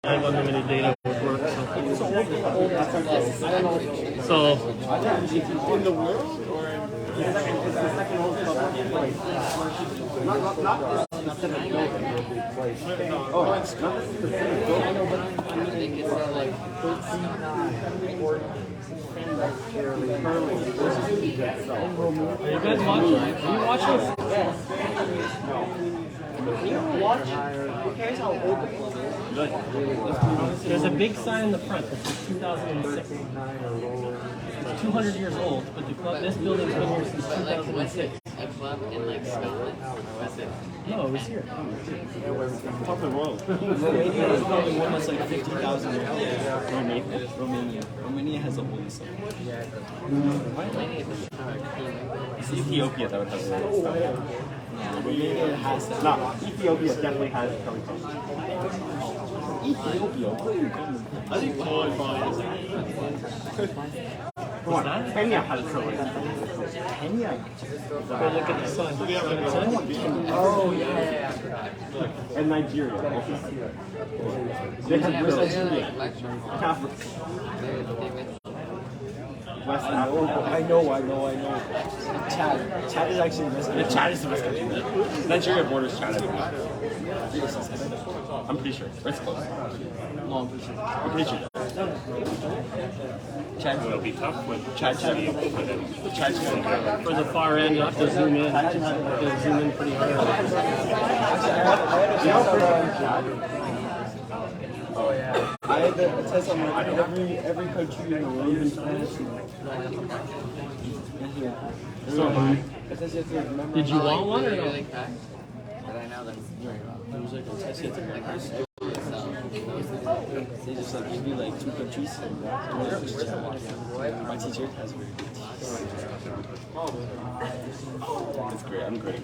have unlimited data with work. So in the world or it's the second oldest club in place. Not specific building. Oh, it's not specific building. I know, but I think it's like 13 or 10 curly. are you guys watching? Are you watching? You watch? Who cares how old the club is? There's a big sign in the front that says 2006. It's 200 years old, but the club, this building's been here since 2006. A club in like Scotland? Was it? No, it was here. Top of the world. Romania is probably one that's like 50,000 years old. Romania has a holy site. It's Ethiopia that would have that. Romania has that. No, Ethiopia definitely has telecom. Ethiopia. I think Poland Come on, Kenya has telecom. Kenya? Go look at the sun. Oh, yeah. And Nigeria. They have Nigeria. Catholic. West Africa. I know. Chad is actually the best country. Chad is the best country. Nigeria borders Chad. I'm pretty sure. It's close. No, I'm pretty sure. I'm pretty sure. Chad It'll be tough with Chad's for For the far end, you have to zoom in. You have to zoom in pretty hard. Oh yeah. I had the test on like every country in the world in Spanish. So high. Did you want one or no? Really fast? But I know that's very well. It was like a test you had to memorize. They just like give you like 2 countries. My teacher has very good teachers. That's great. I'm great.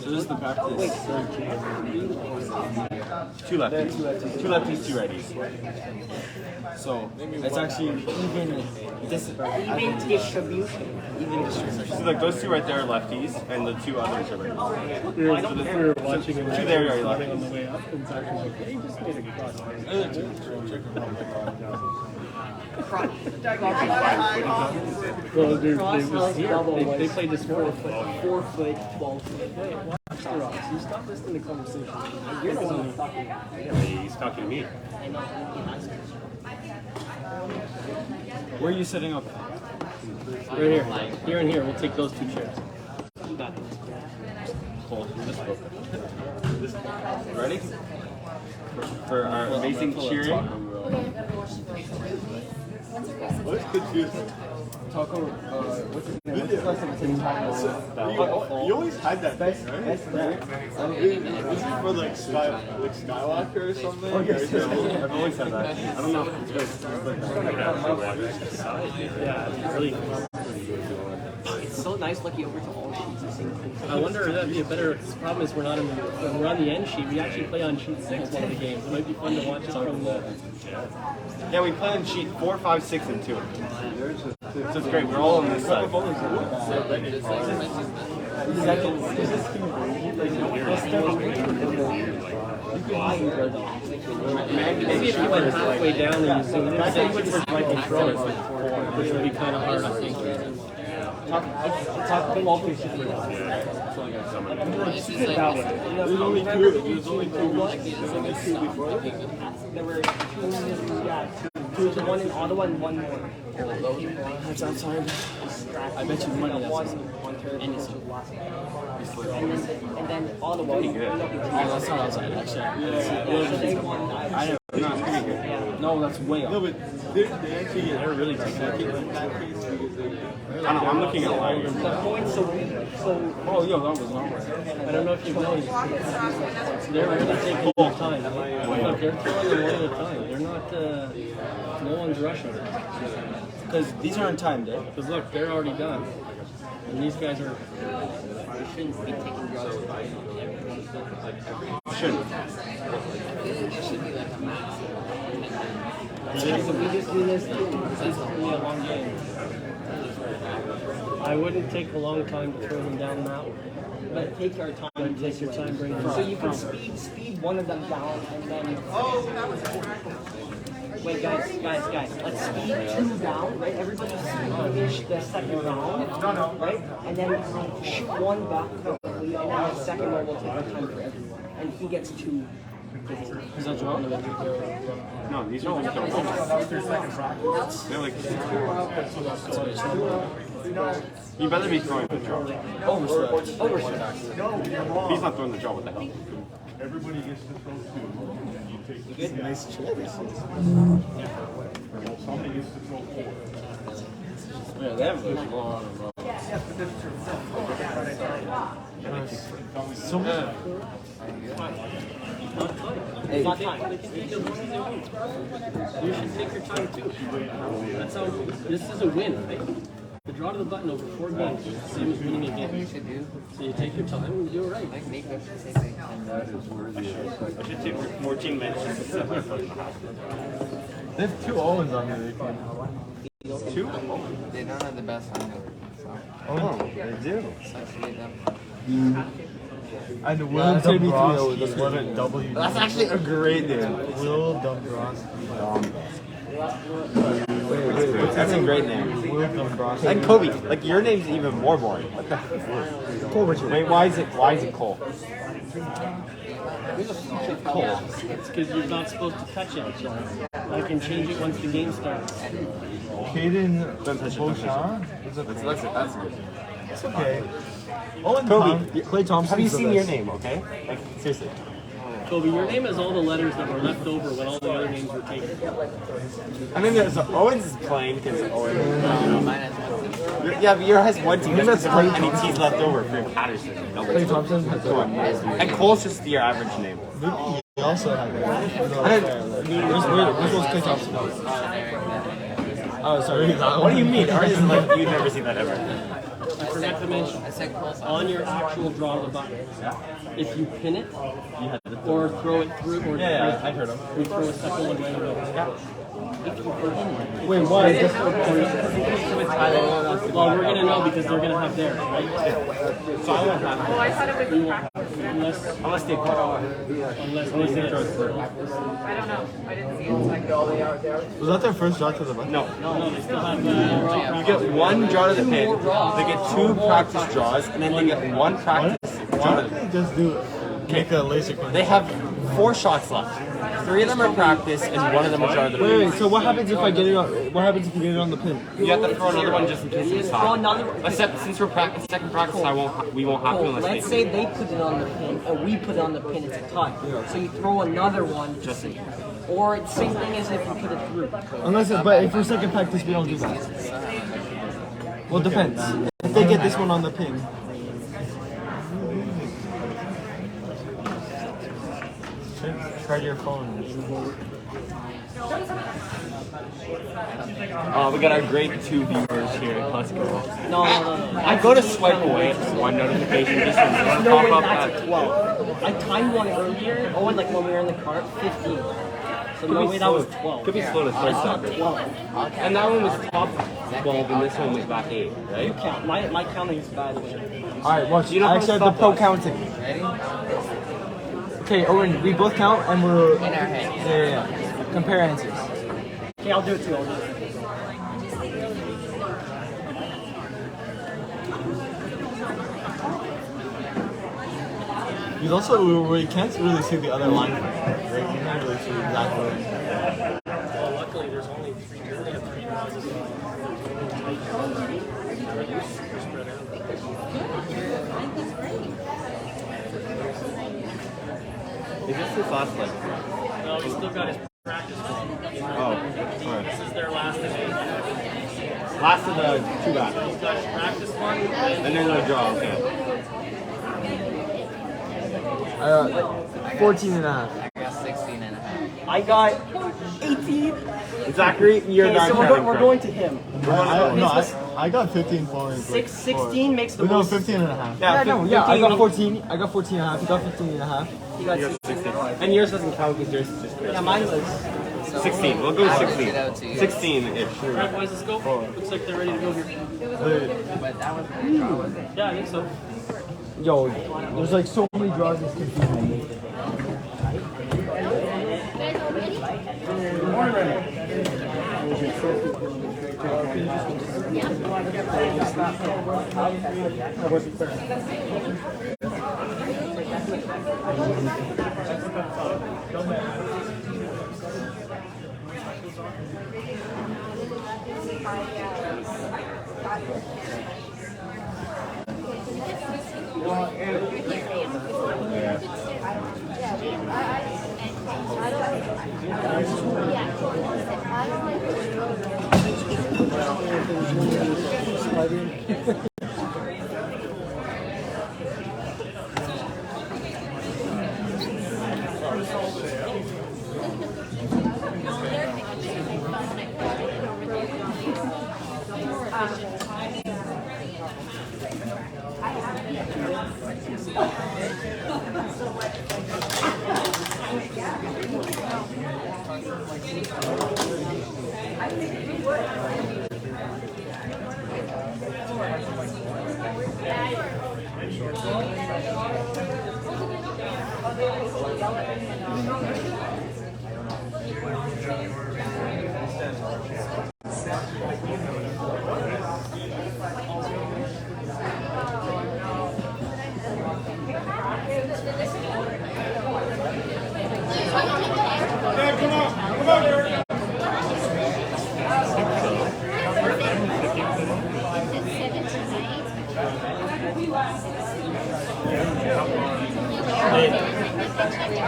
So this is the practice. 2 lefties. 2 lefties, 2 righties. So it's actually even distribution. So like those 2 right there are lefties, and the 2 others are righties. We were watching it. 2 there are lefties. On the way up, and Zach was like, "Hey, just made a cross." Well, they played this 4 foot, 12 foot. Hey, watch the rocks. You stop listening to conversation. You're the one who's talking. He's talking to me. Where are you setting up? Right here. Here and here. We'll take those 2 chairs. Hold this book. Ready? For our amazing cheering. What's confusing? Taco, what's his name? What's his last name? You always had that thing, right? This is for like Skywalker or something? I've always said that. I don't know if it's Yeah, really. It's so nice looking over to all sheets of single. I wonder if that'd be a better. The problem is we're not when we're on the end sheet. We actually play on sheet 6 one of the games. It might be fun to watch it from the. Yeah, we play on sheet 4, 5, 6, and 2. So it's great. We're all on this side. Maybe if you went halfway down and you zoom in, which would be kind of hard, I think. Talk the Walker. There's only 2. There's only 2 before. There were 2, yeah, 2. The one in Ottawa and 1 more. That's outside. I bet you money that's outside. And then Ottawa. Oh, that's not outside, actually. I know. No, it's pretty good. No, that's way up. No, but they actually get really taking it in that case because they. I don't know. I'm looking at lines. Oh, yo, that was not right. I don't know if you've noticed. They're really taking their time. Look, they're throwing them one at a time. They're not. No one's rushing. Because these aren't timed, eh? Because look, they're already done. And these guys are. We shouldn't be taking drugs. Shouldn't. It should be like a max. So we just do this too. This is really a long game. I wouldn't take a long time to throw them down that way. But take your time. Take your time bringing them So you can from. speed one of them down and then. Wait, guys. Let's speed 2 down, right? Everybody finish the second round, right? And then shoot 1 back quickly, and then the second one will take the time for everyone. And he gets 2. Is that John? No, these are just they're like you better be throwing the draw. He's not throwing the draw. What the hell? Everybody gets to throw 2, and you take Nice choice. somebody gets to throw 4. Yeah, that was long. So much. It's not time. You should take your time too. That's how. This is a win, right? The draw to the button over 4 games is the same as winning a game. So you take your time and you do it right. I should take 14 minutes just to set my foot in the house. They have 2 Owens on there. 2? They don't have the best hunting. Oh, they do. Sucks to be them. And Will Dombrowski wasn't W. That's actually a great name. Will Dombrowski. That's a great name. Will Dombrowski. And Kobe, like your name's even more boring. What the? Cole Richard. Wait, why is it Cole? It's because you're not supposed to touch it. So I can change it once the game starts. Caden Don't Beauchamp. That's good. It's okay. Owen Kobe, Clay Thompson. Have you seen your name? Okay, like seriously. Kobe, your name has all the letters that were left over when all the other names were taken. I mean, there's Owens is playing because Owen. Mine has 1 team. Yeah, but yours has 1 team. That's any T's left over for Patterson. Clay Thompson has And Cole's just your average name. He also had Where's Clay Thompson? Oh, sorry. What do you mean? Ours is like you've never seen that ever. I forgot to mention, I said Cole's on your actual draw to the button, if you pin it, or throw it through, or Yeah, I heard him. you throw a second one right away. Wait, why? Well, we're gonna know because they're gonna have theirs, right? So I won't have Oh, I thought it was Unless they cut off. unless they say it's I don't know. I didn't see it. So I could... Was that their first shot to the button? No. no, they still have You get 1 draw to the pin. They get 2 practice draws, and then they get 1 practice Why draw. don't they just make a laser gun? They have 4 shots left. 3 of them are practice, and 1 of them is draw to the pin. Wait, so what happens if I get it on? What happens if you get it on the pin? You have to throw another one just in case it's Throw hot. another. Except since we're second practice, we won't have to unless Let's say they put it on the pin, and we put it on the pin. It's a tie. So you throw another one, Just in case. or it's the same thing as if you put it through. But if we're second practice, we don't do that. Well, it depends. If they get this one on the pin. Try your phone. We got our grade 2 viewers here. Let's go. No. I go to swipe away just 1 notification just to No pop way, up that's that. a 12. I timed one earlier. Oh, and like when we were in the car, 15. So no way, that was 12. Could be slow to start That's not soccer. 12. And that one was top 12 and this one was back 8, You right? count. My counting is bad. Alright, watch. You know I how to actually have the stop pro us. counting. Ready? Okay, Owen, we both count and we're. In our head. Yeah. Compare answers. Okay, I'll do it too. Because also we can't really see the other line. Right? We can't really see exactly. Well, luckily there's only 3. We only have 3 draws. Is this his last leg? No, he's still got his practice one. Oh, alright. This is their last event. Last of the 2 back. He's got his practice one, And then the draw, okay. 14 and a half. I got 16 and a half. I got 18. Zachary, you're Okay, not so counting. we're going to him. I got 15 points. 16 makes the No, most. 15 and a half. Yeah, I got 14. I got 14 and a half. You got 15 and a half. You got You 16. got 16. And yours doesn't count because yours is just Yeah, mine was. 16. We'll go with I worked 16. it out to you. 16-ish. Alright boys, let's go. Looks like they're ready to go here. But that was my draw, wasn't it? Yeah, I think so. Yo, there's like so many draws. It's confusing.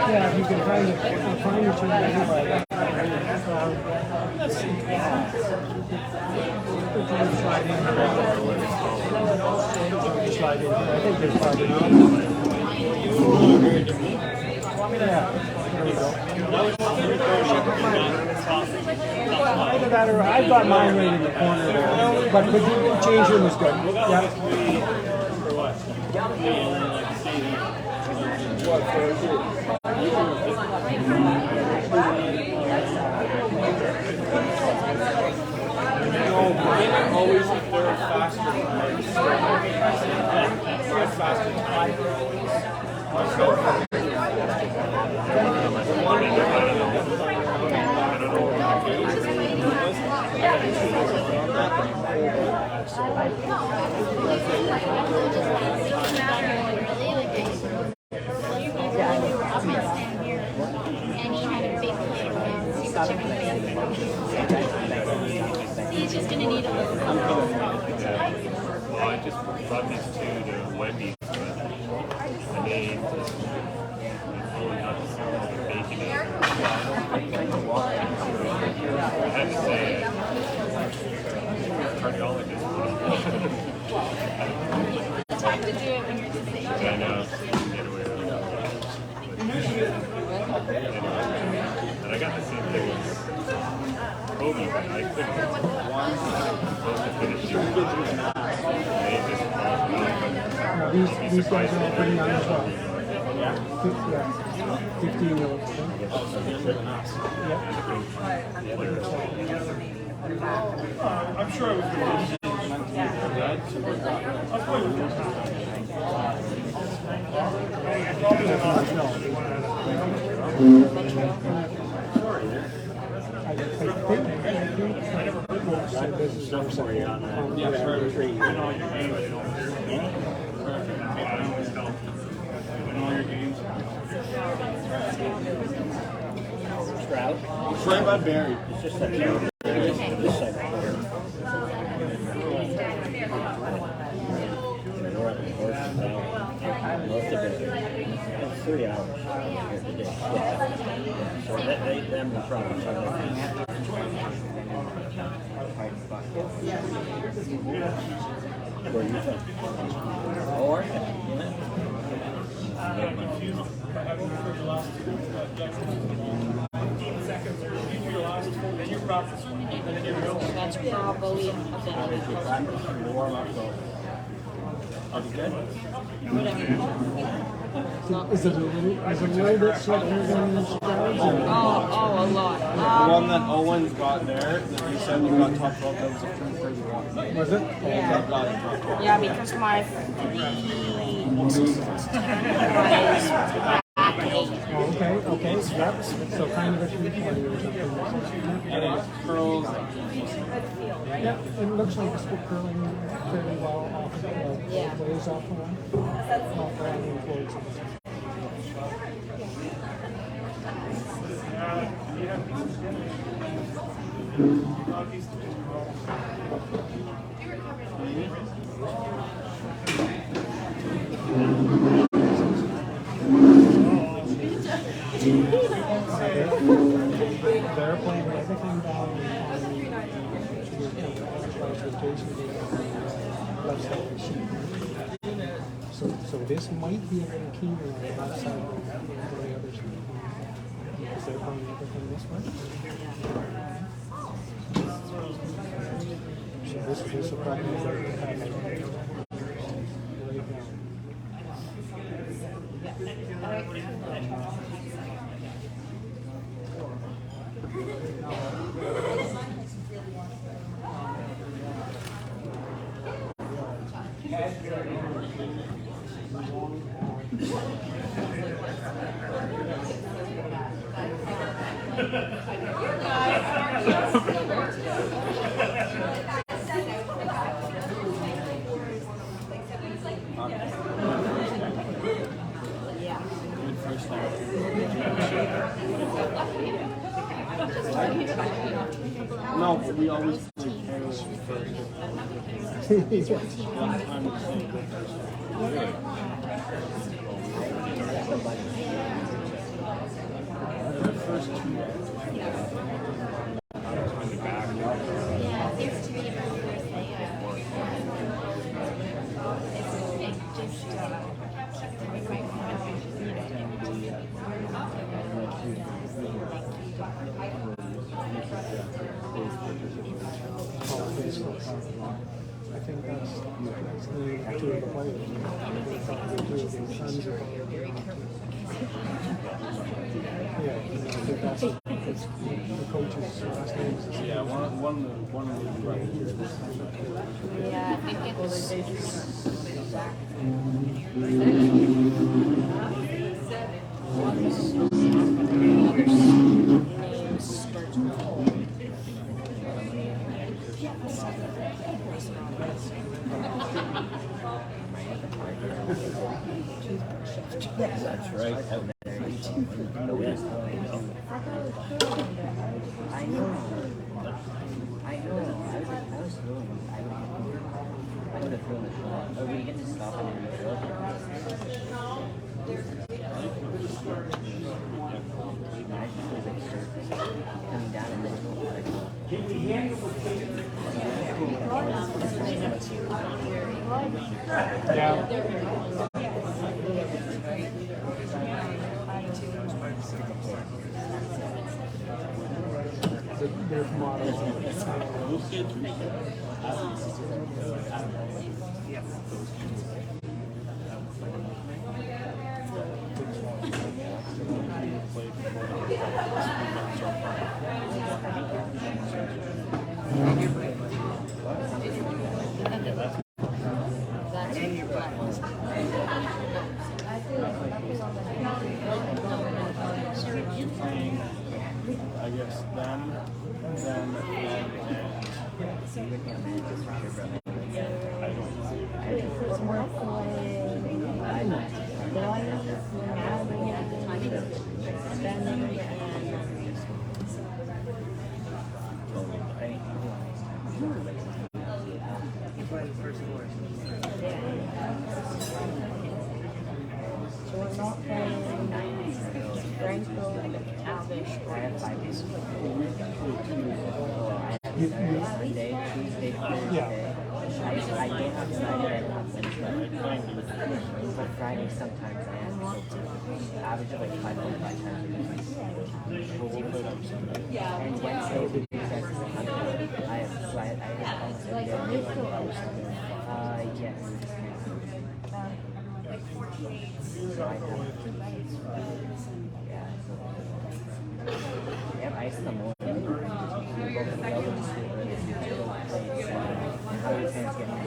Yeah, you can find each other. Slide in. I think there's probably either that or I've got mine right in the corner there. But the change room is good. Always if they're faster He's just gonna need a little. Well, I just brought these two to Wendy's, but I mean, only got to see the bacon in it. I had to say it. Cardiologist. It's hard to do it when you're just sitting. I know. Get away with it. And I got the same thing as Kobe, but I couldn't. These guys are all pretty young as well. Yeah. 15-year-olds. I'm sure I was going Stroud. It's right by Barry. It's just that this side. Most of it. It's 3 hours. So them the problem. Where are you from? Or? That's probably a Is it a little bit sweeter than Stroud's? Oh, a lot. The one that Owen's got there, that you said you got top 12, that was a 231. Was it? Yeah, because my 3 was back 8. Okay, yep. So kind of a 320 or something. And it curls. Yep, it looks like it's curling fairly well off both ways off the one. Not very employed. They're playing everything down on so this might be a little keener on the left side than the other side. Because they're playing everything this way. So this will probably be better to have like right No, we always play Arrows first. First two. Yeah, there's three of them first they it just keeps coming right I think that's the two of the players. Yeah, I think that's the coach's last name. Yeah, one of them right here. Yeah, I think That's right. I know. I was throwing. I would have thrown it. Or we get to stop it and throw it. Coming down and then There's models. I guess them, and I don't know. So we're not playing Franco, Alvish, or Monday, Tuesday, Thursday. I don't decide on Wednesday. But Friday sometimes I am. So average of like 5 times a week. We'll play them Sunday. And Wednesday we do that. I have almost every day. Yes. So I have we have ice in the morning. We go to the other school early if you go play and how your parents get home.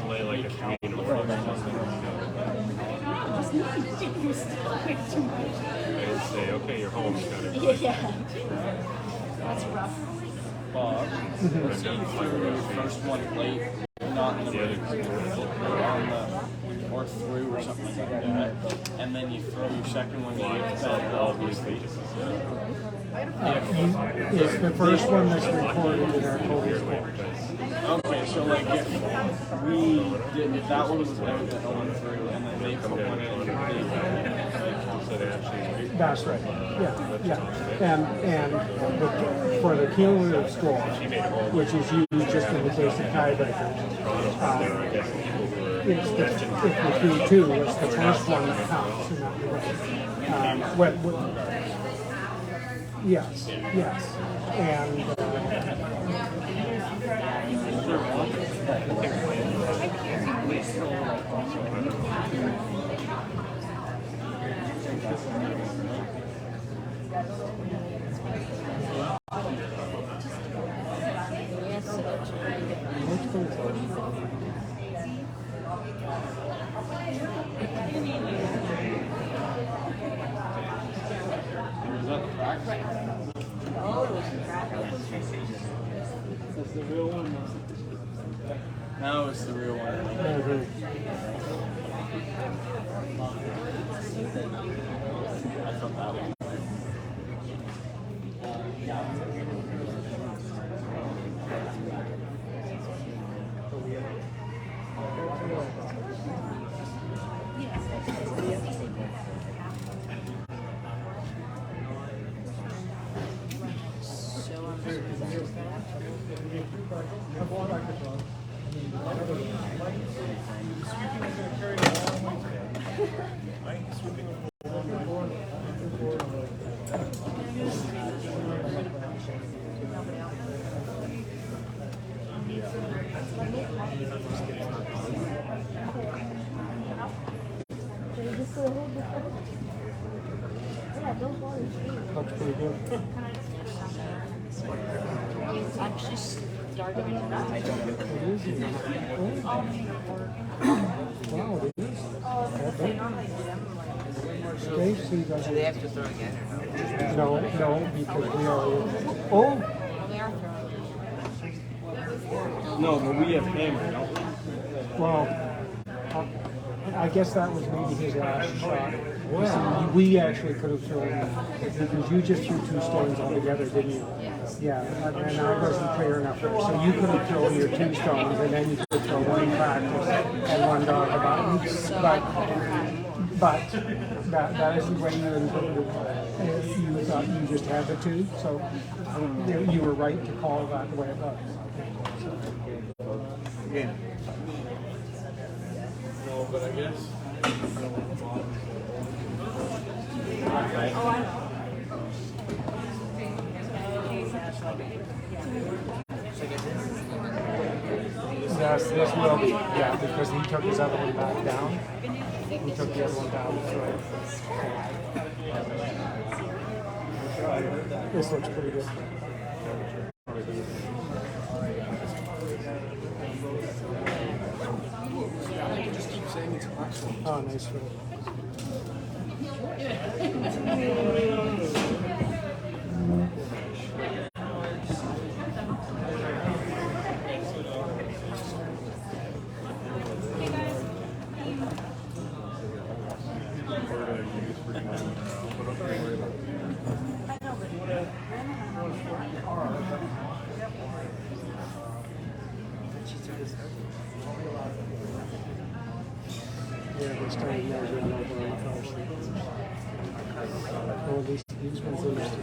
Play like a 3 in a row or something. And say, okay, you're home. You gotta Yeah. That's rough. Bob, let's say you threw your first one late, not in the break, or on the, or through or something like that, and then you throw your second one late, then obviously. It's the first one that's recorded in our total score. Okay, so like if we did, if that one was better than the one through, and then they put one in, So they actually. That's right. Yeah. And for the cumulative score, which is used just in the case of tiebreakers, it's if we do two, it's the first one that counts. Yes. And That's the real one. now it's the real one. I thought that one. that's pretty good. It's actually starting to It is. Wow, it is. Stacy Do they doesn't. have to throw again or no? No, because we are. Oh, No, but we have hammer, don't we? well, I guess that was maybe his last shot. So we actually could have thrown, because you just threw two stones altogether, didn't you? Yeah, and I wasn't clear enough. So you could have thrown your two stones, and then you could throw one practice and one dog about. But that isn't the way you intended it. You thought you just had the two, so you were right to call that the way it was. Again. No, but I guess. Yes, this will be, yeah, because he took his other one back down. He took the other one down, so. This looks pretty good. Oh, nice one. Yeah, they started measuring over on the car sheet. Oh, these ones are listed.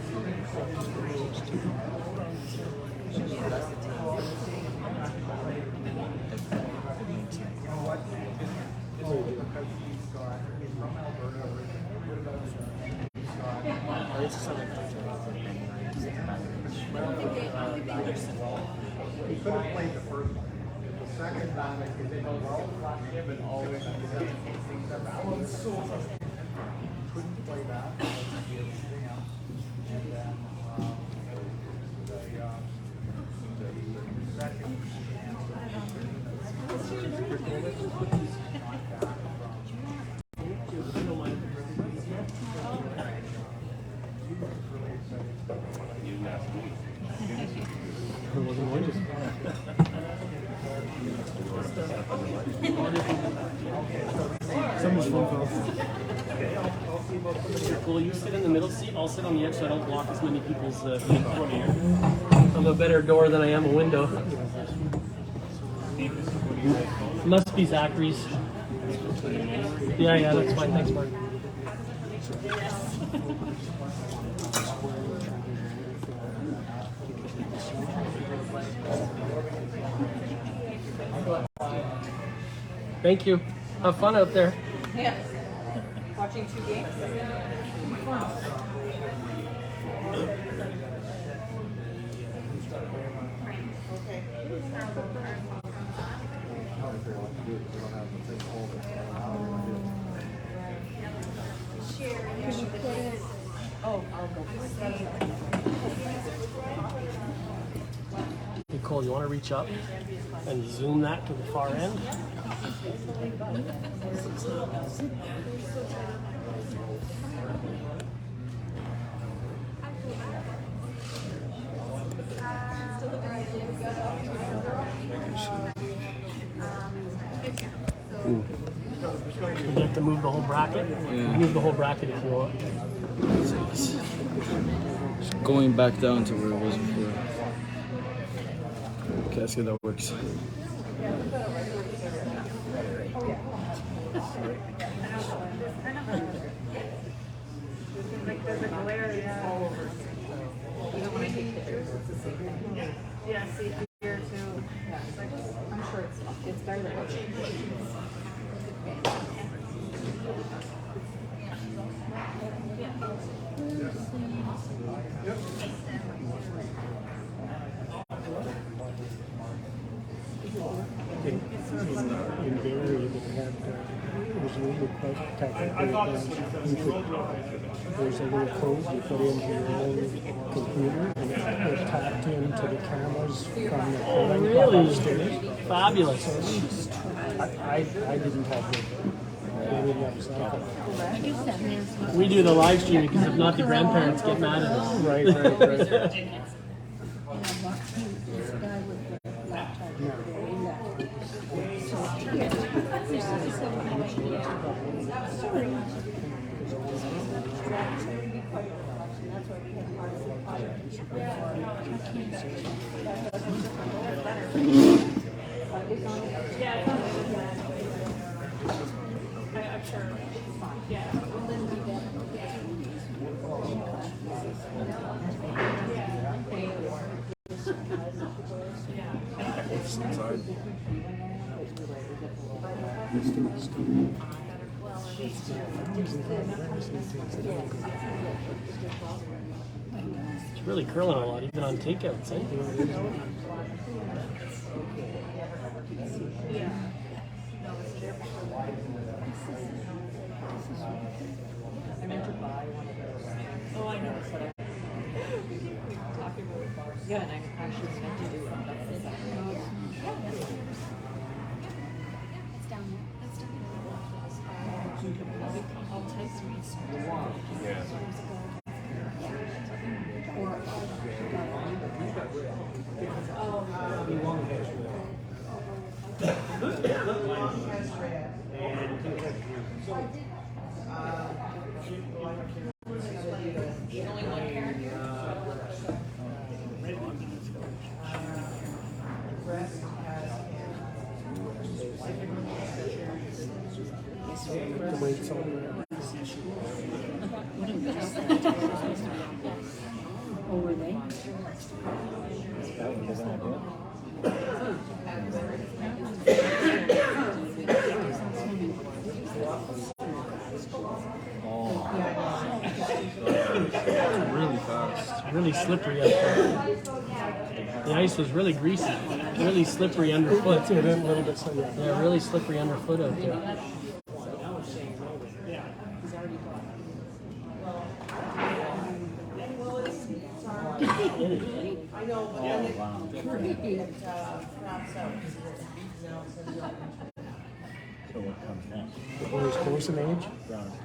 He could have played the first one. The second time, because they know we're all flat him and always couldn't play that. Cool. You sit in the middle seat. I'll sit on the edge so I don't block as many people's view. I'm a better door than I am a window. Must be Zachary's. Yeah, that's fine. Thanks, Mark. Thank you. Have fun out there. Yeah. Watching 2 games. Nicole, you want to reach up and zoom that to the far end? You have to move the whole bracket? Yeah. Move the whole bracket if you want. Going back down to where it was before. Okay, let's see if that works. Like there's a glare all over. Even when I take pictures, it's the same thing. Yeah, see here too. Yeah, I'm sure it's better than watching. In the area that had, it was a little quite technically there's a little code you put into your own computer and it tapped into the cameras from the phone Really? upstairs. Fabulous. So it's just, I didn't have the, I didn't have that. We do the live stream because if not, the grandparents get mad at us. Right. It's really curling a lot, even on takeouts, eh? Oh, I know. Yeah, and I actually meant to do it. It's down there. That's down there. I'll type The weight's on there. Oh, were they? Really fast. It's really slippery out there. The ice was really greasy, really slippery underfoot. It is a little bit so, yeah. Yeah, really slippery underfoot out there. The boys close in age?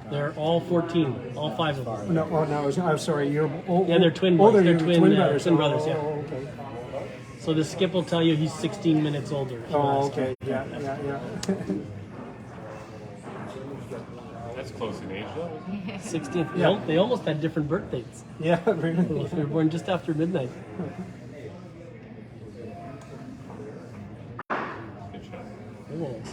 They're all 14, all 5 of them. No, oh, no, I'm sorry, you're... Oh, Yeah, they're twin oh, boys. they're They're twin brothers, yeah. Oh, okay. So the skip will tell you he's 16 minutes older. Oh, okay, yeah. That's close in age, though. 16th. Yeah. They almost had different birth dates. Yeah, really. They were born just after midnight. Good shot. Yes.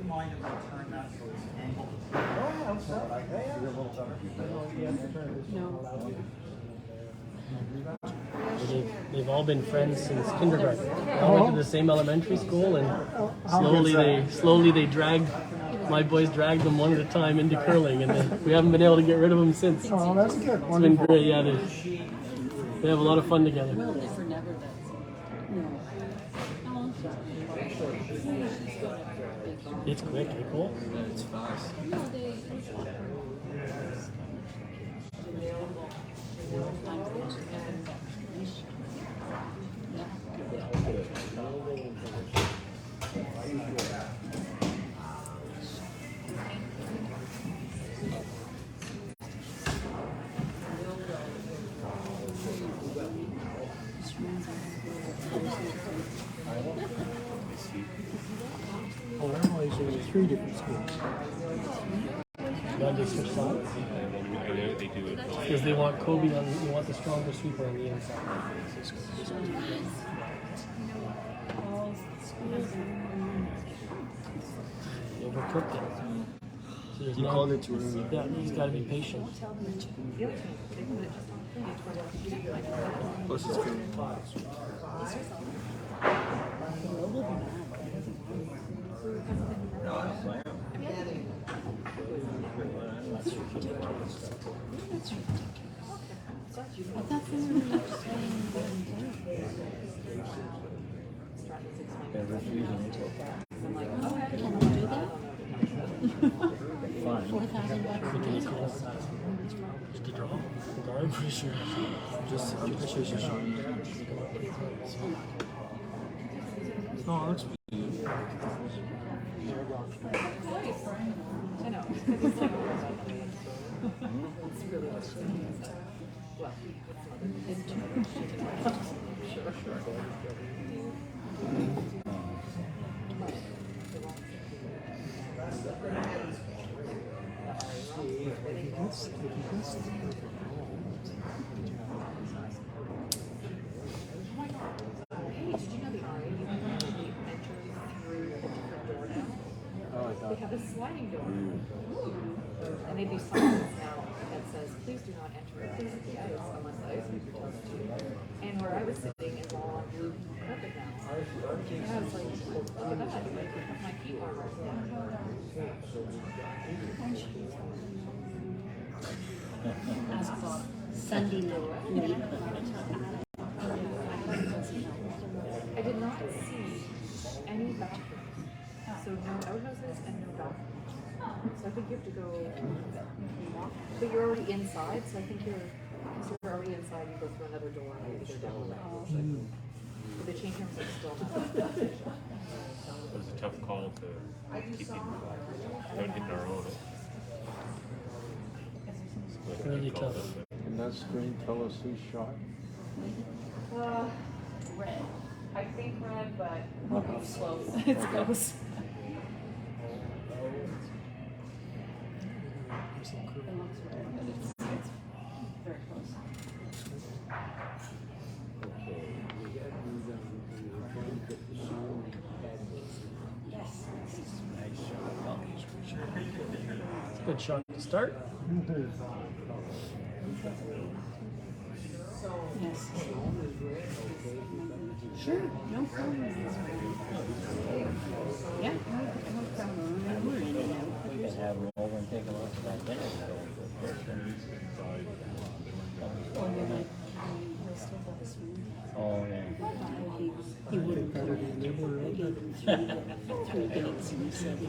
Mind if I turn that so it's angled? They've all been friends since kindergarten. They all went to the same elementary school, and slowly they dragged. My boys dragged them one at a time into curling, and we haven't been able to get rid of them since. Oh, that's good. It's been Wonderful. great. Yeah, they have a lot of fun together. It's quick, eh, Cole? It's fast. Oh, I realize there's 3 different schools. Why they switch sides? I know they do it. Because they want Kobe on. They want the stronger sweeper on the inside. They overcooked it. So there's You no- called it too early. Yeah, he's got to be patient. Plus it's good. I'm pretty sure. I'm pretty sure she's showing you. No, it looks I know. They have a sliding door. And they do signs now that says, please do not enter physically unless the ice maker tells you to. And where I was sitting is all on blue carpet now. And I was like, look at that. My feet are right Sunday night. I did not see any bathrooms. So no outhouses and no bathrooms. So I think you have to go walk. But you're already inside, so I think because you're already inside, you go through another door and maybe they're down the But the change rooms are still not. It was a tough call to keep hitting our own. Really tough. And that screen tell us who shot? Red. I think red, but it's close. It's close. It's a good shot to start. Yes. Sure, no problem. Yeah, no problem. I mean, we're in and out, but there's Have them over and take a look at that dinner. Oh, yeah. he wouldn't come in. I gave him three dates and he said he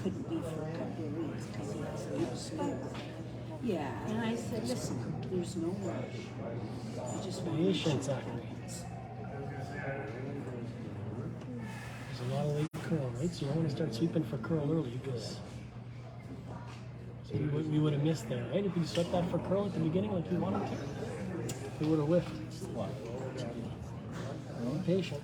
couldn't be for a couple of weeks because he has no school. Yeah, and I said, listen, there's no rush. I just want to Patience, Zachary. There's a lot of late curl right? So you don't want to start sweeping for curl early because we would have missed there, right? If you swept that for curl at the beginning like you wanted to, we would have whiffed. Be patient.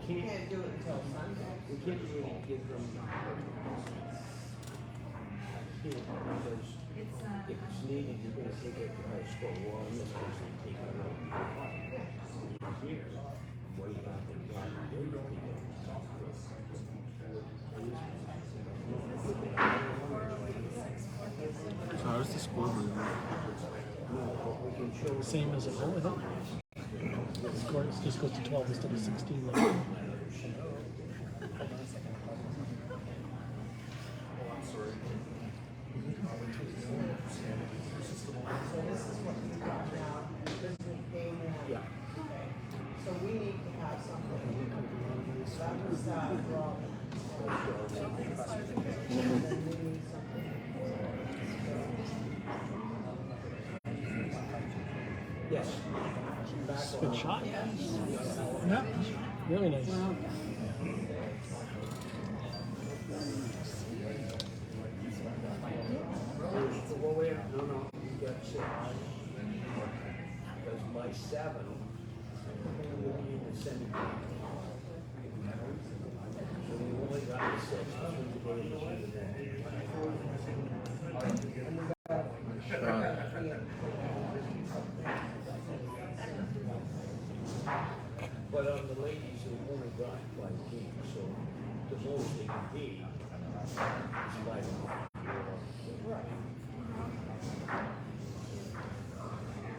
Can't do it until Sunday. We can't really give them. If it's needed, you're gonna take it to high school one, and then take it around here. What do you got So how's the score moving? Same as a whole, I think. The score just goes to 12 instead of 16. Like. So we need to have something. That was wrong. Yes. Good shot. Yeah. Really nice. Well, wait, no, you got 6. Because my 7, you need to send it back. So you only got the 6. But on the ladies, they only got 5 teams, so the most they can be is 5. Right.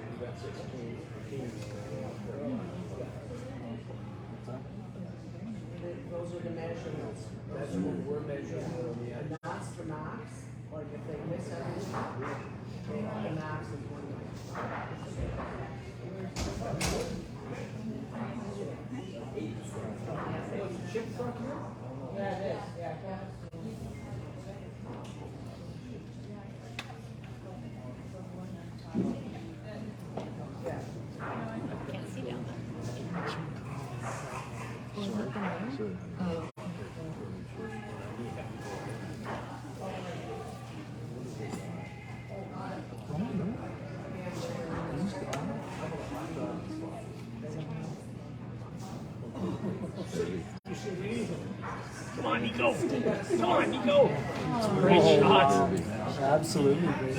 You got 16 teams. Those are the measurements. That's what we're measuring on the end. That's the max. Like if they miss everything, the max is 1. Chip truck here? Yeah, it is. Yeah, Can't see down Come on, Nico. Come on, Nico. Great shot. Absolutely great.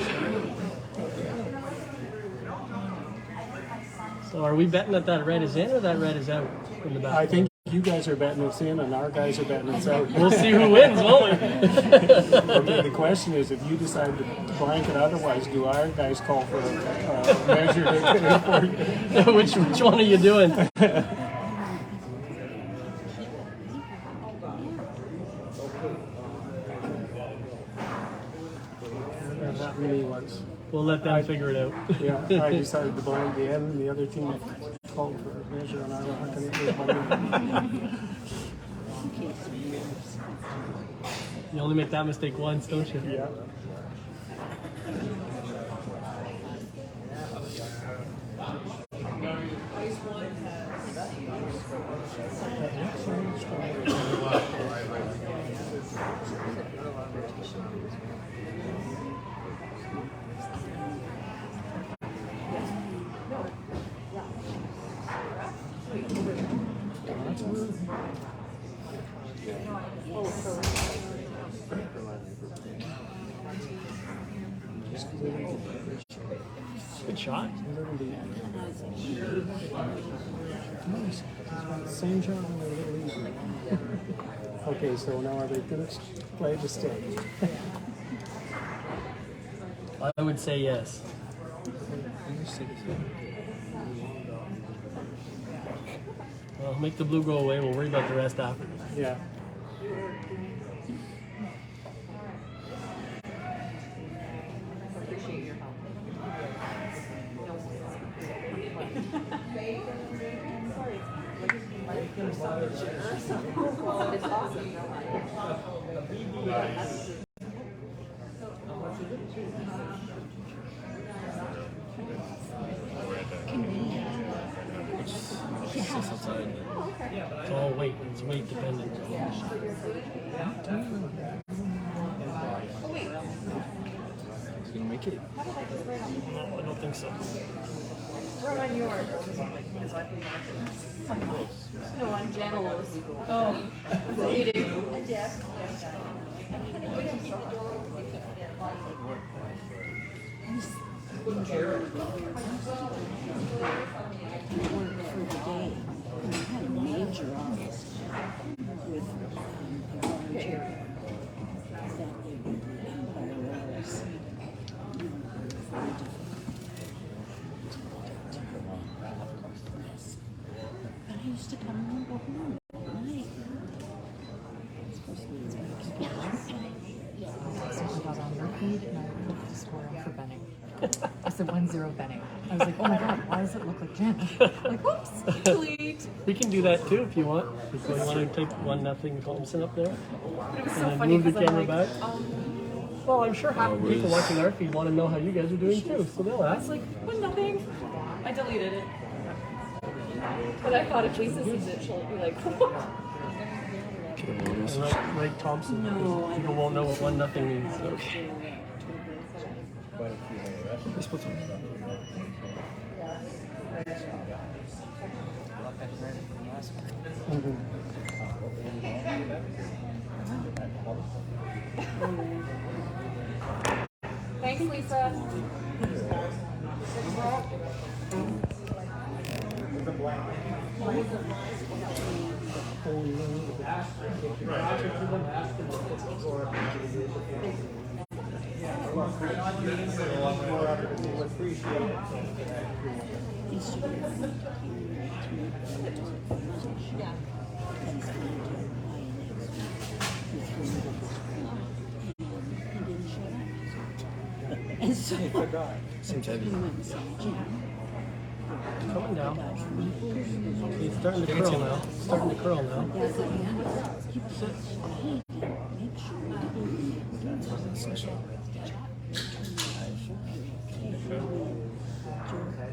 So are we betting that red is in or that red is out in the back? I think you guys are betting it's in and our guys are betting it's out. We'll see who wins, won't we? Okay, the question is, if you decide to blanket otherwise, do our guys call for a measure to for you? which one are you doing? That happened to me once. We'll let them figure it out. Yeah, I decided to blind the end, and the other team called for a measure, and I was not going to You only make that mistake once, don't you? Yeah. Good shot. Same job, a little easier. Okay, so now are they going to play the stick? I would say yes. Well, make the blue go away. We'll worry about the rest after. Yeah. Appreciate your help. It's awesome. It's all weight. It's weight dependent. You make it. No, I don't think so. Where on yours? No, on Janello's. Oh, you do? Work for the day. We had a major office with a volunteer that they would do Empire Hours. Yes. But I used to come home and go home at night. Especially as my Someone got on your feed and I looked to squirrel for Benning. I said 1-0 Benning. I was like, oh my god, why does it look like Jen? Like, whoops, delete. We can do that too if you want. If you want to take 1-0 Thompson up there. But it was so And then funny move the because I'm camera like, back. Well, I'm sure half the people watching our feed want to know how you guys are doing too, so they'll I ask. was like, 1-0. I deleted it. But I thought if Lisa sees it, she'll be like, what? Right, Thompson. No, people won't know what 1-0 means. Okay. Thanks, Lisa. And so Seems heavy. Coming down. It's starting to curl now. It's starting to curl now.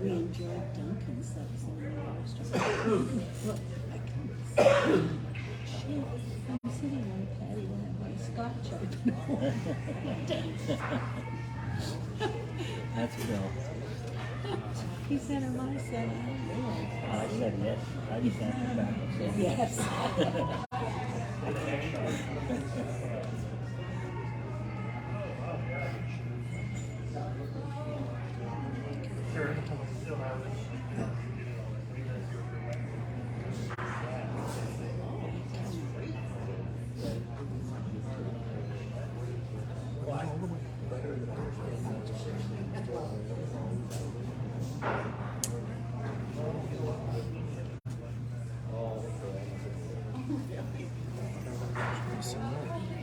we enjoyed Duncan's. That was in Shit, I'm sitting on the patio and my scotch open. That's Bill. He said, am I said, I said yes. I just answered back and said yes.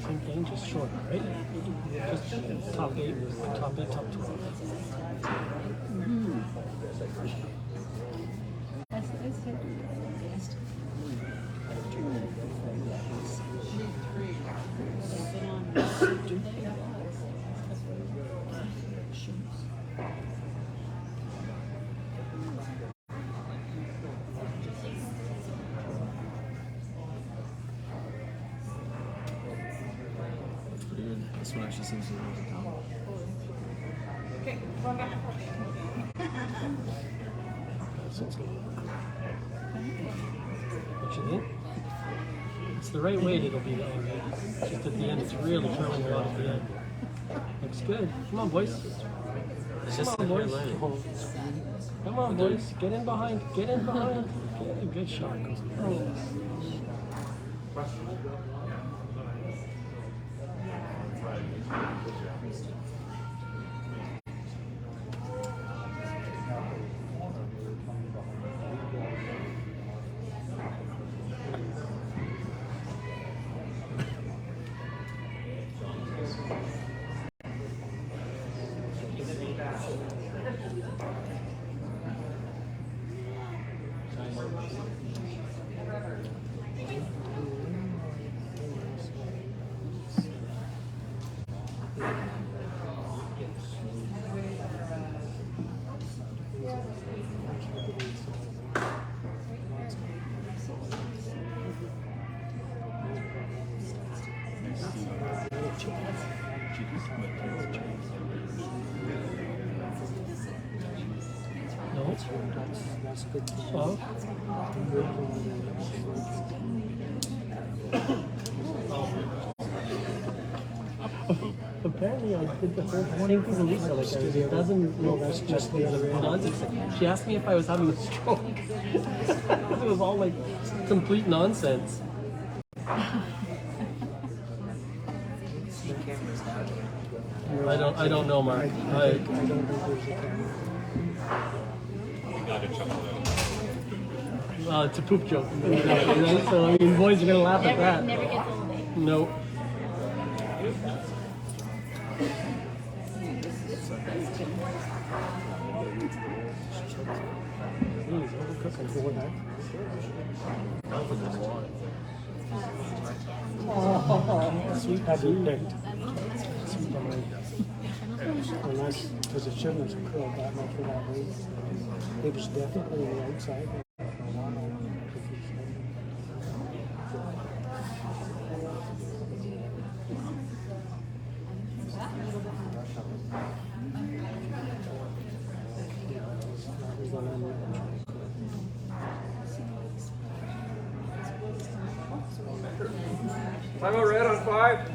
Same thing, just shorter, right? Just top 8, top 12. As I said yesterday, This one actually seems to be the top. Okay, run back. What you think? It's the right weight, it'll be all right. Just at the end, it's really curling a lot at the end. Looks good. Come on, boys. Come on, boys. Come on, boys. Get in behind. Get in behind. Good shot. No? That's good. Oh. Apparently, I did the whole same thing to Lisa. Like, it doesn't. No, that's just the nonsense. She asked me if I was having a stroke. It was all like complete nonsense. I don't know, Mark. I don't think there's a camera. It's a poop joke. So I mean, boys are gonna laugh at that. Never gets old. Nope. He's overcooking for that. Sweet hadn't picked. And that's because it shouldn't have curled that much for that weight. It was definitely on the outside. Time out red on 5.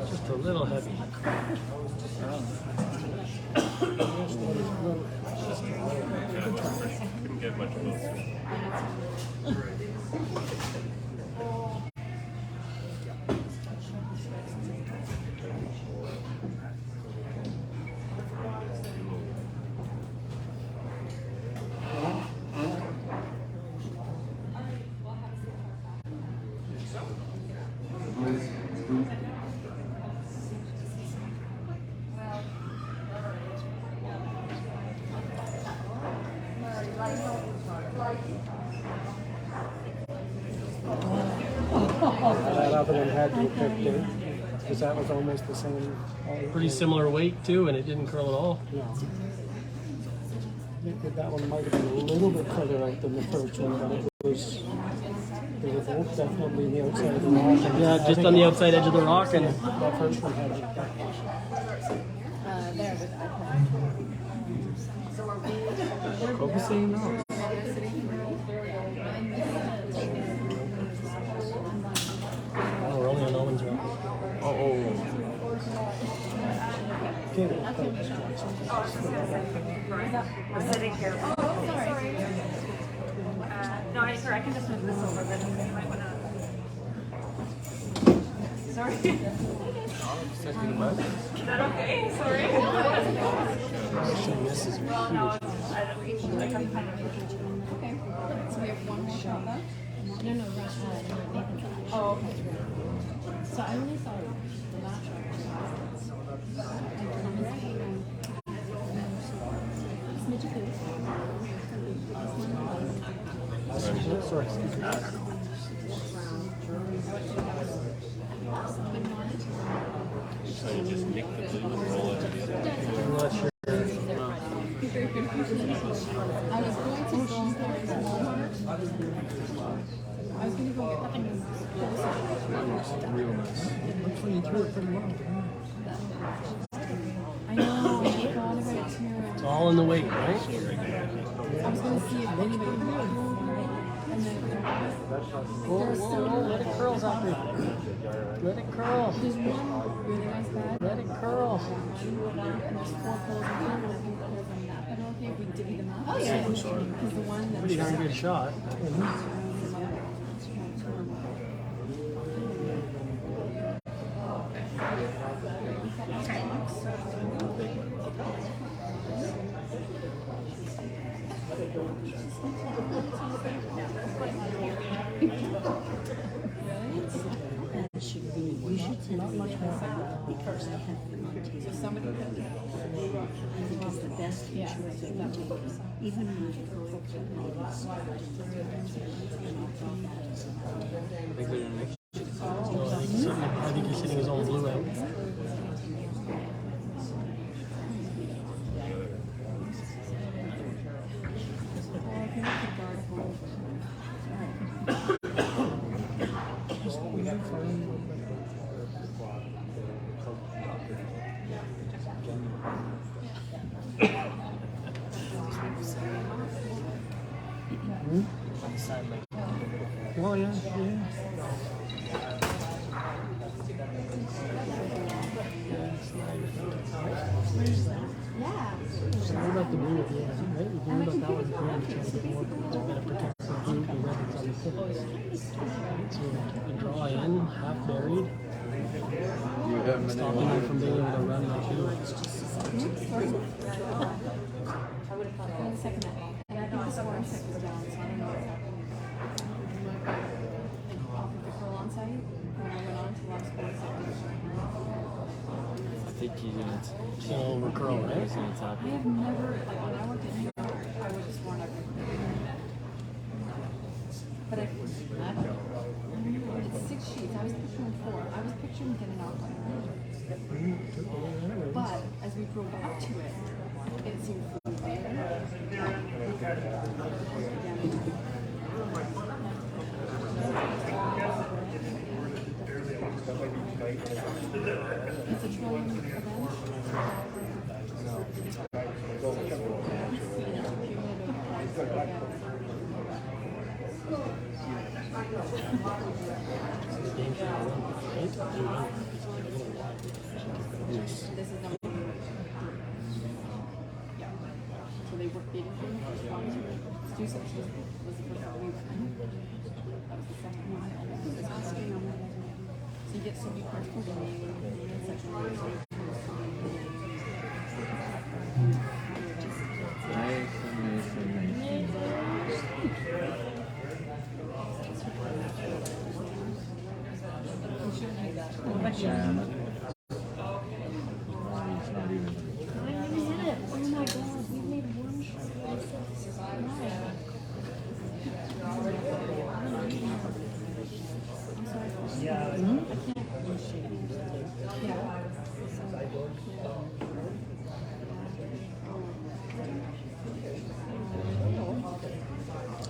Just a little heavy. Couldn't get much closer. That other one had to have picked it because that was almost the same. Pretty similar weight too, and it didn't curl at all. No. That one might have been a little bit further out than the first one, but it was. They were both definitely on the outside of the rock. Yeah, just on the outside edge of the rock, and that first one had it. Focusing now. oh, we're only on Owen's rock. I'm sitting here. Oh, sorry. No, I can just move this over, but you might want to. Sorry. Is that okay? Sorry. Well, no, I can kind of. Okay. So we have one shot left? No, Nathan. Oh, okay. So I only saw the last shot. Sorry. So you just nick the blue and roll it together. I'm not sure. I was going to go for a small part. I was going to go get Real nice. Looks like you threw it pretty well. I know, I thought about it too. It's all in the weight, right? I was going to see if anybody would. And then Whoa, let it curl, Zachary. Let it curl. there's one really nice bed. Let it curl. And there's 4 poles in here, and I think poles on that. But okay if we divvy them up. Oh yeah. Because the one that Pretty darn good shot. We should send not much more because I have so somebody could I think it's the best picture of everything. Even my girl ladies. I think he's hitting his own blue out. Well, yeah. So what about the blue at the end, right? We can about that one at the end, trying to get more to better protect the blue, the red that's on the tip. So we draw in, half buried, stopping him from being able to run the two. second that. And I think the scoring check was down, so I don't know what's happening. Off of the curl on site, when I went on to last scoring check. I think he's gonna over curl, right? He's gonna tap. I have never, like when I worked in here, I would have sworn I've but I don't know. It's 6 sheets. I was picturing 4. I was picturing getting off by but as we drove up to it, it seemed it's a Trillium event. This is number 2. Yeah. So they were bidding for the first one. Stu said she was the first one we went in. That was the second one. So you get so many parts for winning.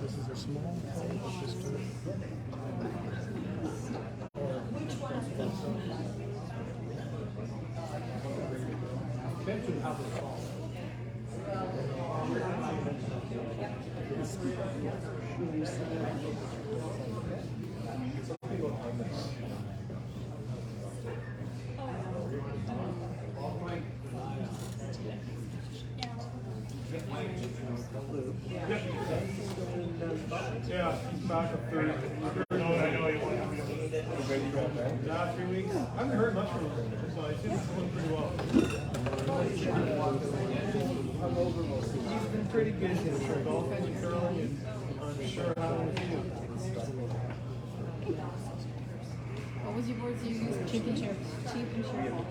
This is a small sister. Yeah, he's back up Thursday. Yeah, 3 weeks. I haven't heard much from him, so I think it's going pretty well. He's been pretty busy. I'm sure golf and curling, and I'm sure having a few. What was your words you used? Cheap and cheerful. Cheap and cheerful.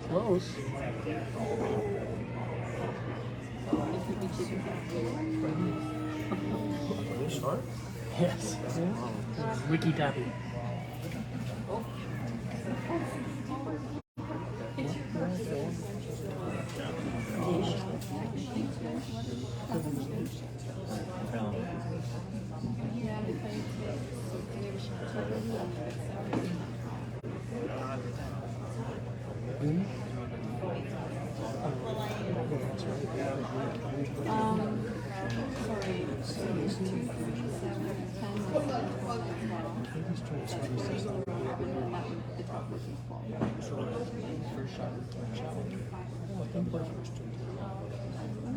Close. Short? Yes. Wiki tappy. Sorry. 2, 3, 7, 10, 11, 12, the top would be 12.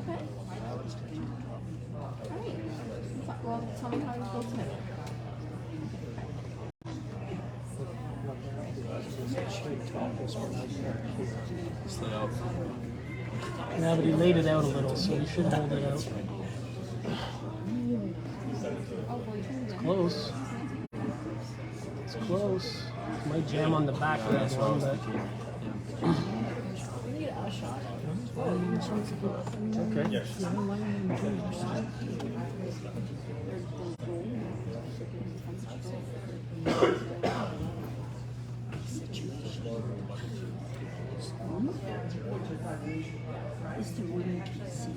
Okay. Alright. Well, tell me how you feel today. Yeah, but he laid it out a little, so he should hold it out. It's close. It's close. Might jam on the back of that one, but okay. Is the wooden PC?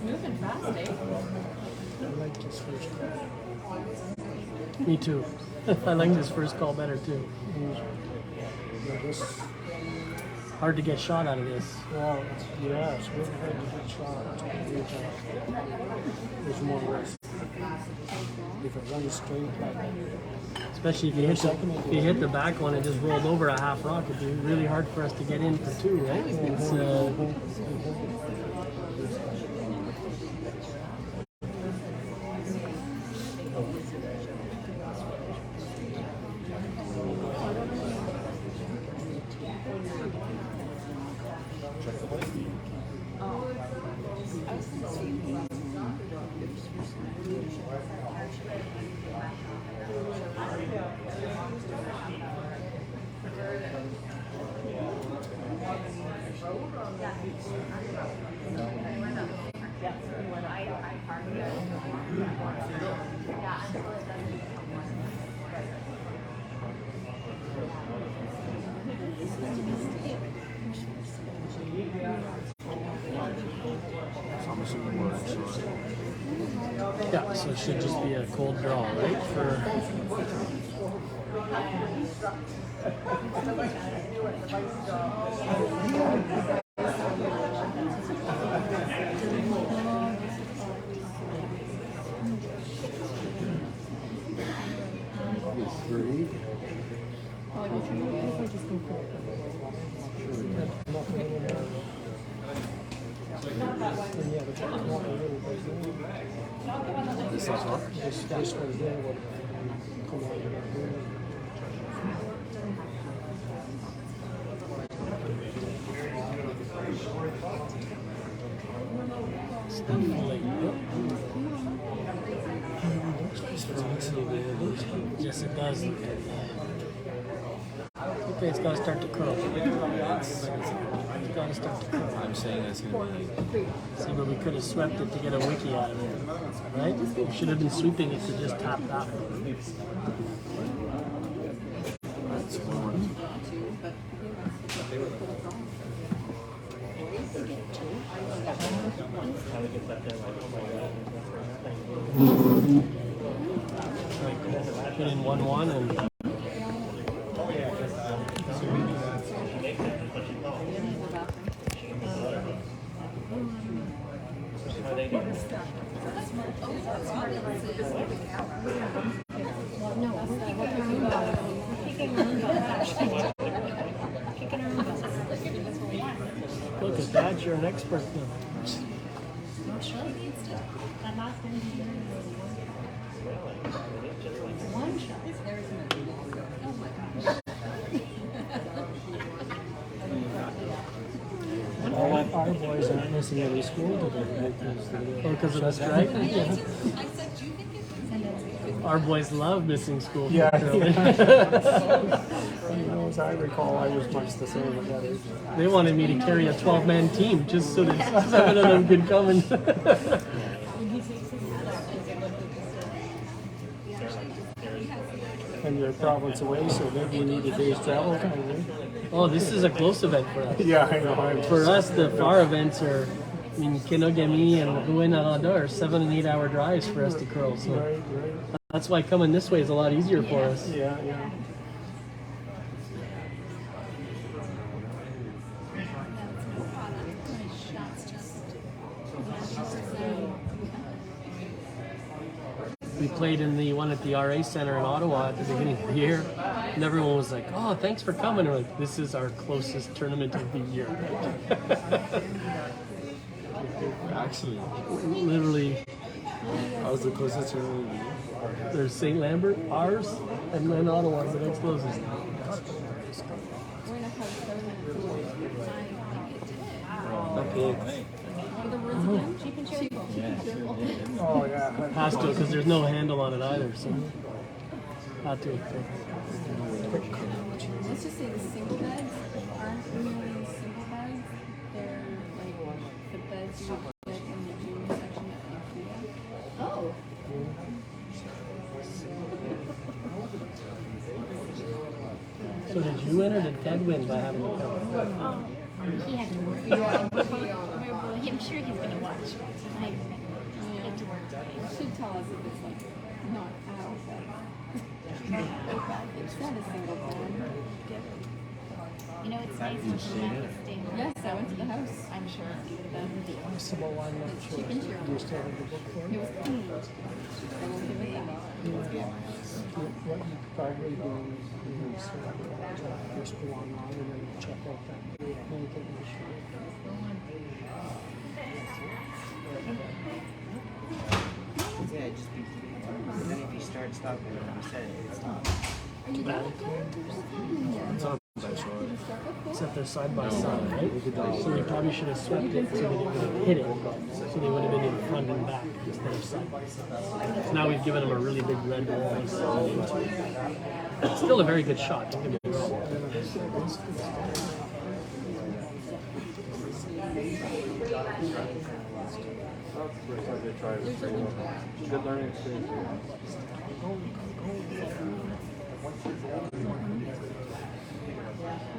Moving fast, eh? Me too. I liked his first call better too. Hard to get shot out of this. Well, yeah, it's really hard to get shot. There's more risk. If it runs straight, Especially if you hit the back one and just rolled over a half rock, it'd be really hard for us to get in for two, right? It's, yeah, so it should just be a cold draw, right? this one here would come out. Yes, it does. Okay, it's got to start to curl. It's got to start to curl. I'm saying that's going to be See, but we could have swept it to get a wiki out of it, right? We should have been sweeping it to just tap that one. Put in 1-1 and. Look at that, you're an expert now. One shot. Oh my gosh. Our boys aren't missing any school today Because of the strike. Our boys love missing school. For curling. As I recall, I was much the same at that age. They wanted me to carry a 12-man team just so that 7 of them could come and. And you're a province away, so maybe you need a day's travel time. Oh, this is a close event for us. Yeah, I know. For us, the far events are, I mean, Kinogami and Buenarada are 7 and 8 hour drives for us to curl. So Right. that's why coming this way is a lot easier for us. Yeah. We played in the one at the RA Center in Ottawa at the beginning of the year, and everyone was like, "Oh, thanks for coming." We're like, "This is our closest tournament of the year." Actually, Literally, I was the closest to really. there's St. Lambert, ours, and then Ottawa, the next closest. Oh, yeah. Has to, because there's no handle on it either. So, had to. Let's just say the single beds aren't really single beds. They're like the beds you would get in the junior section at IKEA. Oh. So did you win or did Ted win by having to come? He had to work. I'm sure he's going to watch. I had to work today. You should tell us if it's like not out bed. It's not a single bed. You know, it's nice when you have to stay home. Yes, I went to the house. I'm sure it's the deal. Possible, I'm not sure. Do you still have the book for It it? was clean. I will give it that. What you probably do is just go online and then check out that pancake machine. Yeah, just be. And then if you start stopping, you said it stops. Are you done? Except they're side by side, right? So we probably should have swept it so that it would have hit it. So they would have been in front and back instead of side by side. So now we've given them a really big red ball. Still a very good shot. Don't get me wrong. Good learning experience.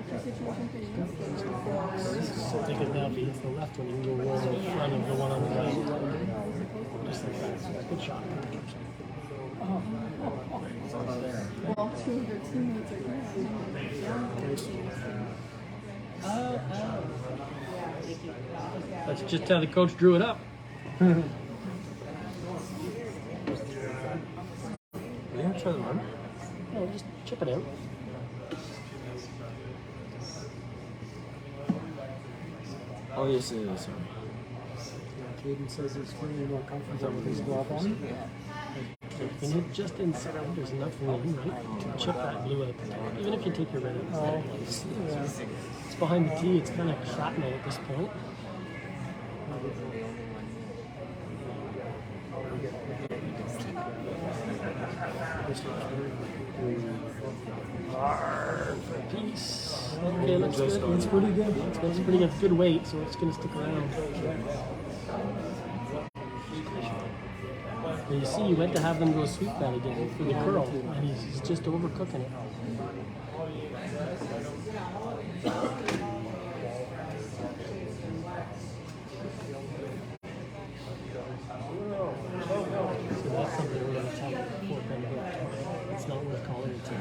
I think if now if he hits the left one, you can go roll in front of the one on the right. Just like that. Good shot. Well, two of your teammates are That's just how the coach drew it up. Yeah, try the run. No, just chip it out. Oh, yes, it is. Caden says he's feeling more comfortable with his glove on. When you're just inside, there's nothing in, right? To chip that blue out. Even if you take your red out. Oh, yeah. It's behind the tee, it's kind of shrapnel at this point. Peace. Okay, looks good. It's pretty good. It's pretty good. It's good weight, so it's going to stick around. But you see, you went to have them go sweep that again for the curl, and he's just overcooking it. So that's something we're going to tell him before it's not worth calling it to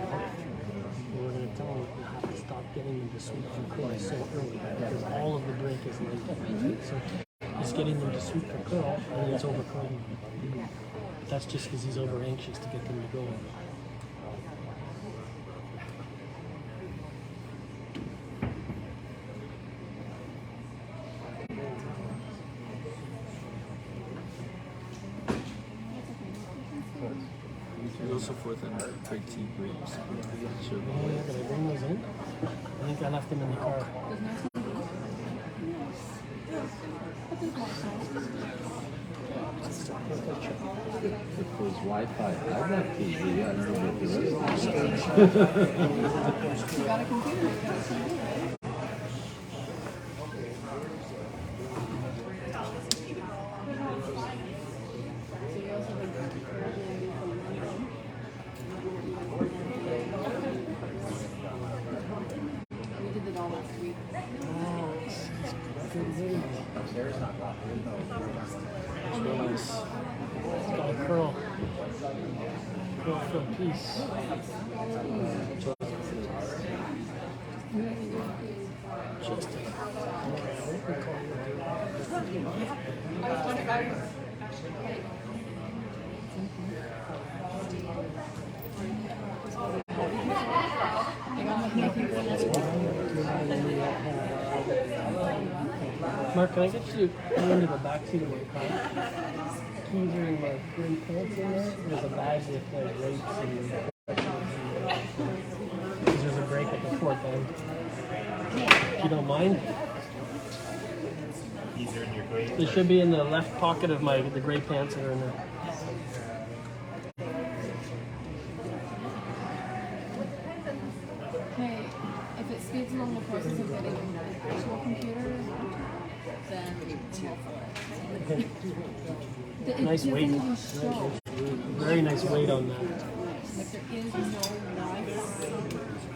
we're going to tell them you have to stop getting them to sweep for curl so early because all of the break is late. So it's getting them to sweep for curl and then it's overcurling. That's just because he's over anxious to get them to go. also 4th and grade tea grapes. Sure. Did I bring those in? I think I left them in the car. If there's Wi-Fi, I got TV. I don't know what the rest of the You got a computer, you got a TV. We did it all last week. Got a curl. Curl for a piece. Mark, can I get you to come into the back seat of my car? Keys are in my green pants in there. There's a bag with grapes and because there's a break at the fourth end. If you don't mind. These are in your grade. They should be in the left pocket of the gray pants that are in there. Hey, if it speeds along the process of getting an actual computer, then I'm all for it. Nice weight. Even show. Very nice weight on that. Like there is no Wi-Fi.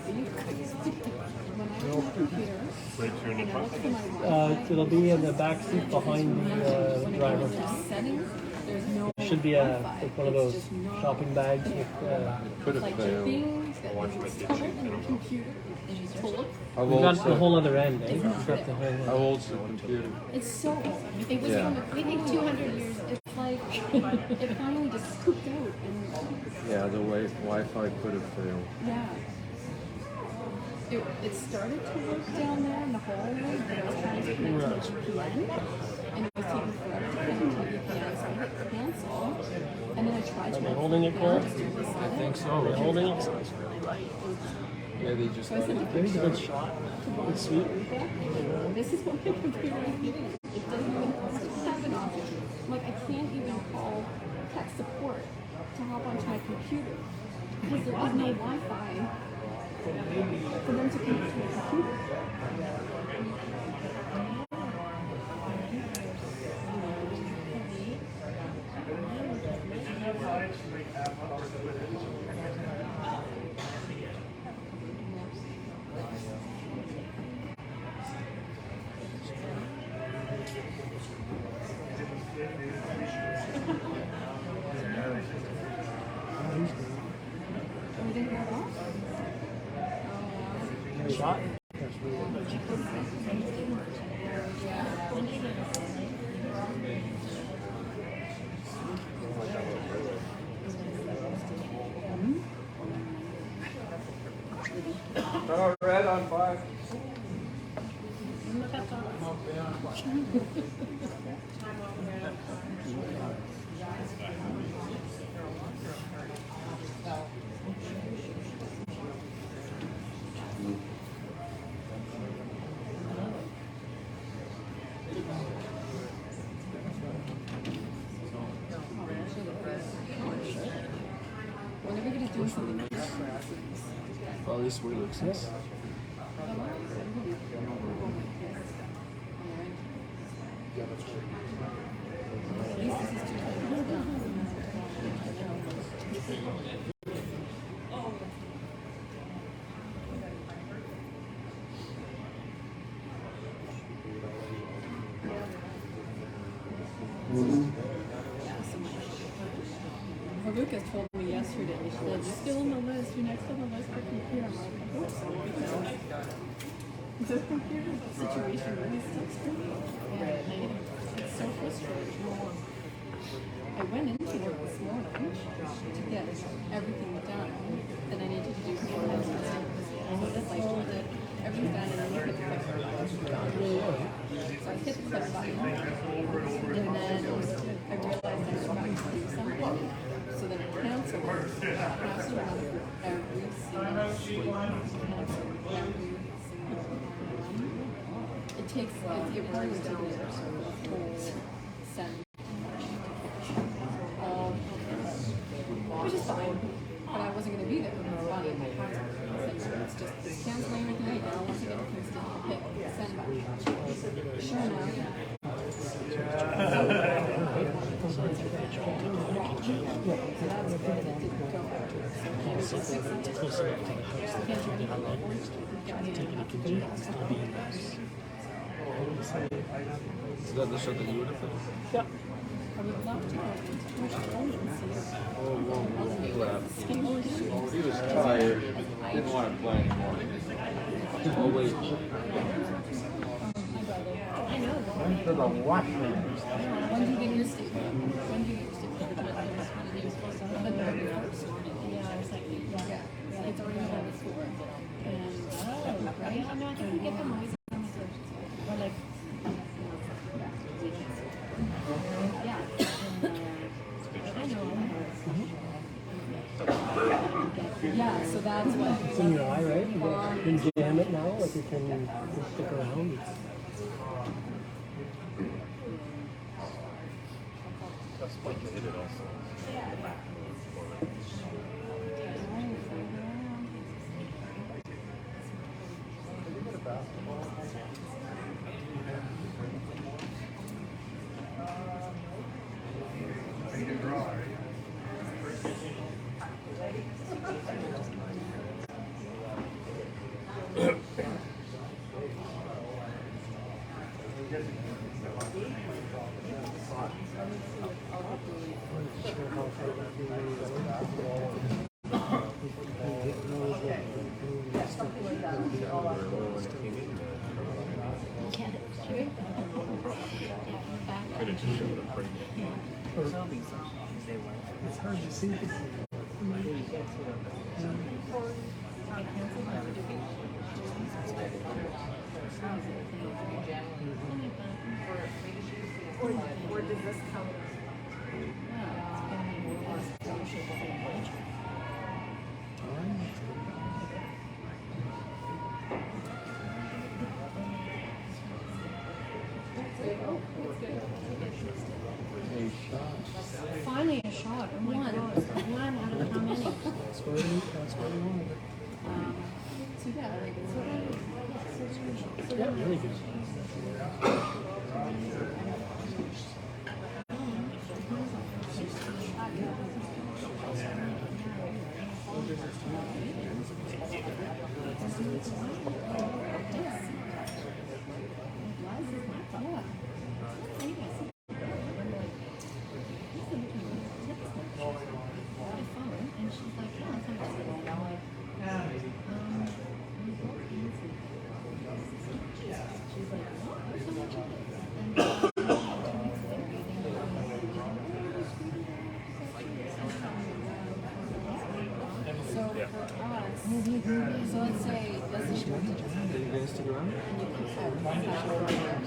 When I have a computer, Right through in your pocket. It'll be in the back seat behind the driver. settings, there's no Should be like one of those shopping bags with. Could have like failed. things that is covered in the computer and you pull it. How We've got old's the the, whole other end, eh? We've got the whole. how old's the computer? It's so old. It was Yeah. from, we think 200 years. It's like it finally just scooped out and Yeah, the Wi-Fi could have failed. yeah. It started to work down there in the hallway, but it was trying to connect to VPN, and it was taking forever to connect to VPN. So I hit cancel, and then I tried to. Are they holding it, Cole? I think so. Are they holding it? Yeah, they just So I let said, it. There's a good shot. Good sweet. this is what my computer is doing. It doesn't even have an option. Like, I can't even call tech support to hop onto my computer because there is no Wi-Fi for them to connect to my computer. Everything got off? Shot. Red on 5. When everybody's doing something like that, Well, this way looks nice. at least this is Lucas told me yesterday, she said, you're still on the list, you're next on the list for computer. I'm like, I hope so, because this computer situation really sucks for me. And it's so frustrating. I went into work this morning to get everything done that I needed to do for the next day. So this I told it, everything's done, and then you hit the click button. So I hit the click button, and then I realized I forgot to do something. So then I canceled it. It takes it burns down the whole scent. Which is fine. But I wasn't gonna be there. It's just it's canceling everything right now. Once I get to Kingston, I'll pick send back. Sure enough. Is that the show that you would have finished? Yeah. I would love to go into He was tired. Didn't want to play anymore. Oh wait. I know. For the washroom. When do you get your statement? When do you get your statement? When you're supposed to have it? Yeah, I was like, yeah. It's already done before. And, right? I'm not going to get them always on the search. Or like, yeah. I know. Yeah, so that's what. It's in your eye, right? You can jam it now, like you can stick around. That's why you hit it also. Could have just showed up right It's hard to see. Or does this count? Finally a shot. Oh my God. One out of how many? That's where we wanted it. So yeah, Yeah, really good. So let's say this is your teacher. Are you guys stick around?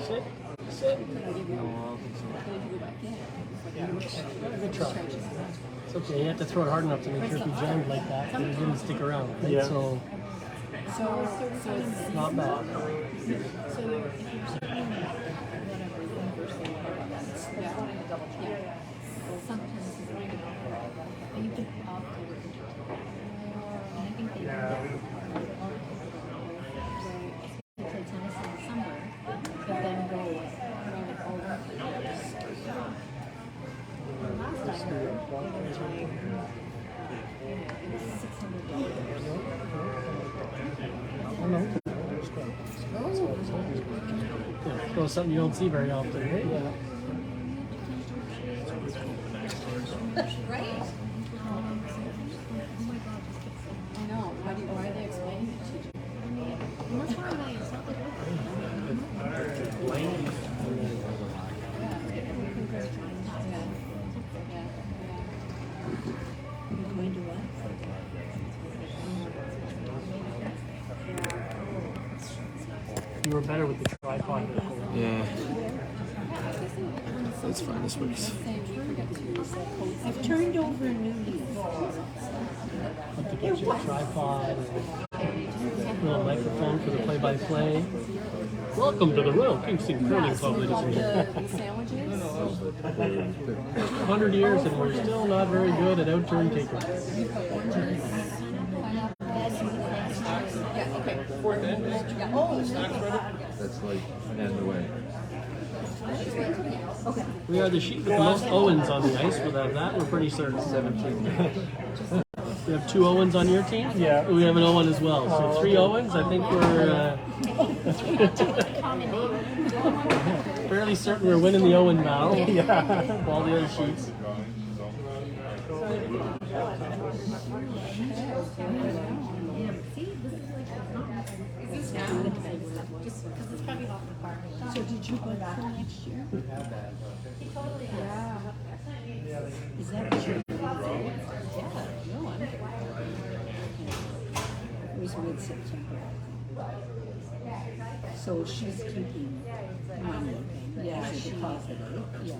Sit. Sit. Good try. It's okay. You have to throw it hard enough to make sure if you jammed like that, that it didn't stick around. Right? Yeah. So So it's not bad. So if you're saying whatever, universally, yeah. Sometimes it's really good. And you can opt to work. And I think they play tennis in the summer, but then go around all over the years. Last I heard, it was $600. Yeah, well, something you don't see very often, right? Yeah. Right? I know. Why are they explaining it to you? And that's why I it's not like You're going to what? You were better with the tripod before. Yeah. That's fine, this works. I've turned over a new leaf. Have to get your tripod. And little microphone for the play-by-play. Welcome to the Royal Kingston Curling Club, ladies and gentlemen. The sandwiches? 100 years and we're still not very good at outturn taking. That's like an end away. We are the sheet with the most Owens on the ice. Without that, we're pretty certain. 17. We have 2 Owens on your team? Yeah. We have an Owen as well. So 3 Owens. I think we're fairly certain we're winning the Owen battle. Yeah. All the other sheets. So did you go back next year? Yeah. Is that what you're doing? Yeah. No, I'm It was mid-September. So she's keeping money. Yeah, as a she- deposit. Yeah.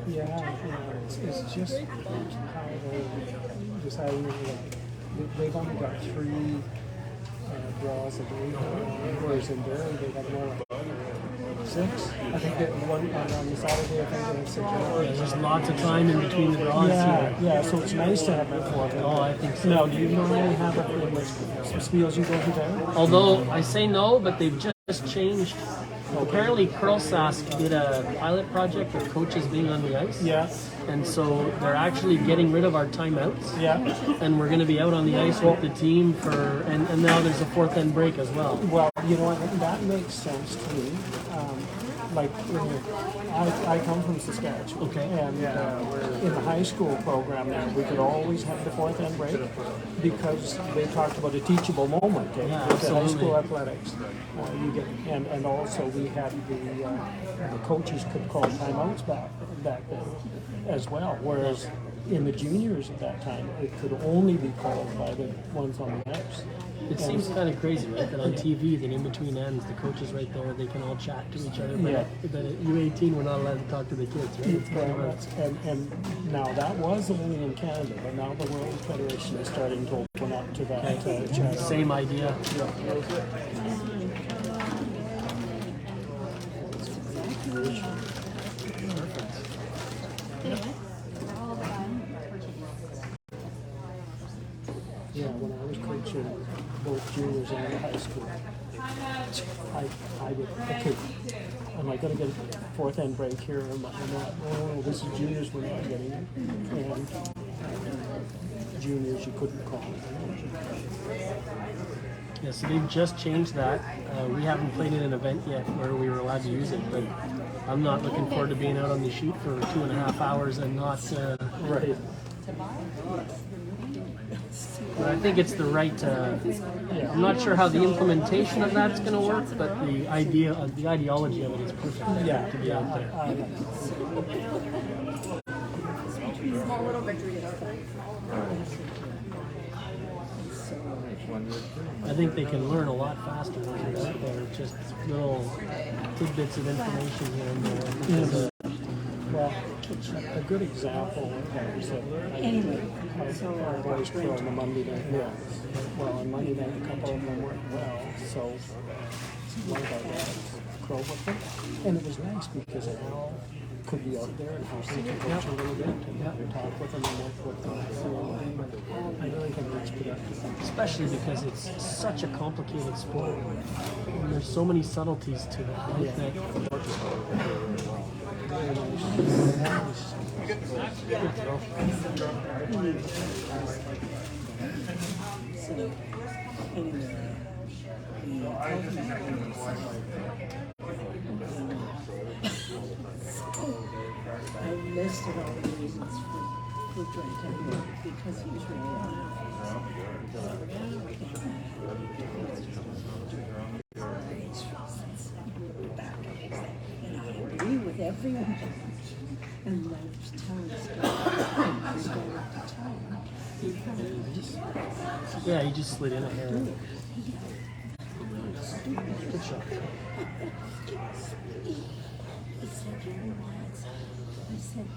Yeah, it's just how they decided, they've only got 3 draws a day, whereas in Derry they have more like 6. I think that one on the Saturday, I think they have 6 draws. There's lots of time in between the draws here. Yeah, so it's nice to have that for them. Oh, I think so. Now, do you normally have it in the spiels you go to there? Although I say no, but they've just changed. Apparently, Curl Sask did a pilot project with coaches being on the ice. Yeah. And so they're actually getting rid of our timeouts. Yeah. And we're going to be out on the ice with the team for, and now there's a 4th end break as well. Well, you know what, that makes sense to me. Like, I come from Saskatchewan, Okay. and in the high school program there, we could always have the 4th end break because they talked about a teachable moment Yeah, with the high absolutely. school athletics. You get, and also we had the coaches could call timeouts back then as well, whereas in the juniors at that time, it could only be called by the ones on the ice. It seems kind of crazy, right? That on TV, that in between ends, the coach is right there, they can all chat to each other. But, Yeah. but at U18, we're not allowed to talk to the kids, right? It's kind of a, And now that was only in Canada, but now the World Federation is starting to open up to that. Channel. same idea. Yeah, when I was coaching both juniors and high school, I would, okay, am I going to get a 4th end break here? Am I not? Oh, this is juniors, we're not getting it. And juniors, you couldn't call it. Yeah, so they've just changed that. We haven't played in an event yet where we were allowed to use it, but I'm not looking forward to being out on the sheet for 2.5 hours and not. Right. But I think it's the right. I'm not sure how the implementation of that's going to work, but the ideology of it is perfect. Yeah, to be out there. Small little victories. I think they can learn a lot faster when they're out there. Just little tidbits of information here and there. Because, Well, a good example is that our boys crew on the Monday night mills. Well, on Monday night, a couple of them worked well, so one of our guys crow with them. And it was nice because Al could be out there and help them to coach a little bit and talk with them and work with them. I really think it's productive. especially because it's such a complicated sport. And there's so many subtleties to it. Right? That, I listed all the reasons for refrigerant in there because he was really and I agree with everyone. And left town Yeah, he just slid in a hair. Good shot. I said, you're nuts. I said,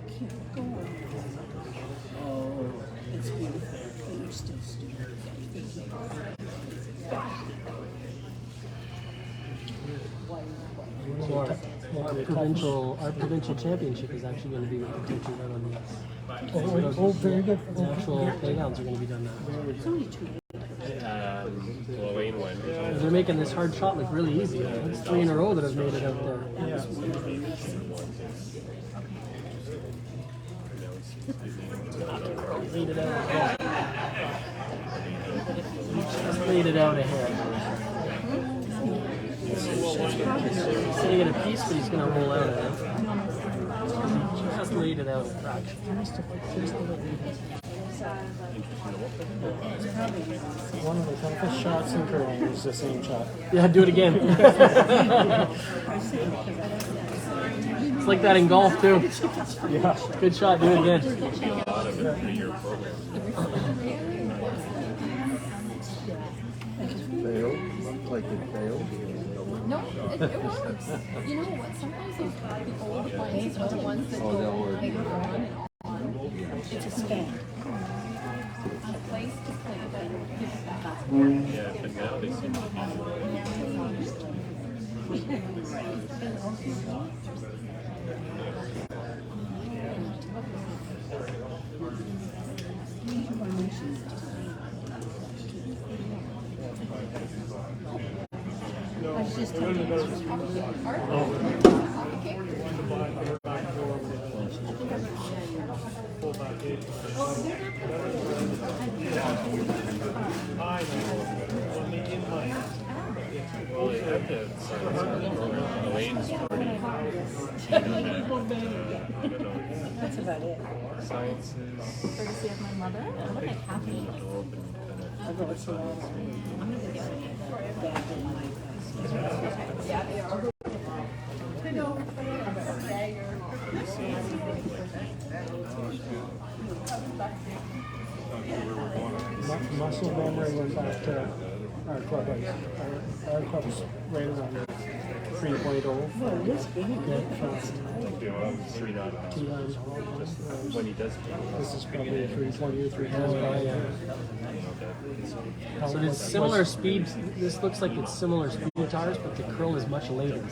can't go on. Oh, it's beautiful, but you're still stupid. So our provincial championship is actually going to be potentially right on the ice. Oh, very good. The actual playdowns are going to be done now. Lane went. They're making this hard shot look really easy. It's 3 in a row that have made it out there. Yeah. Laid it out ahead. Just laid it out ahead. Sitting in a piece, but he's going to roll out of it. Just laid it out a fraction. One of the toughest shots in curling is the same shot. Yeah, do it again. It's like that in golf too. Yeah. Good shot, do it again. Failed? Like it failed? No, it works. You know what? Sometimes the old appliances are the ones that go like on and on. It's a span. Place to play, but Yeah, but now they seem to I was just telling you. Well, they have the science program. Elaine's pretty. That's about it. Sciences. courtesy of my mother. I look like half an inch. I go to I'm gonna go get back in my Yeah, they are. Muscle memory went back to our club ice. Our club's right around 3.0. Well, it is big. When he does This is probably 320 or 320. So it's similar speeds. This looks like it's similar speed guitars, but the curl is much later.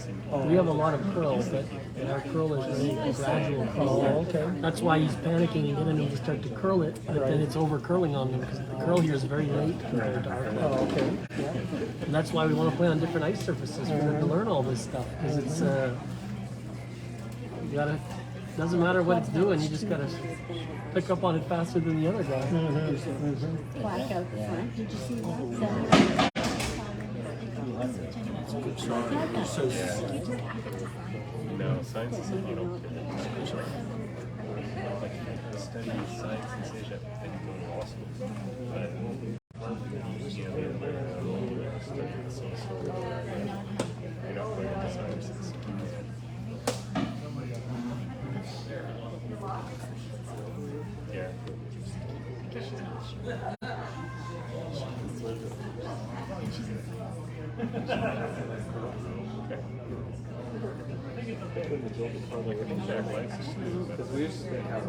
We have a lot of curls, but our curl is really a gradual curl. Oh, okay. That's why he's panicking and getting him to start to curl it, but then it's over curling on him because the curl here is very late compared to our curl. Oh, okay. Yeah. And that's why we want to play on different ice surfaces for them to learn all this stuff because it's you gotta. Doesn't matter what it's doing, you just gotta pick up on it faster than the other guy. Black out the front. Did you see that? No, science is something you don't get. Like, study science and say that then you go to law school. But, you know, you're studying the social, you're not going into sciences. Yeah. Because we used to think how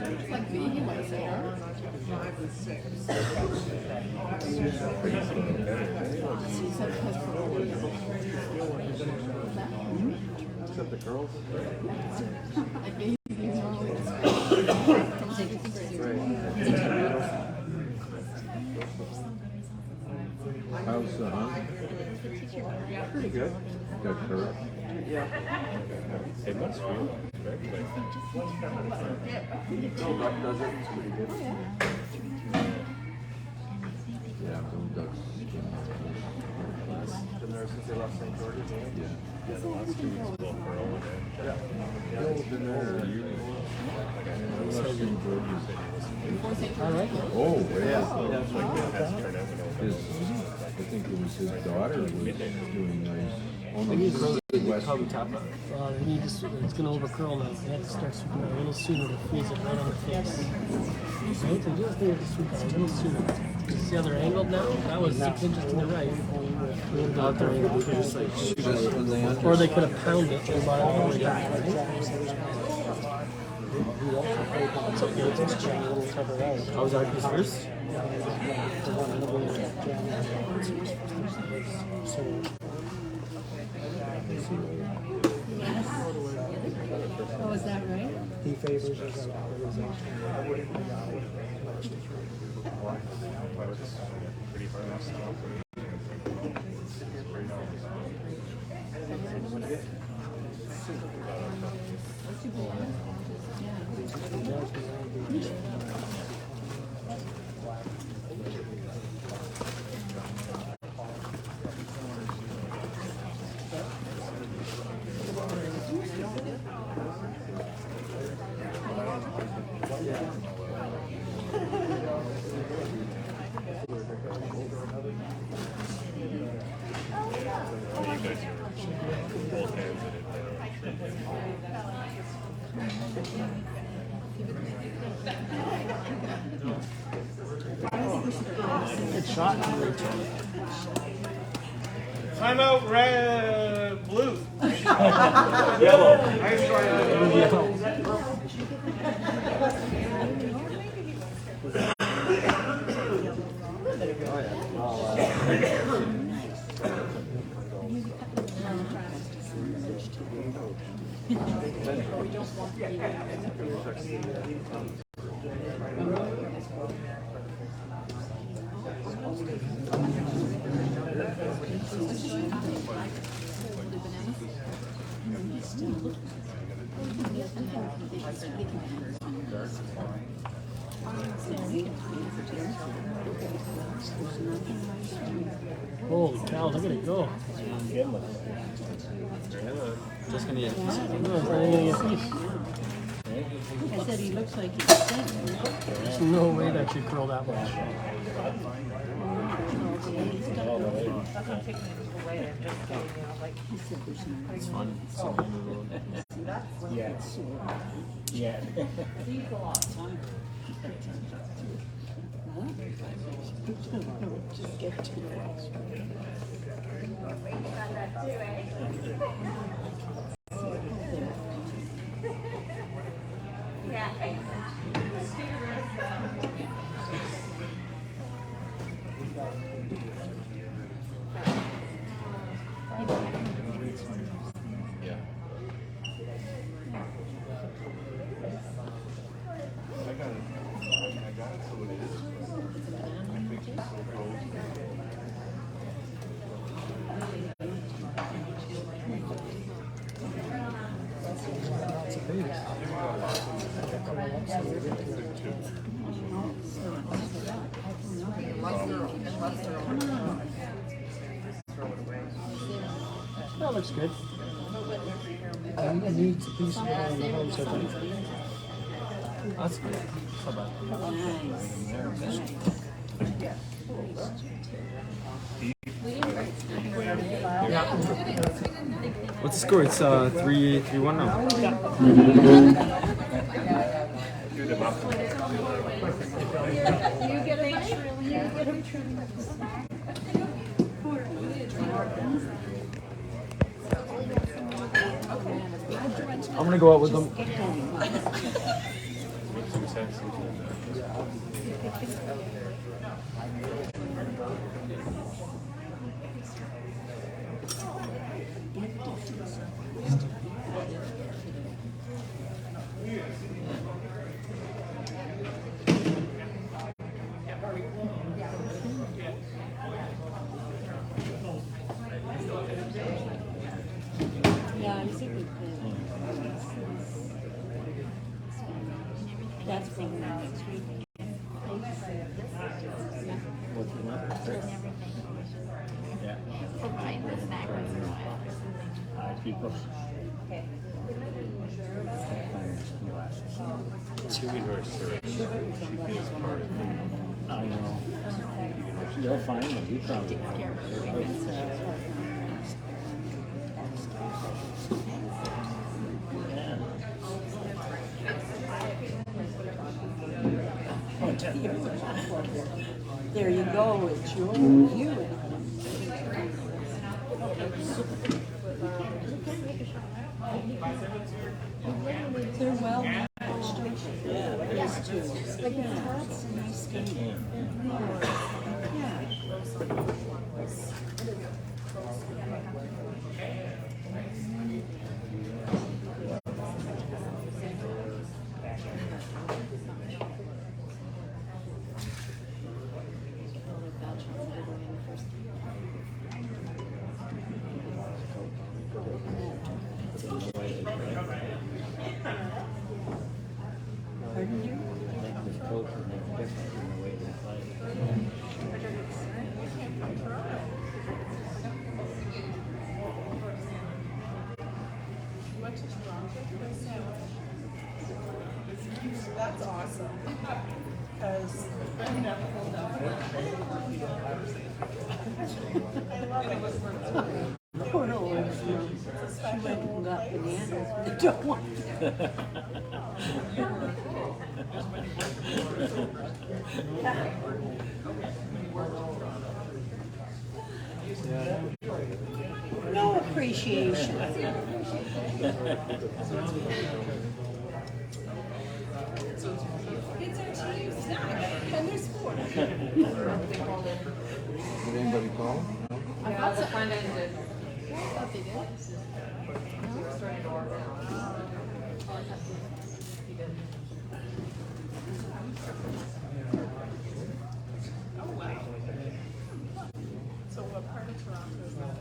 It's like being in my center. Except the girls? Like being normally How's the hunt? Pretty good. Got current. They must realize, right? Duck does it. It's pretty good. Yeah, Bill Duck's been there since they left St. George's. Yeah, the last 2 weeks will Pearl and Yeah. Bill's been there. All right. Oh, yeah. his, I think it was his daughter was doing those. He just, it's going to overcurl now. They have to start sweeping it a little sooner to freeze it right on the face. Right? They just need to sweep it a little sooner. You see how they're angled now? That was 6 inches to the right. Out there, just like shoot us when they under. Or they could have pounded it and brought it all the way back. Right? It's okay, it's just a little cover out. How was that his first? Oh, is that right? He favors his organization. pretty hard. Good shot. Time out, red, blue. Yellow. Nice try. Holy cow, look at it go. Just gonna get I said he looks like he's sick. There's no way that should curl that much. It's fun. Yeah. Yeah. Just get to it. That looks good. It needs a piece of it on the home, so That's good. Not bad. What's the score? It's 3-1 now. You get a Trillium. I'm gonna go out with them. Yeah, everything next week. What's the number? Yeah. For buying the snack once in a while. People. It's gonna be very serious. She feels part of it. I know. You'll find them. You probably. There you go, it's your you. They're well matched. These two. Like that's a nice game. Yeah. Pardon you? This coach is making difference in the way they play. That's awesome. Because I love it. Poor old mom. She went and got bananas. I don't want no appreciation. It's our team snack, and there's four. Did anybody call? I thought so. Front end did. I thought they did. Oh, wow. So what part of Toronto is that?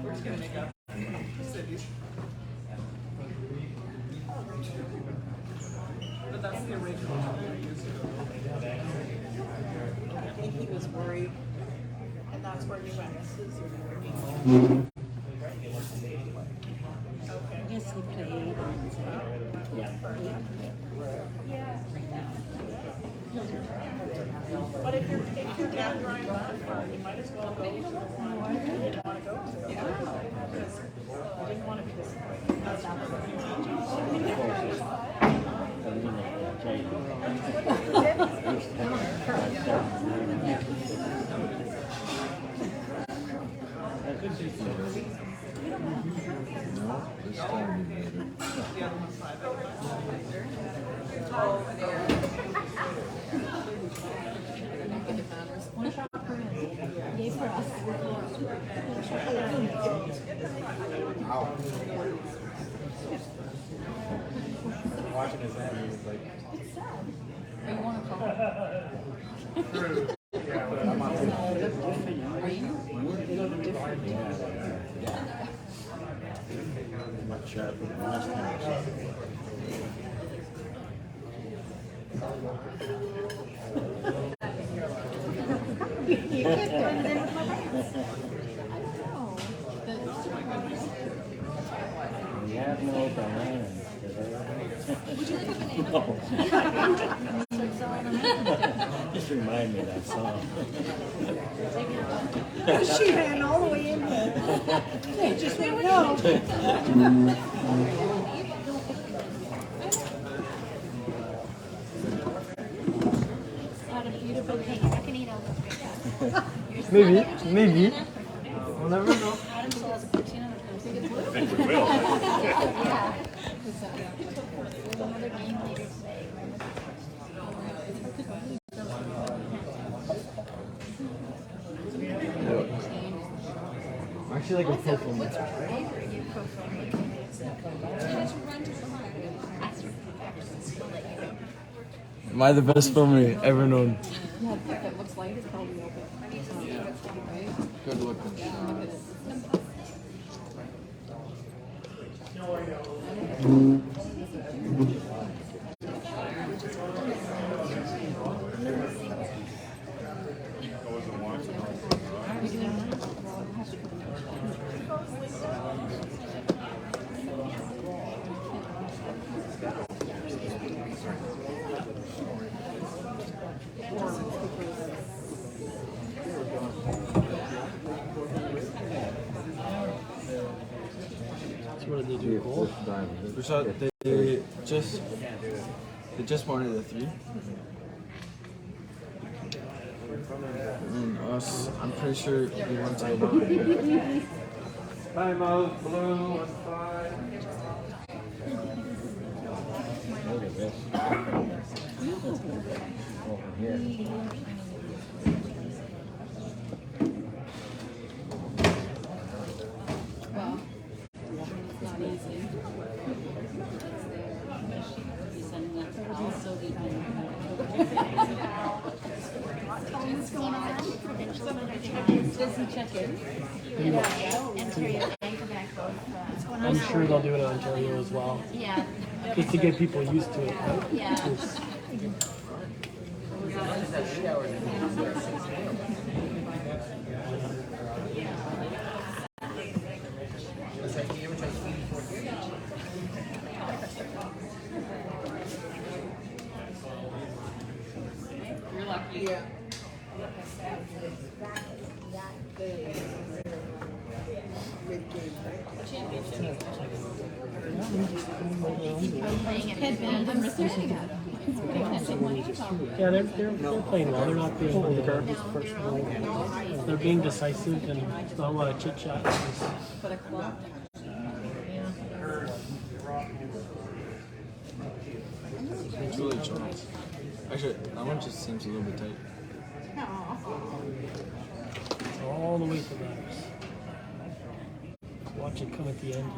We're just gonna make up cities. But that's the original one they're using. I think he was worried, and that's where you went. Okay. Yes, he played. But if you're down drawing that far, you might as well go to the one you want to go to. Yeah. Because I didn't want to be disappointed. That's not what No, this time you made it. the other one's 5. One shot per in. Yay for us. Watching his hand, he was like, It's sad. Are you want to call? I'm on TV. Are you? Much sharper than last time. You can't blend it in with my pants. We have no bananas today. Would you like a banana? No. Just remind me of that song. She ran all the way in there. They just went, no. What a beautiful cake. I can eat all those grapes. Maybe. We'll never know. Adam still has a protein on the toast. I think we will. Yeah. Another game later today. I actually like a purple. What's your favorite? You prefer me. Did you run to behind? Ask her. We'll let you know. Am I the best filmer ever known? Yeah, if it looks light, it's probably open. Right? Good looking. So what did they do? Gold? They just wanted a 3. And us, I'm pretty sure we want to go. Time out, blue, 5. Look at this. Over here. Well, it's not easy. What's going on? Does he check in? Ontario and Quebec both. What's going on? I'm sure they'll do it in Ontario as well. Yeah. Just to get people used to it, right? Yeah. It's- You're lucky. Yeah. Yeah, they're playing well. They're not being they're being decisive and not a lot of chit chat. It's really Charles. Actually, that one just seems a little bit tight. It's all the way to that. Watch it come at the end.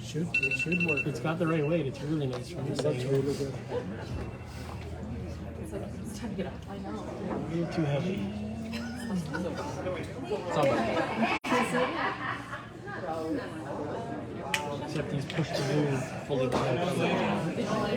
It should work. It's got the right weight. It's really nice from this That's angle. really good. It's time to get up. I know. A little too heavy. It's not bad. Except he's pushed the balloon fully behind.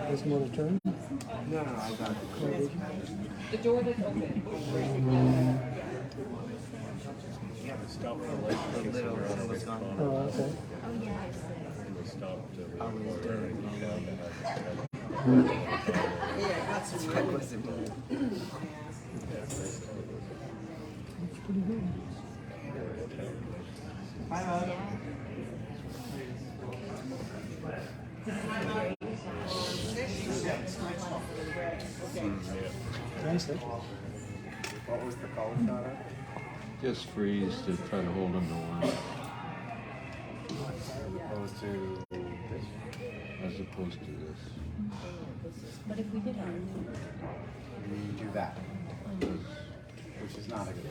There's more to turn. No, I got it. The door that's open. Stop for light because you're on the spot. Oh, okay. Stop to record. That's pretty good. Nice, eh? What was the color shot at? Just freeze to try to hold them to one, Opposed to this? as opposed to this. But if we did We do that, which is not a good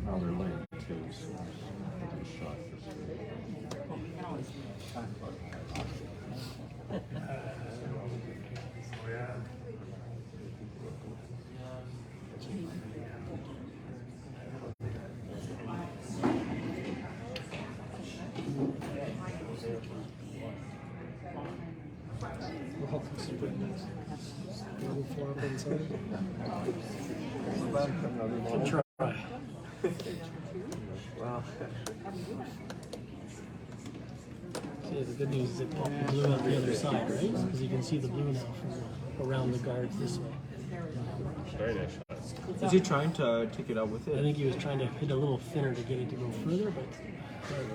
Now they're laying two, so they shot this way. Well, this is pretty nice. Little flop inside. Good try. Wow. See, the good news is it popped the blue on the other side, right? Because you can see the blue now from around the guards this way. Very nice shots. Is he trying to take it out with I it? think he was trying to hit a little thinner to get it to go further, but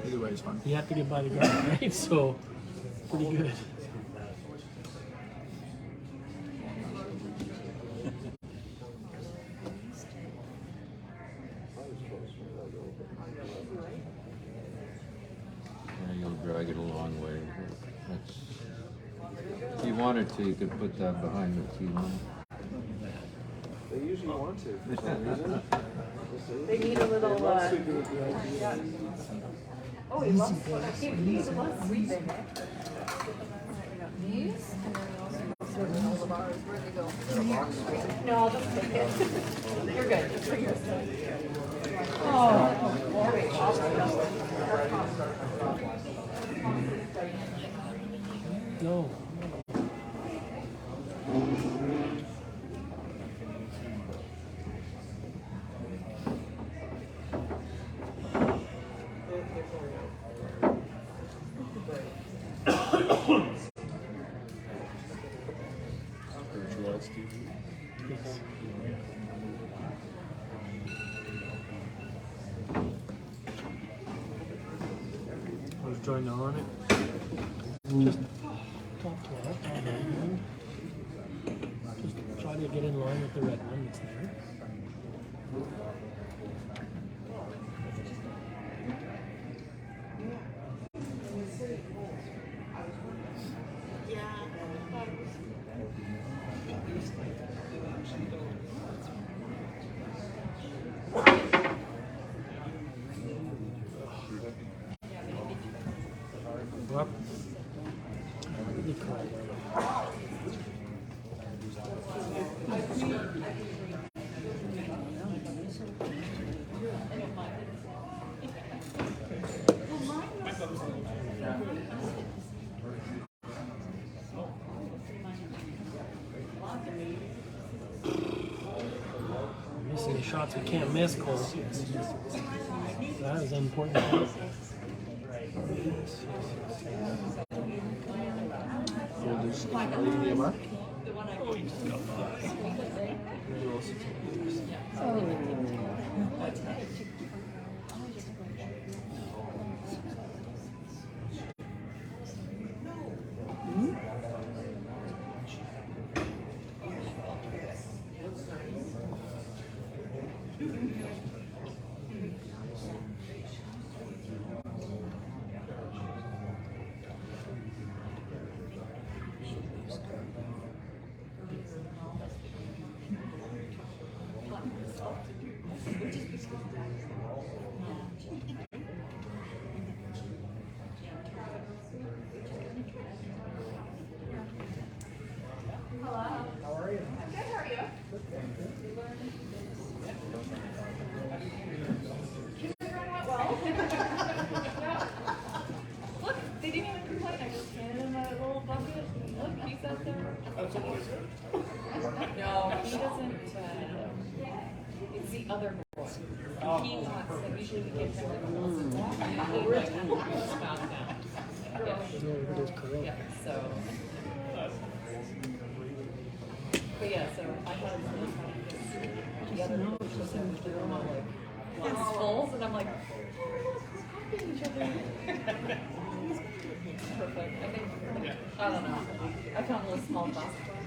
Either way, it's fine. you have to get by the guard, right? So, pretty good. wanted to, you could put that behind the TV. They usually want to for some reason. They need a little, They love sleeping with the idea. yeah. Oh, he loves sweet. He loves sweet thing. These, and then we also sort of all the bars. Where'd they go? No, I'll just take it. You're good. Just bring your stuff. Oh. No. Spiritualized TV. Yes. I was trying to on it. Just talk to her. Just try to get in line with the red one that's there. Well, Really cool. Missing the shots we can't miss, Cole. That is important. We'll just leave me a mark. Look, they didn't even complain. I just handed him a little bucket. Look, he's out there. No, he doesn't. It's the other boy. He wants that. Usually we give him the rules. We're at 10 minutes about now. Yeah, so. But yeah, so I thought it was really funny because the other coach was in the room all like, skulls, and I'm like, each other. It's perfect. I think, I don't know. I found little small plastic ones.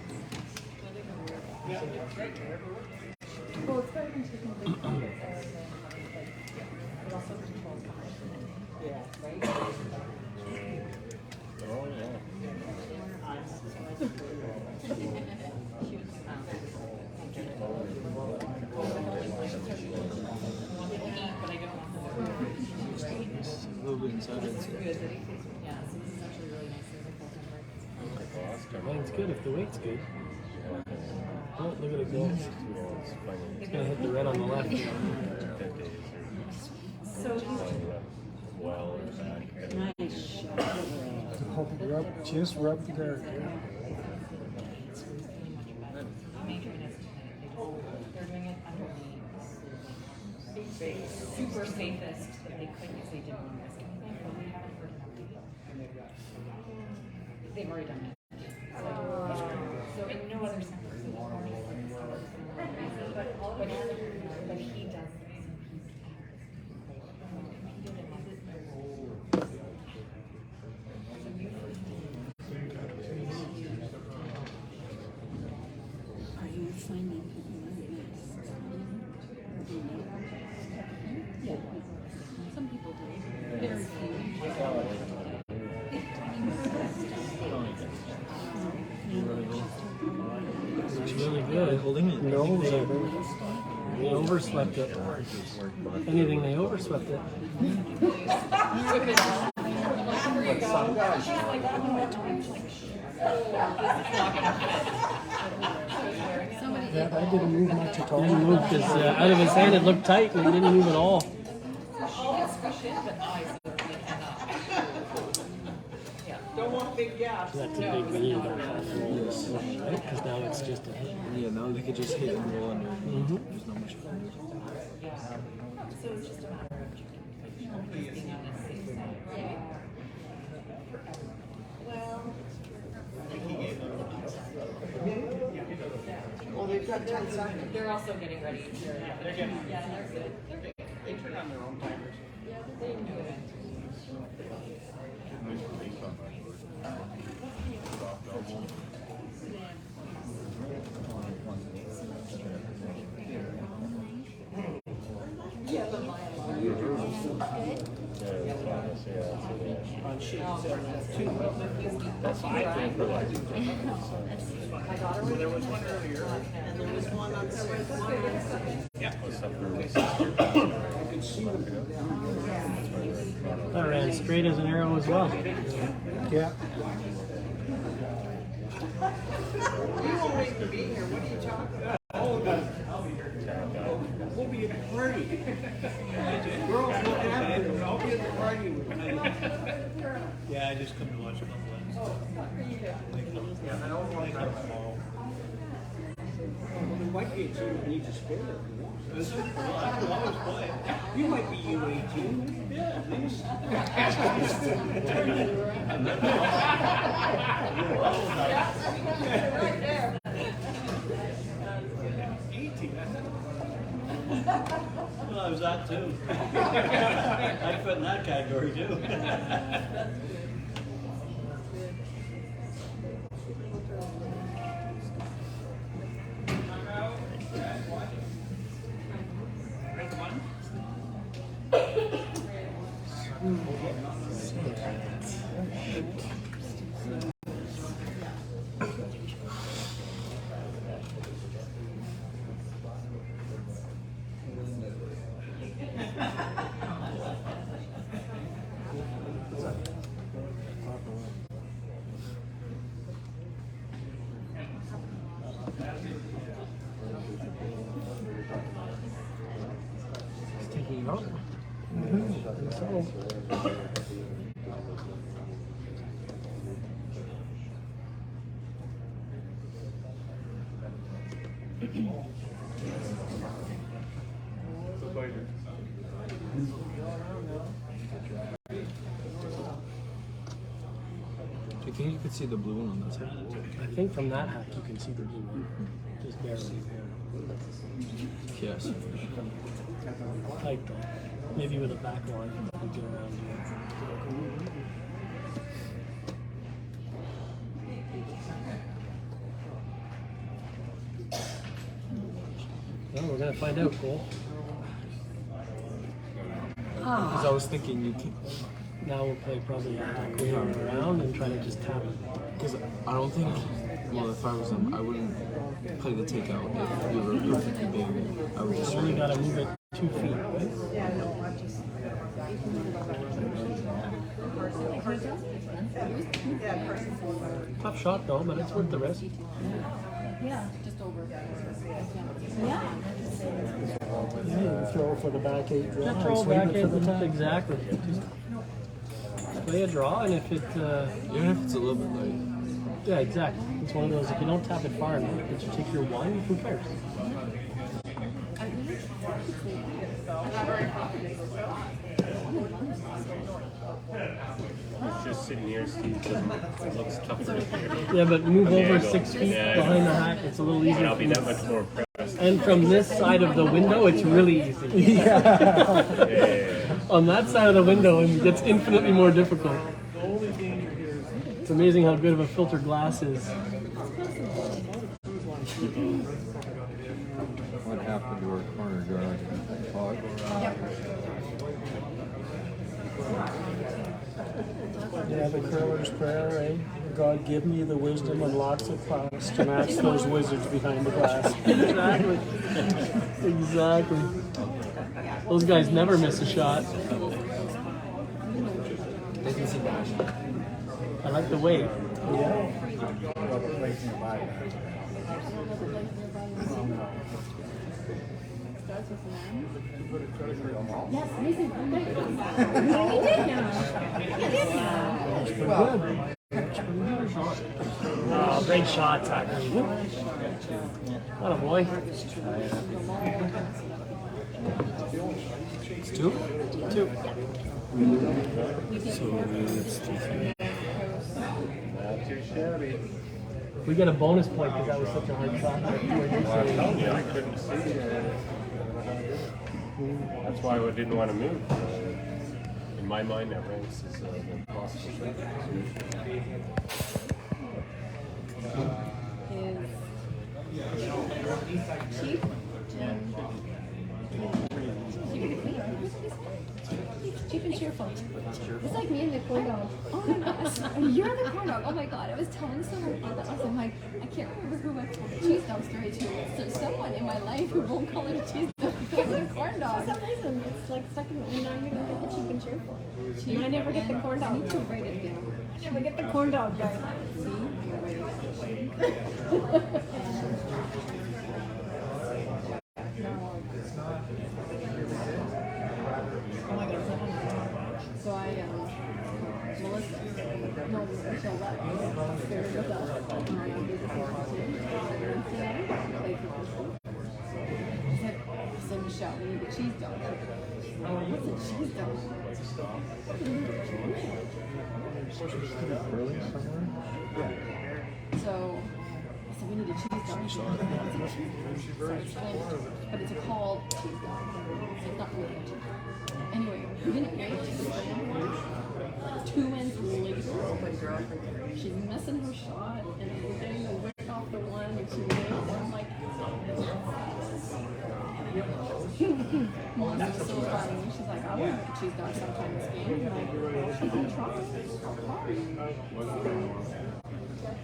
Well, it's better than taking big buckets. It also controls time. Yeah, right? Oh, yeah. a little bit inside it. Yeah, so this is actually really nice. I think it's good if the weight's good. Oh, look at it go. It's gonna hit the red on the left. So Nice. Rub, just rub there. they're doing it under the super safest that they could because they didn't want to risk anything, but we haven't heard an update. They've already done it. So in no other center. But he does. Are you finding people like this? Yeah. Some people do. Very few. Yeah. really good. Holding it. Nose, I think. They overswept it. If anything, they overswept it. Yeah, I didn't move much at all. Didn't move because out of his hand it looked tight and he didn't move at all. Don't want big gaps. So that's a big lead right? Because now it's just a hit. Yeah, now they could just hit and roll under. There's not much fun. So it's just a matter of being on the safe side, right? Well, they've got 10 seconds. They're also getting ready to. Yeah, they're good. They're good. They turn on their own timers. Yeah, they enjoy it. On sheet 2. That's I think for like. So there was one earlier, and there was one on 6. Yeah. That ran straight as an arrow as well. Yeah. You won't wait to be here. What are you talking about? Oh, we'll be at the party. Girls will have it. I'll be at the party with you. Yeah, I just come to watch them on Wednesday. Yeah, I don't want to. Whitegate team needs a spare. You might be U18. Yeah, at least. Right there. 18. Well, I was that too. I fit in that category too. Taking it out. Do you think you could see the blue one on that side? I think from that hack you can see the blue one. Just barely. Yes. Tight though. Maybe with a back line we get around here. Well, we're gonna find out, Cole. Because I was thinking you can. Now we'll play probably going around and try to just tap it. Because I don't think. Well, if I was him, I wouldn't play the takeout if you were perfectly big. I would just. So you gotta move it 2 feet, right? Tough shot though, but it's worth the risk. Yeah, just over. Yeah. Yeah, you throw for the back 8 draw. Just throw and back sweep it for the in, top. exactly. Just play a draw, and if it, Even if it's a little bit light. yeah, exactly. It's one of those. If you don't tap it far enough, but you take your one, who cares? It's just sitting here, Steve. It looks tougher to hear. Yeah, but move From the over angle. 6 feet Yeah, behind the hack. It's a little easier. I'll for be you. that much more impressed. And from this side of the window, it's really easy. Yeah. On that side of the window, it gets infinitely more difficult. It's amazing how good of a filter glass is. What happened to our corner guard? Hog? Yeah, the curler's prayer, eh? God, give me the wisdom and lots of class to match those wizards behind the glass. Exactly. Exactly. Those guys never miss a shot. I like the weight. Yeah. Yes, amazing. We did now. We did now. Oh, great shot, Tucker. What a boy. It's two? Two. We get a bonus point because that was such a hard shot. Yeah, I couldn't see it. That's why I didn't want to move. In my mind, that ranks as an impossible shot. Chief? Cheap and cheerful. It's like me and the corn dog. Oh my gosh. You're the corn dog. Oh my god. I was telling someone about that. I was like, I can't remember who I told the cheese dog story to. So someone in my life who won't call it a cheese dog calls it a corn dog. For some reason, it's like second. You know, you're gonna get the cheap and cheerful. And I never get the corn dog. I need to write it down. I never get the corn dog, guys. See? So Melissa, no, Michelle left. They were with us. I said, Michelle, we need a cheese dog. What's a cheese dog? So I said, we need a cheese dog. But it's a called cheese dog. So it's not really a cheese dog. Anyway, we didn't wait to the brand. 2 minutes later, she's missing her shot, and we're getting the wick off the one, and she made it. I'm like, Melissa was so funny. She's like, I want to make a cheese dog sometime this game. I'm like, well, she can try.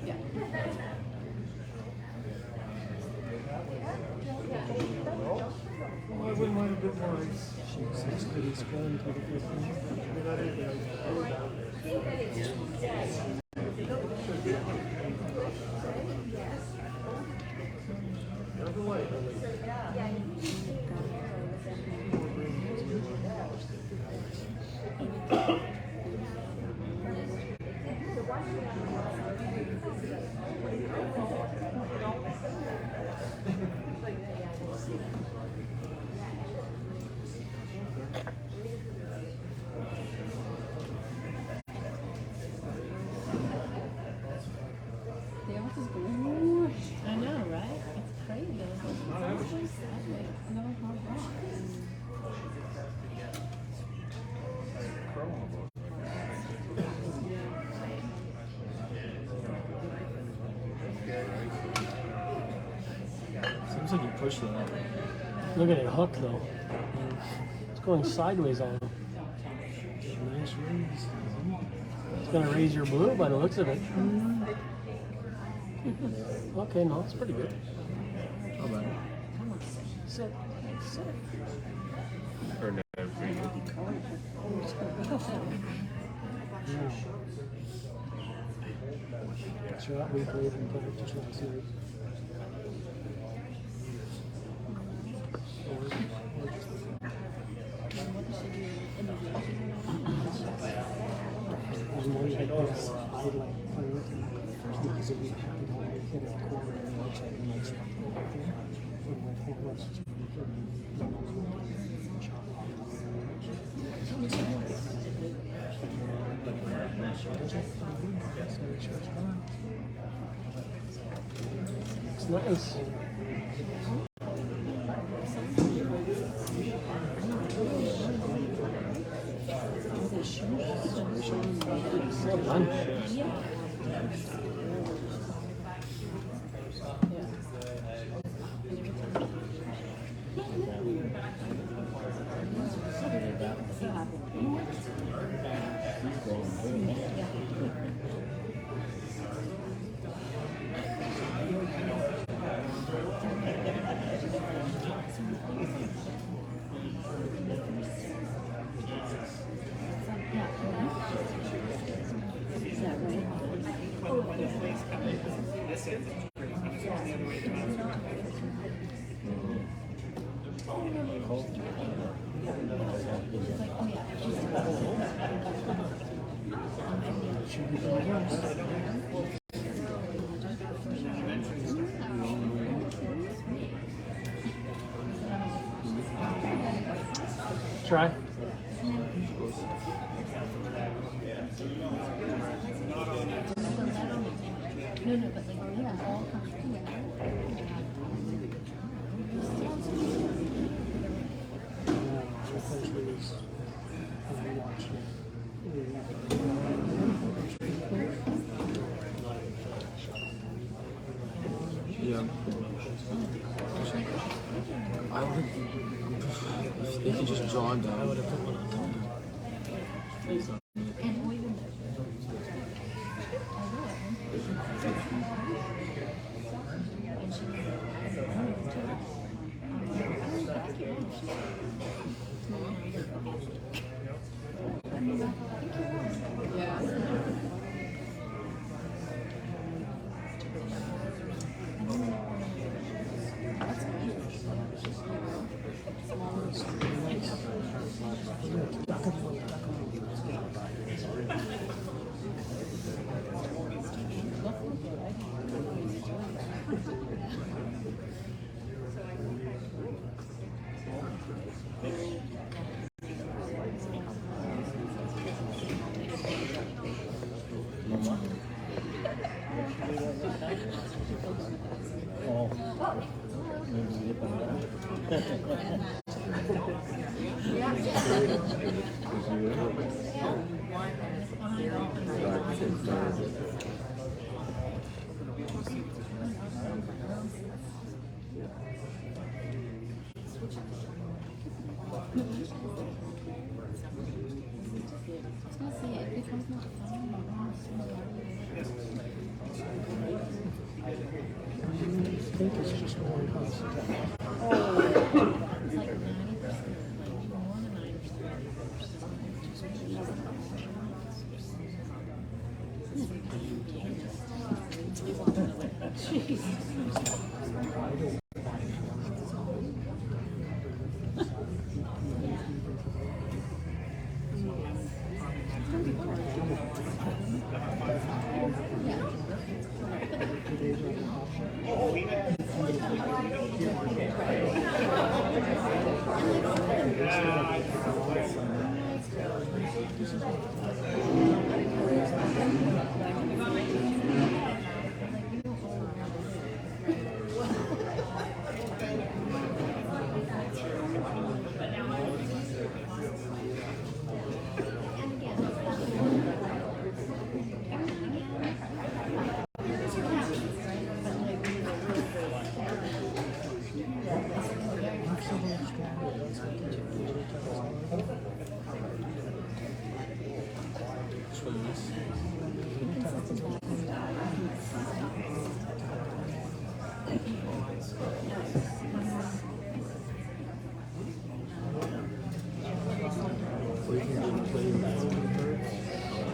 Yeah. I wouldn't mind a bit more ice. She's pretty strong to the 15. They all just go, whoosh. I know, right? It's crazy. No, not wrong. Seems like you pushed it up. Look at it hook though. It's going sideways on him. Nice raise. It's gonna raise your blue by the looks of it. Okay, no, it's pretty good. How about it? Sit. Sit. Turned out pretty good. Shot we played in practice last night. And one like this, I like playing it because it was happy when I hit a corner and I tried to make something like that. And my whole rest is pretty good. It's nice. Well done. Try. No, no, but like, yeah, all comes together. Yeah. I would. If they could just draw down. I would have put one on top. And we would. I think it's just one house.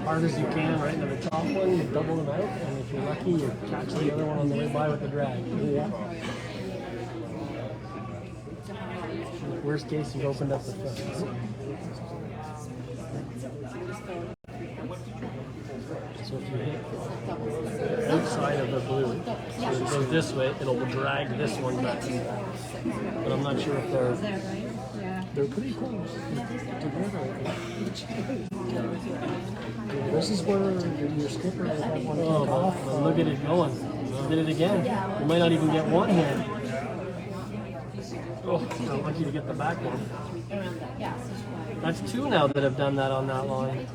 Hard as you can right into the top one, you double them out, and if you're lucky, you catch the other one on the way by with the drag. Yeah. Worst case, you've opened up the front. So if you hit the outside of the blue, so it goes this way, it'll drag this one back. But I'm not sure if they're pretty close together. This is where your skipper will have one take off. Well, look at it going. Did it again. You might not even get one here. Oh, I'm lucky to get the back one. That's two now that have done that on that line.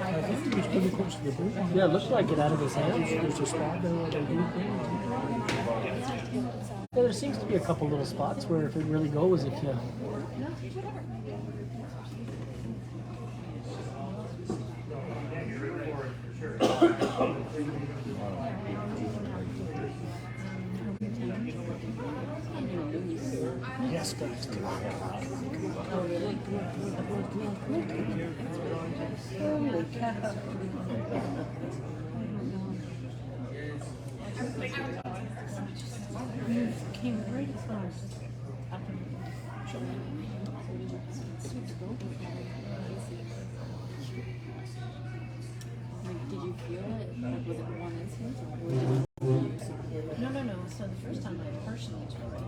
I think he was pretty close to the blue one. Yeah, it looks like it out of his hands. There's a spot there where they do Yeah, there seems to be a couple little spots where if it really goes, if you... Holy cow. Came right across. Did you feel it? Like, was it one instant? Or was it... No. So the first time I personally tried it,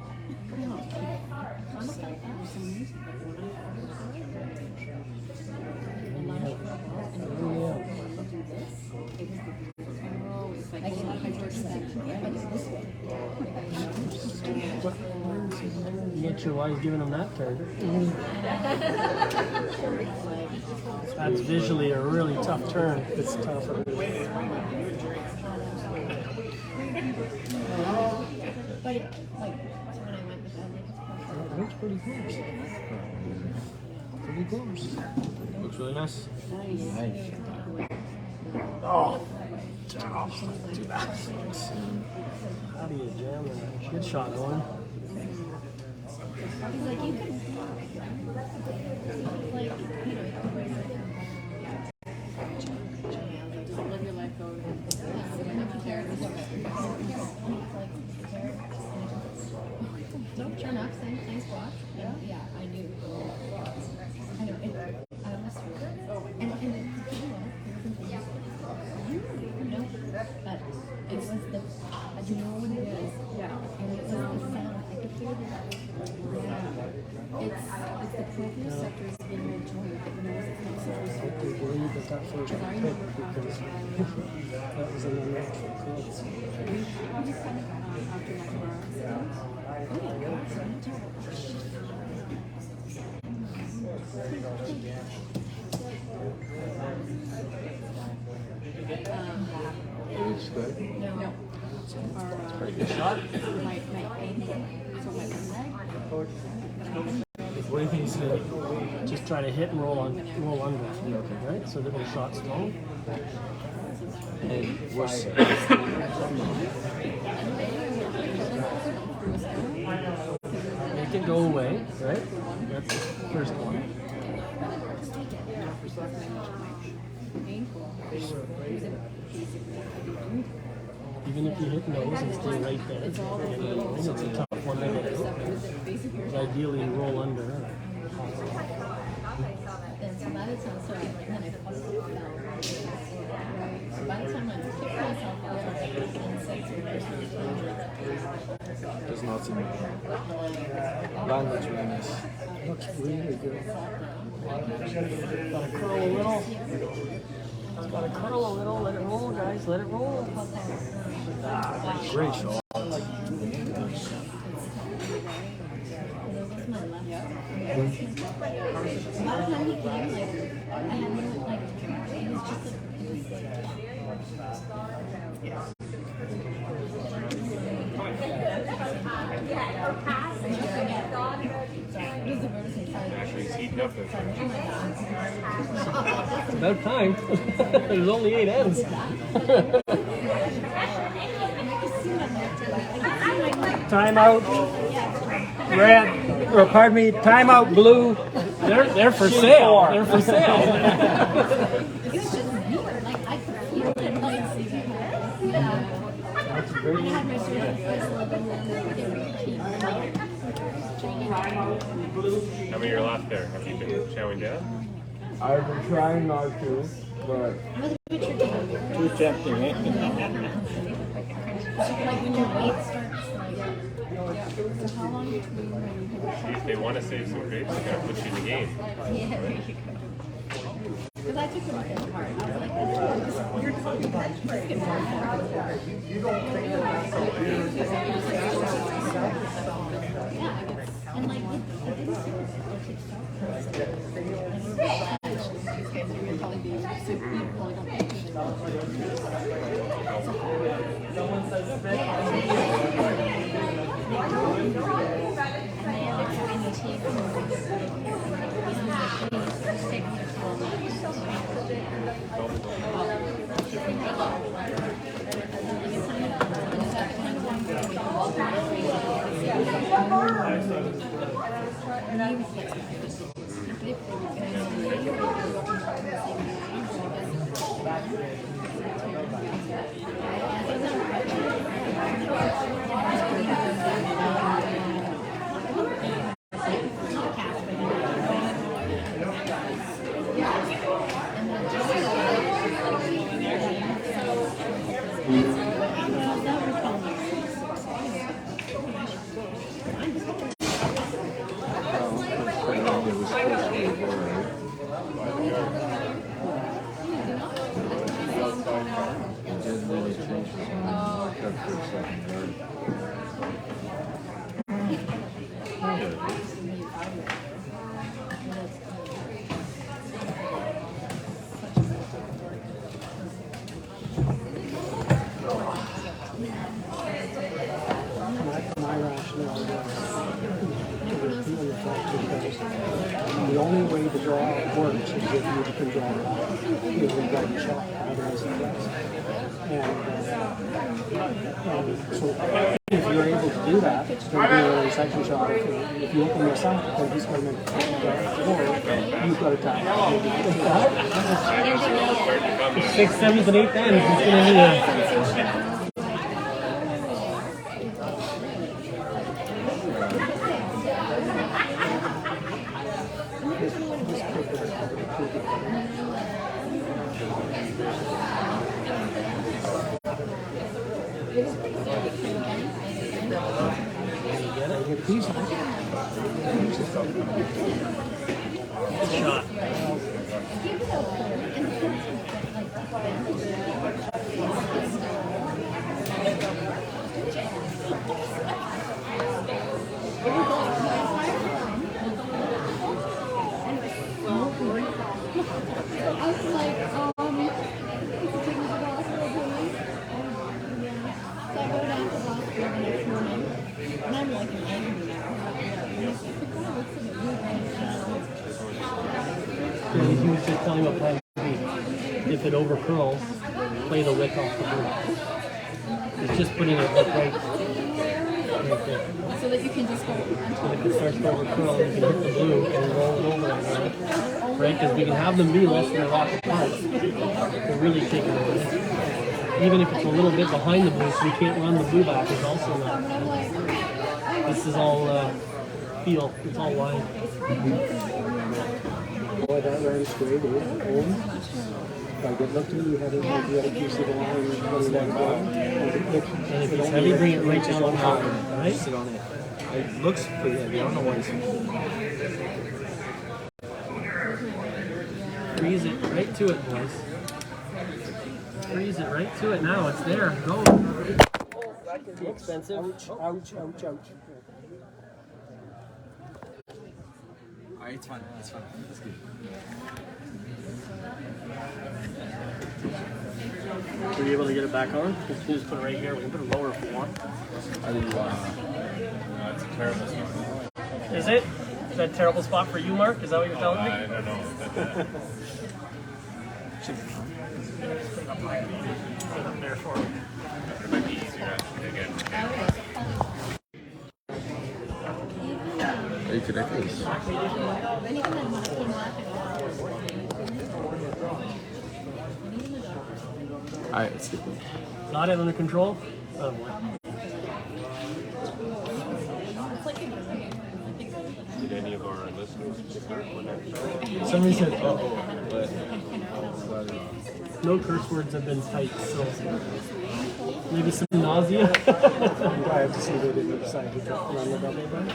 almost like that was some music. But when I first heard it, and I do this, it was the it's like I get 100%. Yeah, but it's this way. I'm not sure why he's giving him that turn. That's visually a really tough turn. It's tougher. But like, so when I went with that, It looks pretty close. Pretty close. Looks really nice. nice. Oh, too bad. How do you jam that? Good shot, Owen. He's like, you can, like, you know, just live your life over don't turn up, thanks, watch. Yeah, I knew. I know, I almost and no, but it was the, I do know what it is. Yeah. And it was the sound, I could hear that. It's the proprioceptors in your joint that knows it's not supposed to I do believe that that first one hit because that was an unnatural club. It's good. No. It's a pretty good shot. My ankle, so my leg. What do you think he's gonna just try to hit and roll under? Right? So they're gonna shot strong. And worse. Make it go away, right? That's the first one. Even if you hit nose and stay right there, it's a tough one to get out. Ideally, you roll under. Then so by the time, so then I fell. So by the time I kicked myself out and said Does not seem line looks really nice. Looks really good. Gotta curl a little. Gotta curl a little. Let it roll, guys. Let it roll. Great shot. Actually, he's heating up there. It's about time. There's only 8 ends. Timeout. Red. Or pardon me. Timeout. Blue. They're for sale. They're for sale. It's just weird. Like I could feel it. Like, That's very I had my surgery first a little How many are left there? Have you been chowing down? I've been trying not to, but Too tempting, eh? like when your weight starts like so how long between when you If they want to save some grapes, they gotta put you in the game. yeah, there you go. Because I took them apart. I was like, you're talking about freaking you don't think yeah, and like it didn't feel these guys are gonna probably be so you probably don't think My rationale was the only way the draw works is if you can draw it off. You can draw the shot, otherwise it does. And so if you're able to do that, then you're in second shot. If you open this up, then he's going to make a or you've got to tap. 6, 7, and 8 ends. He's going to need a. Shot. He was just telling me plan B. If it overcurls, play the wick off the blue. It's just putting it right there. So that you can just go. And if it starts to overcurl, you can hit the blue and roll over it, right? Because we can have them be less than a rock apart. They're really taking it. Even if it's a little bit behind the blue, so we can't run the blue back, it's also not. This is all feel. It's all wide. Boy, that ran straight in. Like it looked to me, you had a piece of the line when you let it go. And if it's heavy, bring it right down on top, right? Sit on it. It looks pretty heavy. I don't know why it's. Freeze it right to it, boys. Freeze it right to it now. It's there. Go. Oh, that can be expensive. Ouch, ouch, ouch, ouch. Alright, it's fine. It's fine. It's good. Were you able to get it back on? You can just put it right here. We can put it lower if you want. No, it's a terrible spot. Is it? Is that a terrible spot for you, Mark? Is that what you're telling me? I don't know. Put it up high. Put it up there for me. It might be easier actually to get. Hey, could I please? Alright, let's get it. Got it under control? Oh boy. Did any of our listeners prefer for that show? Somebody said, uh-oh. But No curse words have been typed, so maybe some nausea. I have to see they didn't decide to run the double back.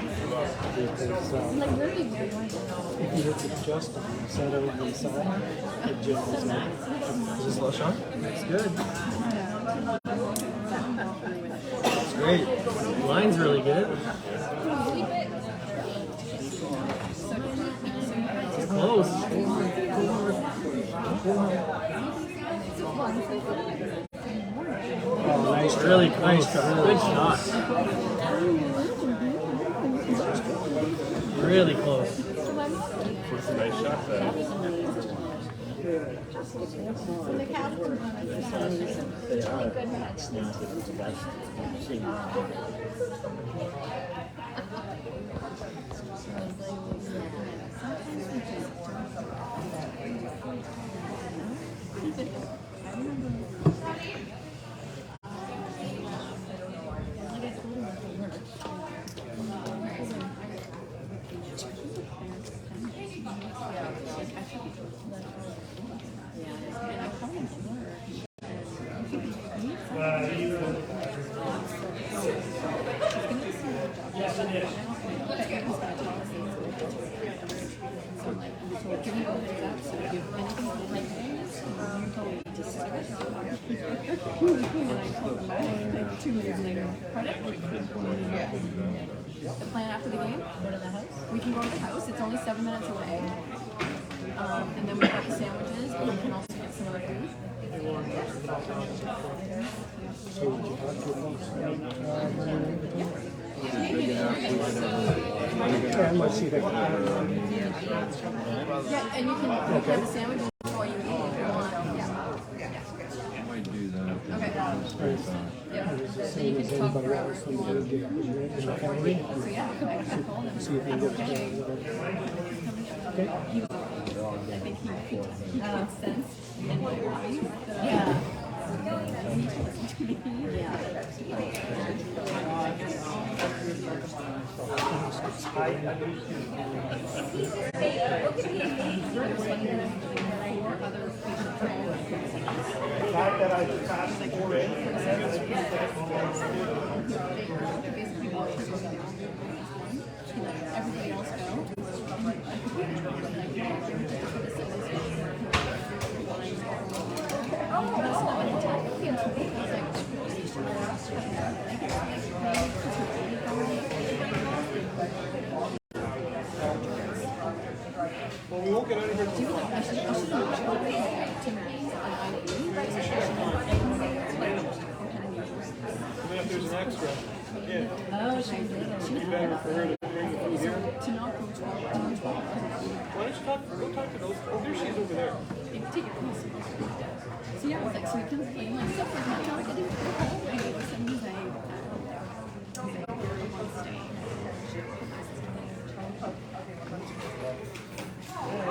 Because if you hit it just on the center of the side, it jiggles out. Is this a little shot? It's good. It's great. Line's really good. It's close. Oh, nice. Really close. Good shot. Really close. it's a nice shot there. The plan after the game? Go to the house? We can go to the house. It's only 7 minutes away. And then we have the sandwiches, but we can also get some other food. So would you talk to your folks? Yeah, I might see that. Yeah, and you can get the sandwiches before you eat if you want. Yeah. Might do that. Okay. Is it the same as anybody else when you get in the family? So yeah, I can call them. See if you can get whatever. Okay. I think he makes sense in my life. Yeah. Everybody else go. Well, we won't get out of here till if there's an extra. Yeah. Oh, she did. It'd be better for her to bring the food here. To not go 12. Why don't you talk to those? Oh, there she is over there. Take your piece. So yeah, it's like, so we can, like, stuff like that. Now I get to go home. I mean, sometimes I really want to stay. He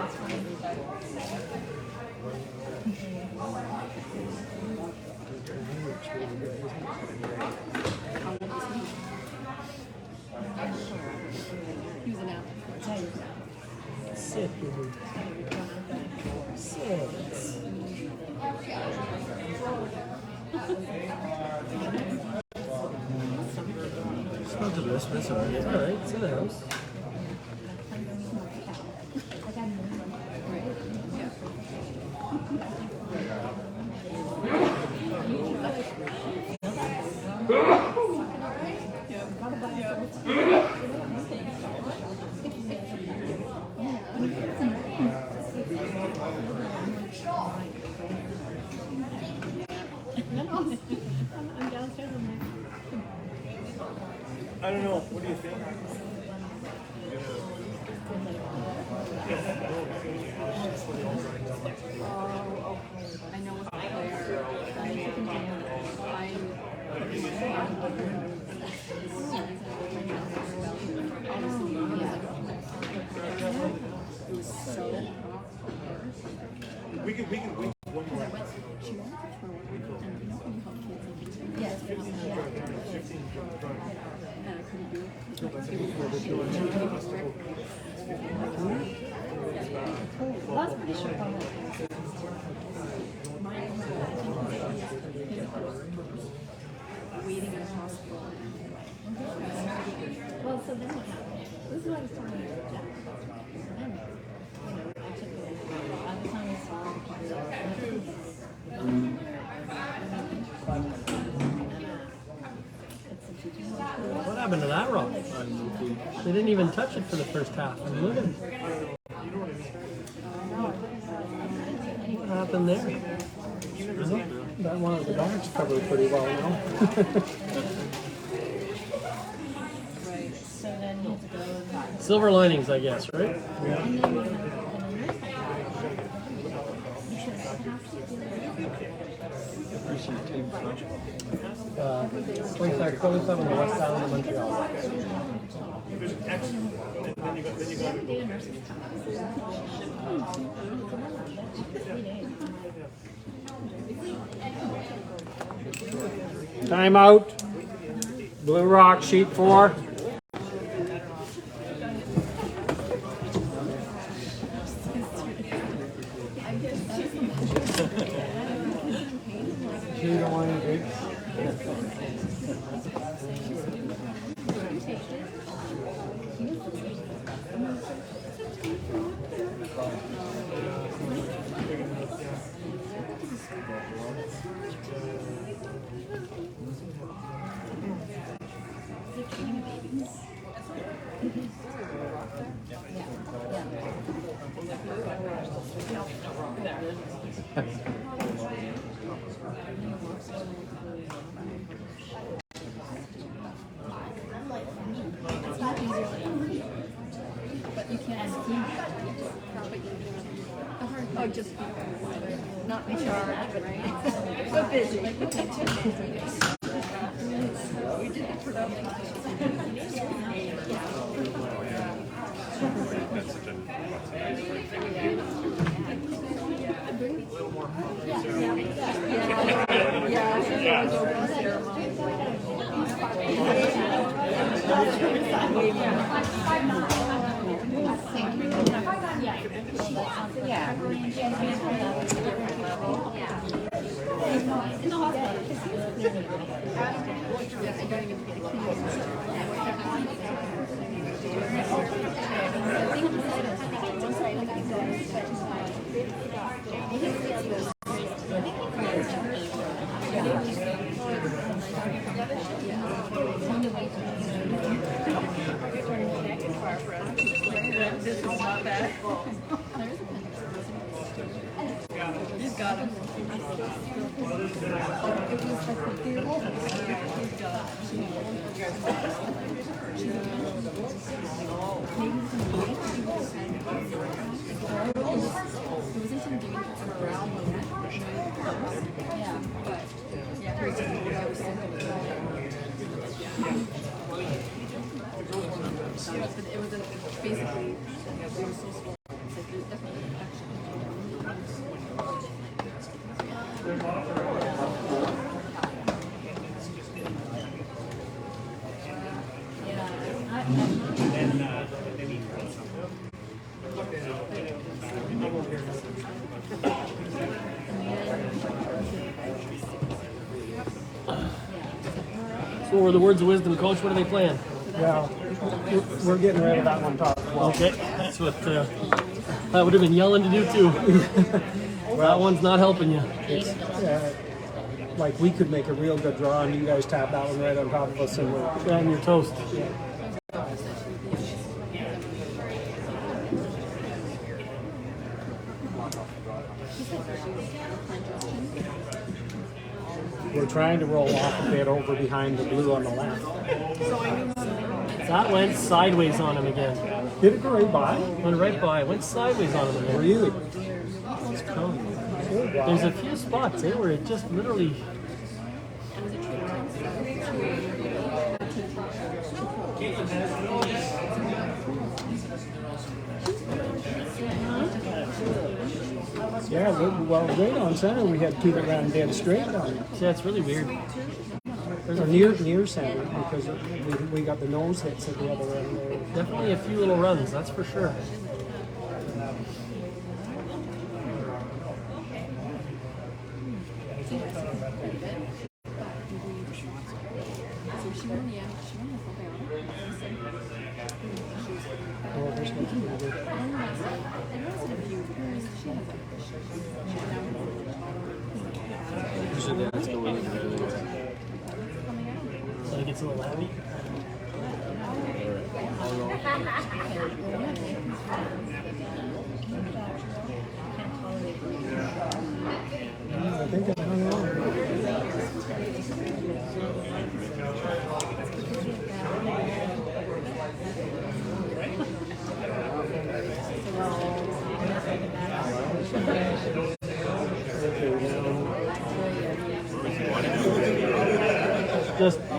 was an athlete. Yeah, he was an athlete. Sick, dude. Sick. It's not the best, but it's alright. It's alright, it's in the house. I don't know. What do you think? I know it's Claire. It was so We can one more. Yes. And I couldn't do it. Well, that's pretty short. Waiting in the hospital. Well, so then what happened? This is what I was telling you. Then, I took it. By the time I saw What happened to that rock? They didn't even touch it for the first half. I mean, look at it. What happened there? I think that one of the dogs covered pretty well now. right, so then you have to go. Silver linings, I guess, right? Appreciate team friendship. 23rd, 27 on the west island of Montreal. Time out. Blue Rock, sheet 4. You don't want anything? But you can't scheme. Oh, just not in charge, but right? So busy. We did the production. This is not bad. He's got him. It was basically we were so slow. It's like there's definitely So what were the words of wisdom, Coach? What are they playing? Well, we're getting rid of that one top. Well, okay, that's what I would have been yelling to do too. That one's not helping you. It's, like we could make a real good draw, and you guys tap that one right on top of us, and we're on your toast. Yeah. We're trying to roll off a bit over behind the blue on the left. That went sideways on him again. Did it go right by? Went right by. Went sideways on him again. Really? There's a few spots where it just literally. Yeah, well, right on center, we had to keep it around dead straight on. Yeah, it's really weird. There's a near center because we got the nose hits at the other end there. Definitely a few little runs, that's for sure. So it gets a little heavy. I think it hung on.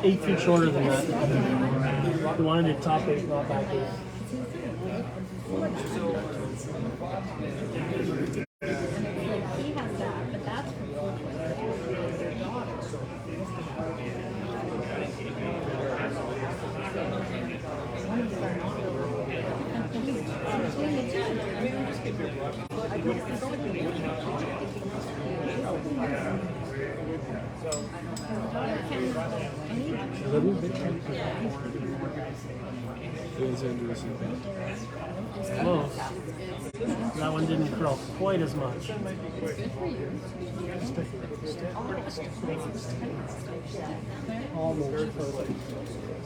8 feet shorter than that. He wanted it top 8, not back 8. He has that, but that's from A little bit tempted. Close. That one didn't curl quite as much. Almost perfect.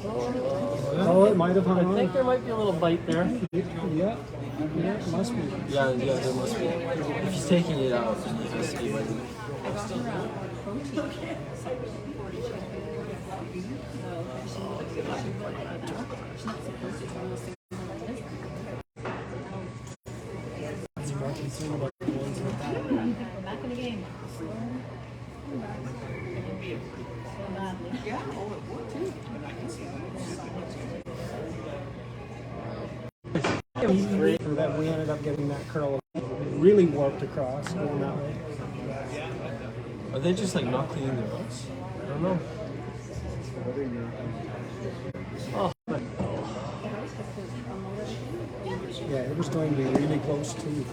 Oh, it might have hung I on. think there might be a little bite there. Yeah, it must be. Yeah, there must be. If he's taking it out, then it must be. I'm more concerned about the ones in the back. Back in the game. That we ended up getting that curl really warped across going that way. Are they just like not cleaning their boats? I don't know. Oh, Yeah, it was going to be really close too.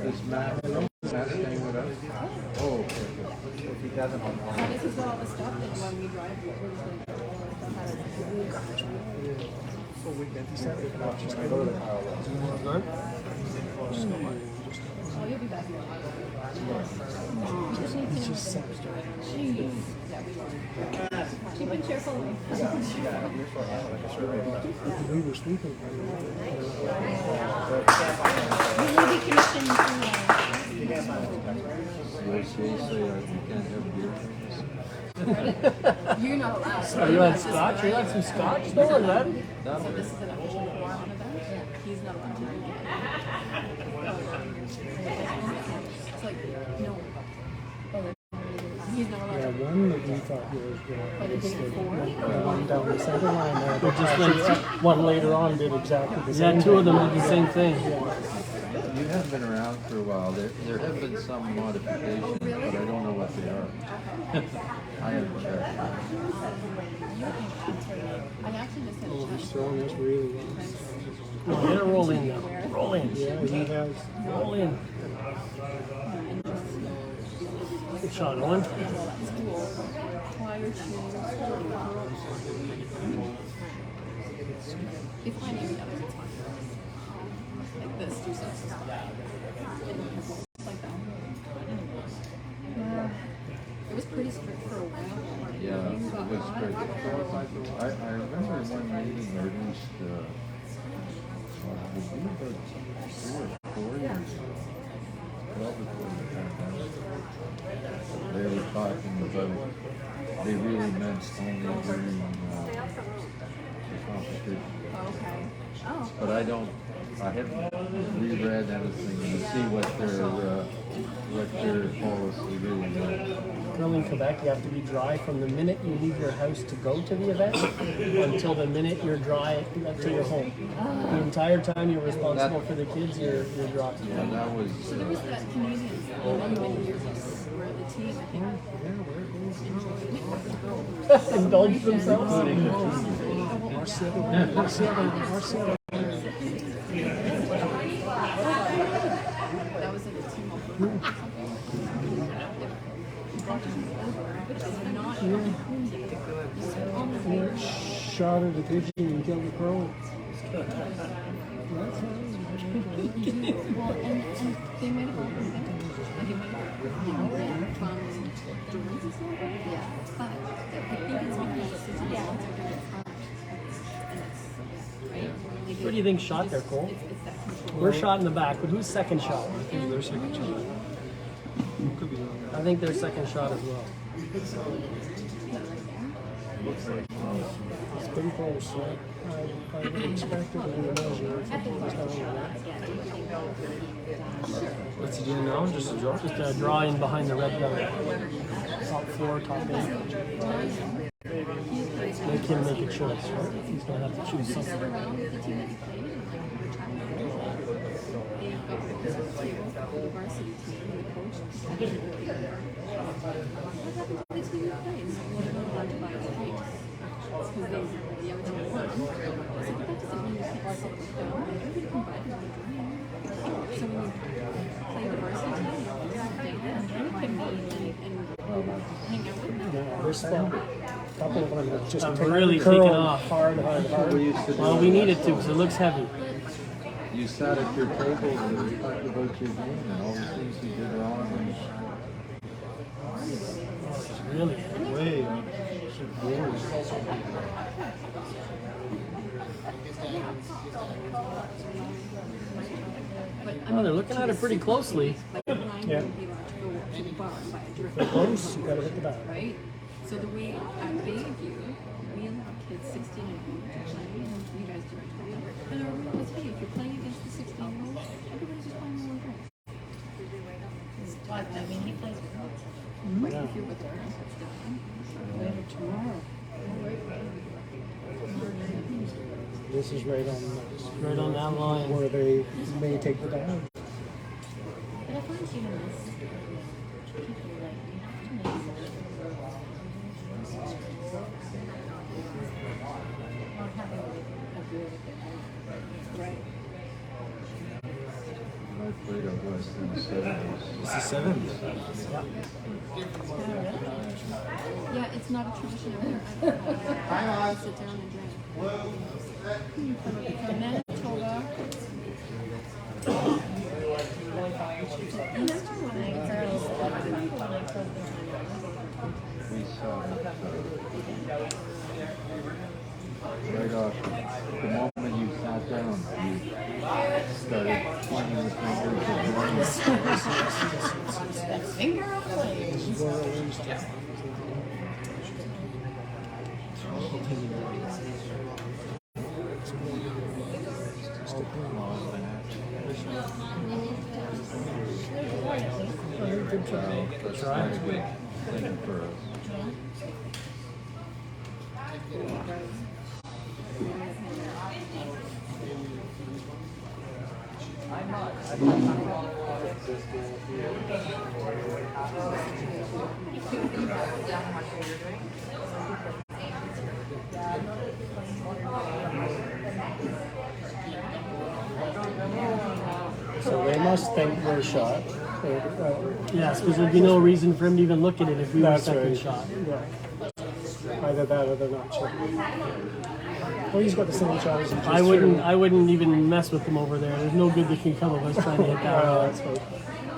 Is Matt staying with us? Oh, okay. If he doesn't, I'll This is all the stuff that when we drive, we're just going to all the stuff So we get this out. Oh, you'll be back here. It's just so Jeez. Cheap and cheerful. we were sleeping. We will be commissioned to They say you can't have beer. You're not allowed. so you had scotch? You had some scotch though, or that? So this is an official quorum event? He's not allowed to. It's like, no. He's not allowed Yeah, to. one that we thought was But it didn't form. the one down the center line there. Or just One later on did exactly the same. Yeah, two of them did the same thing. You have been around for a while. There have been some modifications, but I don't know what they are. I haven't checked. I actually just had a He's throwing this really well. No, get a roll in now. Roll in. Yeah, he has. Roll in. Good shot, Owen. If I knew the others, it's fine. Like this, do something. Like that. It was pretty strict for a while. Yeah, it was great. I remember one meeting, or at least, it would be about 3 or 4 years ago. Well before the pandemic. They were talking about, they really meant only during the competition. Okay. Oh. But I haven't reread anything to see what their policy really was. Curling Quebec, you have to be dry from the minute you leave your house to go to the event until the minute you're dry to your home. The entire time you're responsible for the kids, you're dry. Yeah, that was. There was that Canadian many years where the team, I think, Indulge themselves. that was like a team of Shot at the pigeon and killed the crow. well, and they might have all been like it might have been from Jordan's yeah, but I think it's because yeah, Where do you think shot there, Cole? We're shot in the back, but who's second shot? Their second shot. Could be wrong. I think their second shot as well. It's pretty close. I would expect it to be a measure. What's he doing now? Just a draw? Just a draw in behind the red line. Top 4, top 8. Make him make a choice, right? He's going to have to choose something. There's a couple of them that just really curl taken off. Hard. Well, we need it to because it looks heavy. You sat at your table to talk about your game and all the things you did wrong. Really? Way. Oh, they're looking at it pretty closely. Yeah. Close, you gotta hit the ball. Right? So the way I Bayview, we allow kids 16 and older to play, and you guys do it too. And our rule is, hey, if you're playing against the 16-year-olds, everybody's just playing roll and I mean, he plays with us. But if you're with parents, it's different. Later tomorrow. This is right on that line where they may take the down. But I find humans, people like, you have to make not having a good, right? I played out west in the 70s. It's the 70s. Yeah, it's not a tradition over there. Sit down and drink. From Manitoba. We saw it right off. The moment you sat down, you started pointing the fingers at one. Finger of flame. Good try. That's not a good thing for us. So they must think we're shot. Yes, because there'd be no reason for him to even look at it if we were That's second right. shot. Yeah. Either that or they're not sure. Well, he's got the same shot as he just I wouldn't even mess with him over there. There's no good that can come of us trying to hit that. That's right.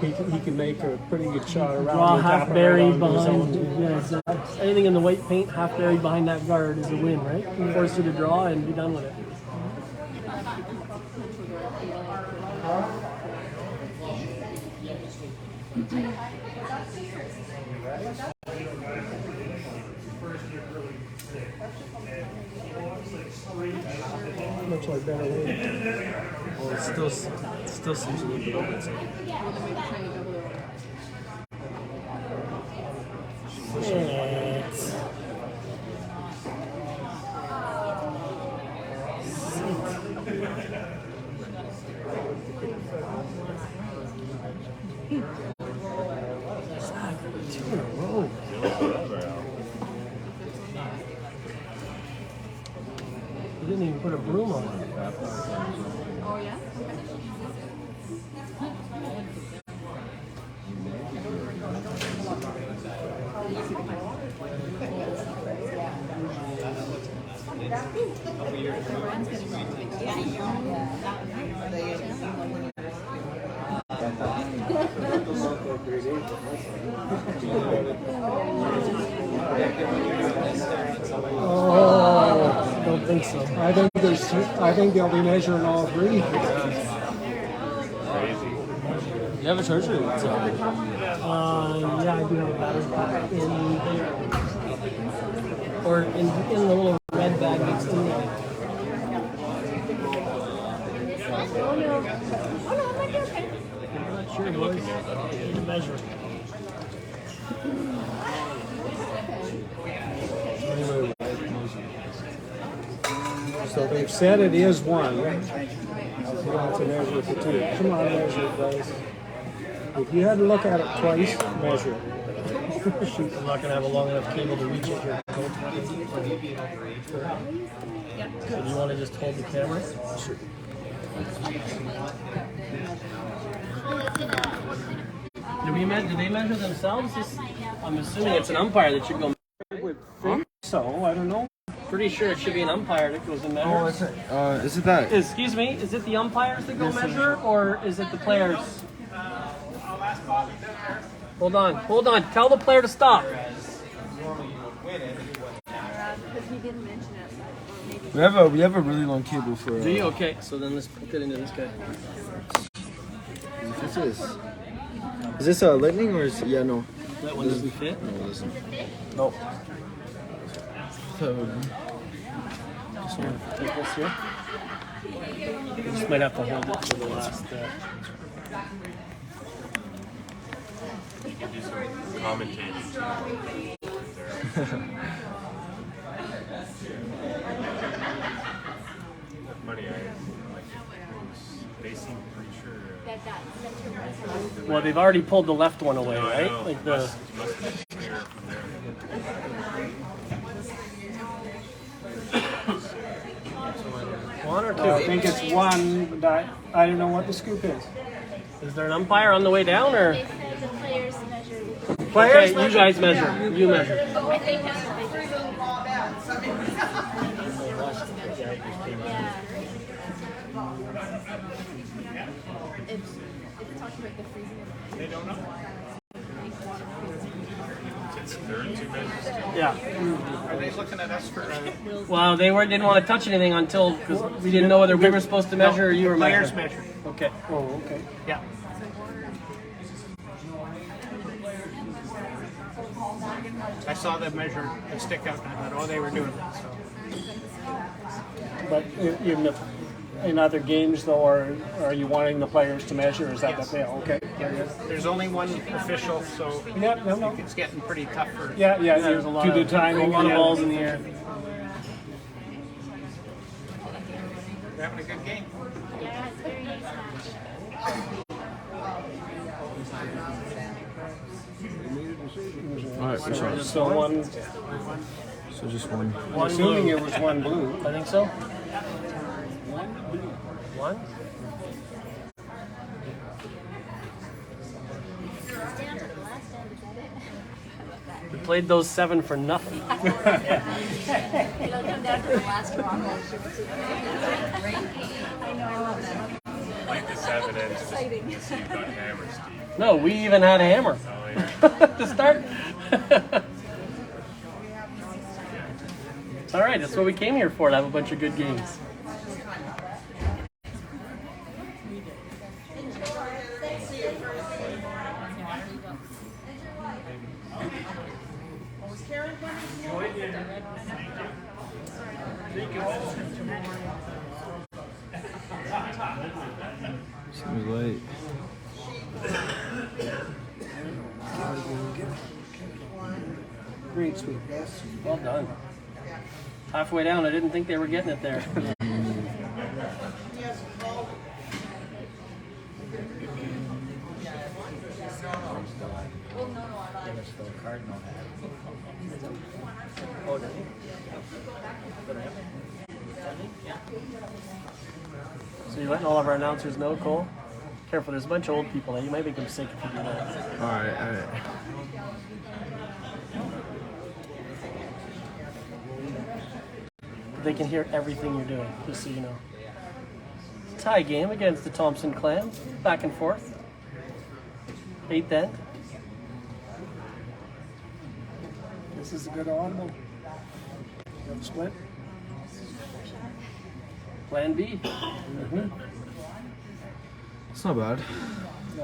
He can make a pretty good shot around. Draw and half tap it buried right onto his behind. own. Yeah, exactly. Anything in the white paint, half buried behind that guard is a win, right? Force you to draw and be done with it. Looks like better way. Well, it still seems a little bit open. So. Shit. Two in a row. He didn't even put a broom on it. Oh, yeah? Oh, don't think so. I think they'll be measuring all three. You have a charger? Yeah, I do have a battery pack in the little red bag mixed in there. Oh no. Oh no, it might be okay. I'm not sure, boys. Need to measure. So they've said it is one. You have to measure it for two. Come on, measure it, guys. If you had to look at it twice, measure it. Shoot, I'm not going to have a long enough cable to reach it here. So do you want to just hold the camera? Sure. Do they measure themselves? I'm assuming it's an umpire that should go. I would think so. I don't know. Pretty sure it should be an umpire that goes and measures. Is it that? Excuse me, is it the umpires that go measure, or is it the players? Hold on. Tell the player to stop. Because he didn't mention it. Maybe. We have a really long cable for. Do you? Okay, so then let's put it into this guy. What's this? Is this a lightning or is yeah no? That one doesn't fit. No, it doesn't. Nope. So, this one, take this here. You just might have to hold it for the last. You could do some commentating. Funny, they seem pretty sure. Well, they've already pulled the left one away, right? No, Like the. must be clear from there. One or two? I think it's one, but I don't know what the scoop is. Is there an umpire on the way down, or? They said the players measure. Okay, you guys measure. You measure. Oh, I think that's what they do. Yeah. It's talking about the freezing. They don't know. It's third two measures. Yeah. Are they looking at us for? Well, they didn't want to touch anything until because we didn't know whether we were supposed to measure or you were Players measuring. measure. Okay. Oh, okay. Yeah. I saw them measure the stick out, and I thought, oh, they were doing that. So. But even if in other games, though, are you wanting the players to measure? Is that the deal? Okay. There's only one official, so Yeah, no. it's getting pretty tough for. Yeah, There's a lot to the of timing. a lot of yeah. balls in the air. We're having a good game. Yeah, it's very nice match. alright, So one. so just one. I'm assuming it was one blue. I think so. One. It's down to the last end, is that it? We played those 7 for nothing. It'll come down to the last rock. I know, I love that. Like the 7 ends, just so you got hammered, Steve. No, we even had a hammer Oh, yeah. to start. All right, that's what we came here for, to have a bunch of good games. Seems late. Great sweep. Well done. Halfway down, I didn't think they were getting it there. So you're letting all of our announcers know, Cole? Careful, there's a bunch of old people there. You might make them sick if you do that. Alright. They can hear everything you're doing, just so you know. Tie game against the Thompson clan. Back and forth. 8th end. This is a good audible. You have a split? Plan B. It's not bad.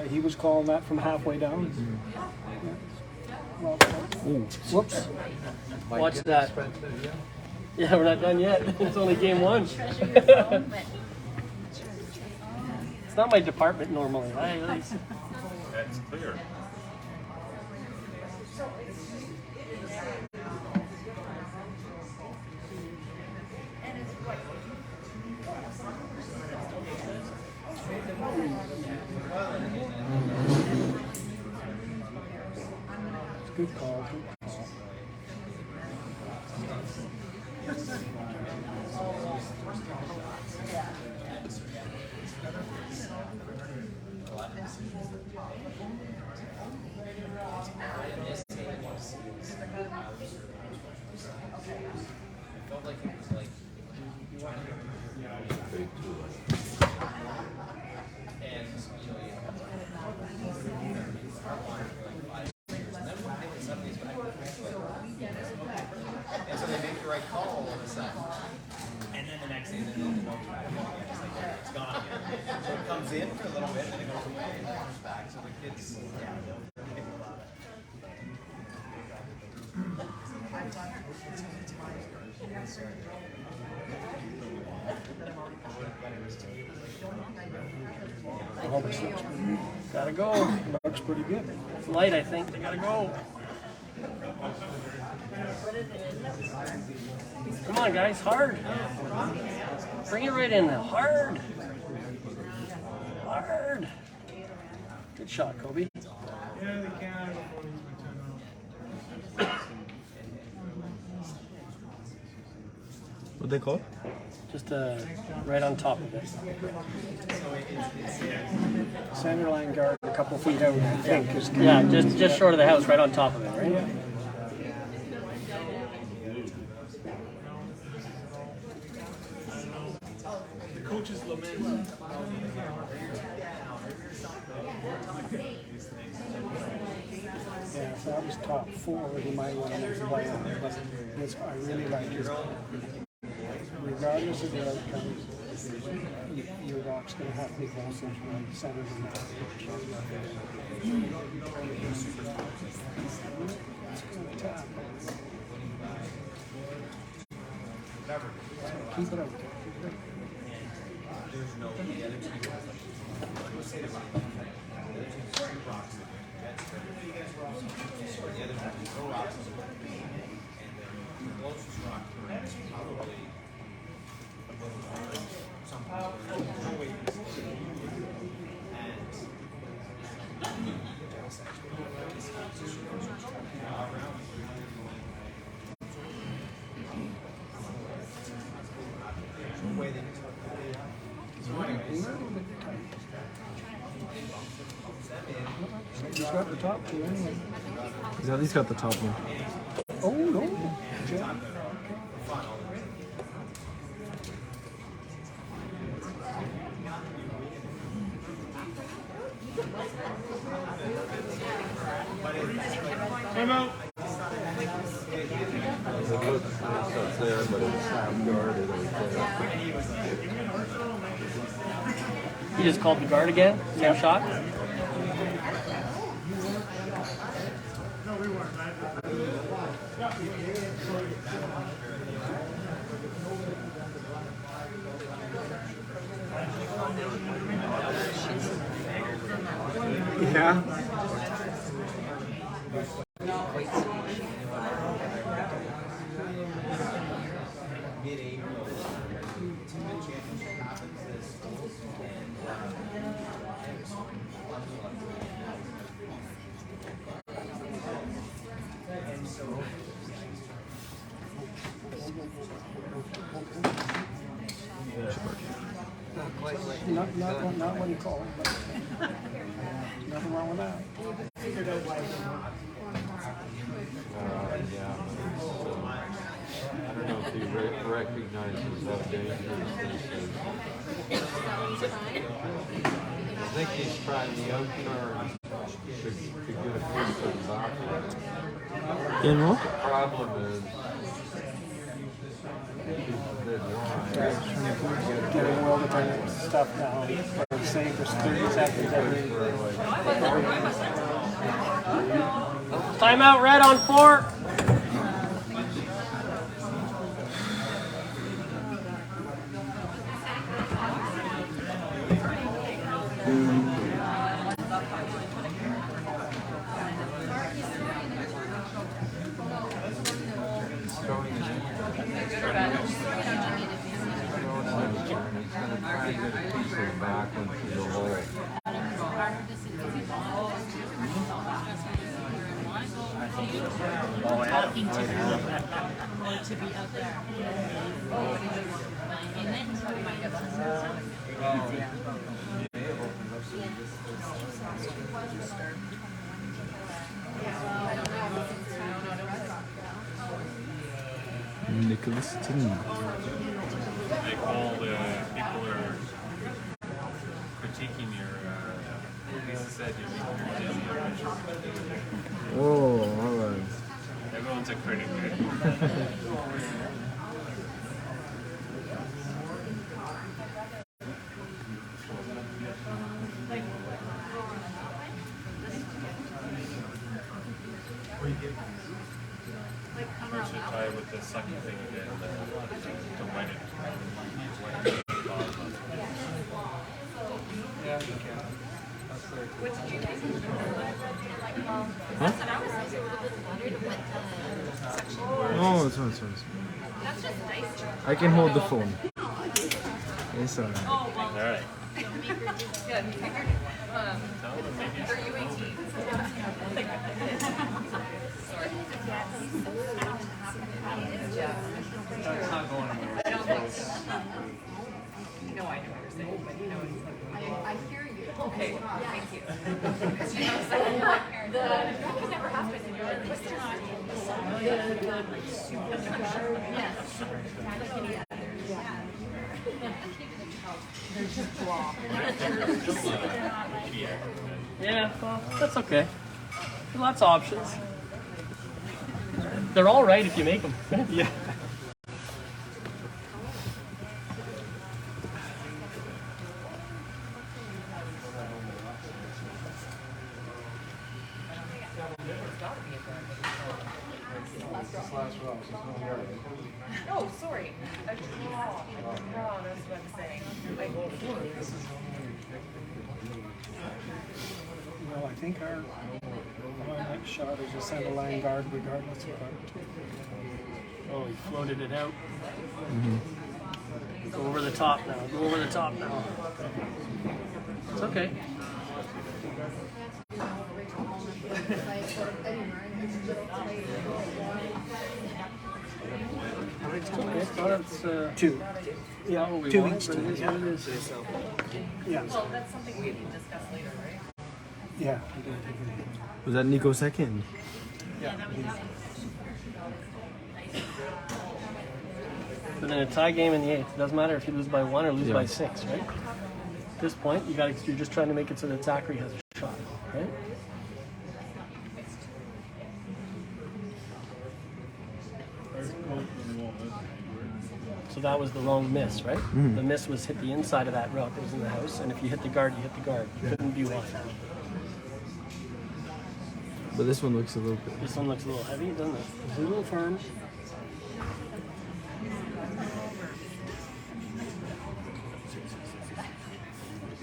He was calling that from halfway down. Yeah. Well, whoops. Watch that. Yeah, we're not done yet. It's only game one. It's not my department normally. That's clear. Good call. Good call. And so they make the right call all of a sudden. And then the next day, it's gone again. So it comes in for a little bit, and it goes away, and it comes back. So the kids, don't think about it. Gotta go. Looks pretty good. It's light, I think. They gotta go. Come on, guys. Hard. Bring it right in now. Hard. Hard. Good shot, Kobe. What they call it? Just right on top of it. Center line guard a couple feet out, I think. Is Yeah, just short of the house, right on top of it, right? The coaches lament. Yeah, if that was top four, he might want to play on it. But I really like it. Regardless of the outcome, your rock's going to have to be close to the center of the net. Keep it out. He's got the top two anyway. He's at least got the top one. Oh, no. Time out. It looks nice up there, but it's half guarded right there. You just called the guard again? Same shot? Yeah. Not what you call it, but nothing wrong with that. Yeah. I don't know if he recognizes how dangerous this is. I think he's trying the outturn to get a piece of the back. You know? The problem is he's a bit wide. Getting all the time stuff down for the sake of 30 seconds every. Timeout red on 4. into the hall. Oh, I had Talking to them or to be out there. Nicholas Tin. Like all the people are critiquing your Lisa said you're making her dizzy. Oh, alright. Everyone's a critic, right? We should try with the sucking thing again to wet it. Yeah, you can. What did you guys do? Huh? That's what I was thinking. A little bit better to put the section. Oh, it's fine, it's fine. That's just nice. I can hold the phone. It's alright. Oh, well. Alright. Yeah, you figured. Are you 18? Sorry. That's not going anywhere. I don't think. No, I know what you're saying, but you know what he's like. I hear you. Okay, thank you. Because you know, something like the never happened, and you're like, what's the Yeah, well, that's okay. Lots of options. They're all right if you make them. Yeah. Oh, sorry. A draw. That's what I'm saying. Well, I think our next shot is a center line guard regardless of guard. Oh, he floated it out. Go over the top now. Go over the top now. It's okay. It's okay. Well, it's, Two. Yeah, what we 2 want, each but it team. is what it is. Yeah. Well, that's something we can discuss later, right? Yeah. Was that Nico second? But in a tie game in the eighth, it doesn't matter if you lose by 1 or lose by 6, right? At this point, you're just trying to make it so that Zachary has a shot, right? So that was the wrong miss, right? The miss was hit the inside of that route that was in the house, and if you hit the guard, you hit the guard. You couldn't be wide. But this one looks a little bit. This one looks a little heavy, doesn't it? It's a little firm.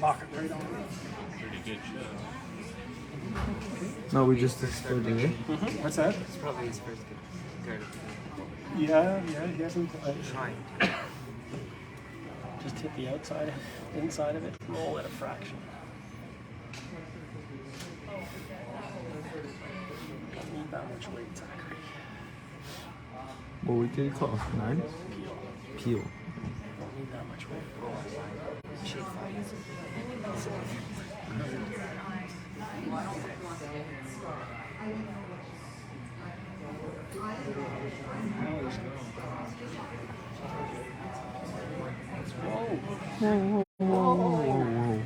Lock it right on. Pretty good shot. No, we just exploded it. What's that? It's probably his first guard. Yeah, he hasn't. Just hit the outside, inside of it, roll at a fraction. Don't need that much weight, Zachary. What weight did it cost? 9? Peel. Don't need that much weight. Whoa.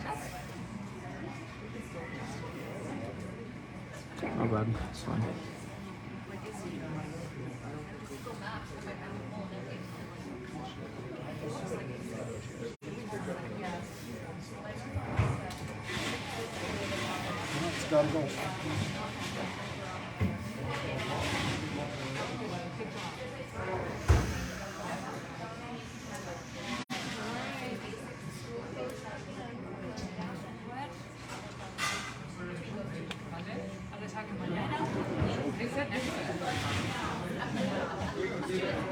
Not bad. It's fine. It's gotta go.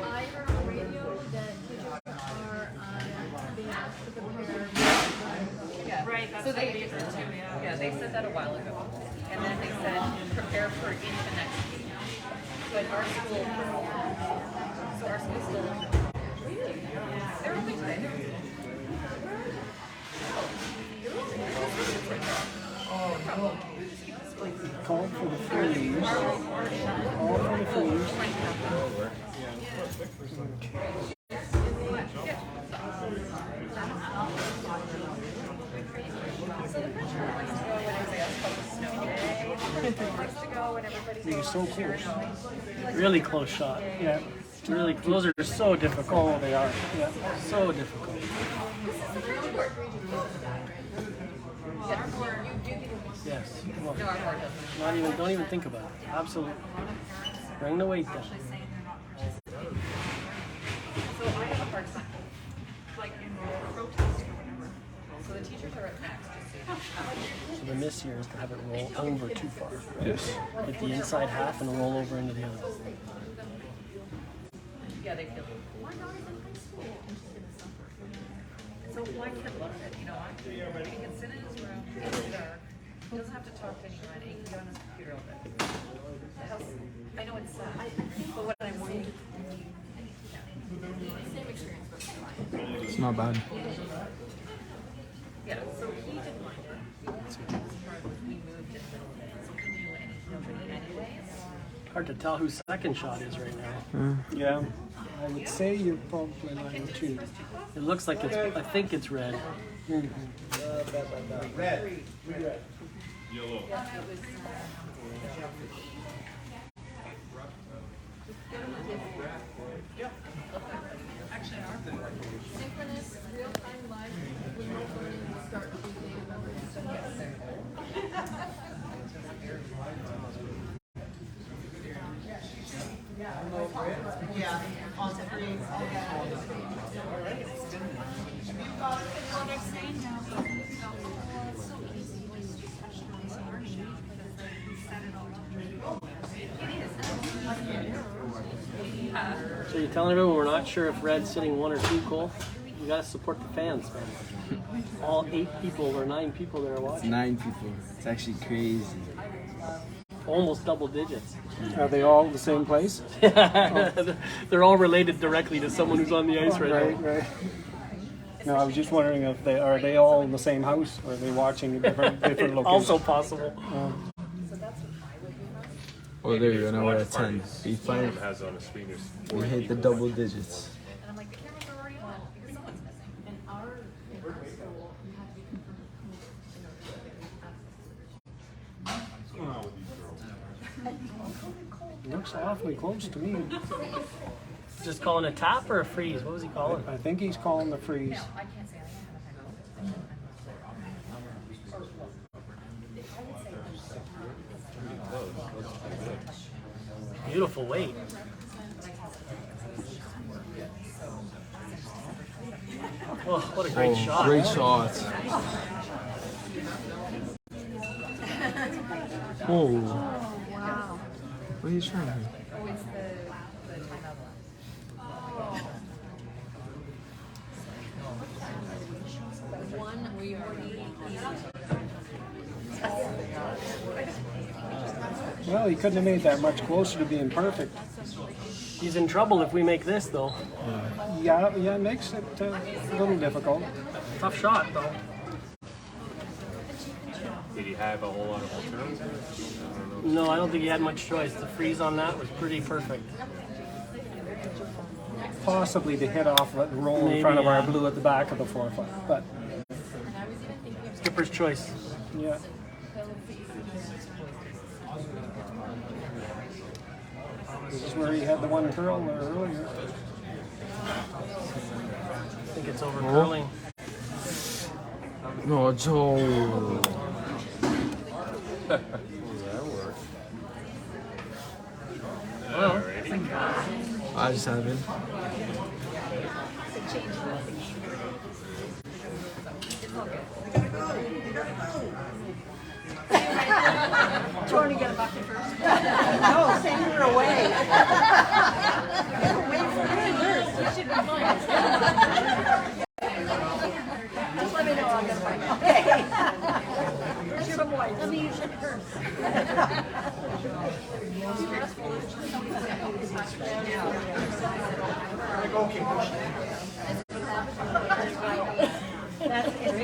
I heard on the radio that teachers are being asked to prepare. Right, that's what they did too, yeah. Yeah, they said that a while ago. And then they said, prepare for into next week. But our school, so our school's still open. They're open today. Call for the freeze. Call for the freeze. You're so close. Really close shot. Yeah. Really, those are so difficult. Oh, they are. Yeah. So difficult. Yes. Come on. Not even. Don't even think about it. Absolutely. Bring the weight down. So I have a hard time, like in protest or whatever. So the teachers are at max, just So the miss here is to have it roll over too far. Yes. Hit the inside half and roll over into the other. yeah, they feel it. My daughter's in high school and she's gonna suffer. So my kid loves it, you know, he can sit in his room, it's dark, he doesn't have to talk to anyone, he can get on his computer all day. The house, I know it's sad, but what I want to same experience, but fine. It's not bad. Yeah, so he didn't mind it. The only part was we moved it, so he knew nobody anyways. Hard to tell who second shot is right now. Yeah. I would say you're probably line 2. It looks like it's. I think it's red. Red. Red. Yellow. Synchronous, real-time live remote learning will start Tuesday, November 2nd. Yeah, on the screen. So you're telling everyone we're not sure if red's sitting 1 or 2, Cole? You gotta support the fans, man. All 8 people or 9 people that are watching. 9 people. It's actually crazy. Almost double digits. Are they all the same place? They're all related directly to someone who's on the ice right now. Right. No, I was just wondering if they all in the same house or are they watching different locations? Also possible. Oh, there you go. Now we're at 10. B5. Has on a screen is We hit the double digits. And I'm like, the cameras are already on because someone's missing. In our school, you have to be confirmed. Looks awfully close to me. Just calling a tap or a freeze? What was he calling? I think he's calling the freeze. No, I can't say I don't have a time. Beautiful weight. Oh, what a great shot. Great shot. Oh. Wow. What are you trying to do? Oh, it's the timeout One, we already. Well, he couldn't have made that much closer to being perfect. He's in trouble if we make this, though. Yeah, it makes it a little difficult. Tough shot, though. Did he have a whole lot of alternatives? I don't know. No, I don't think he had much choice. The freeze on that was pretty perfect. Possibly to hit off the roll Maybe, in front of our yeah. blue at the back of the forefoot, but Skipper's choice. yeah. This is where he had the one curl there earlier. I think it's over curling. No, Joe. Well, I just haven't. Trying to get him back to first. No, send her away. Wait for her. You should be fine. Just let me know. I'll get back. Okay. Tell me you should first.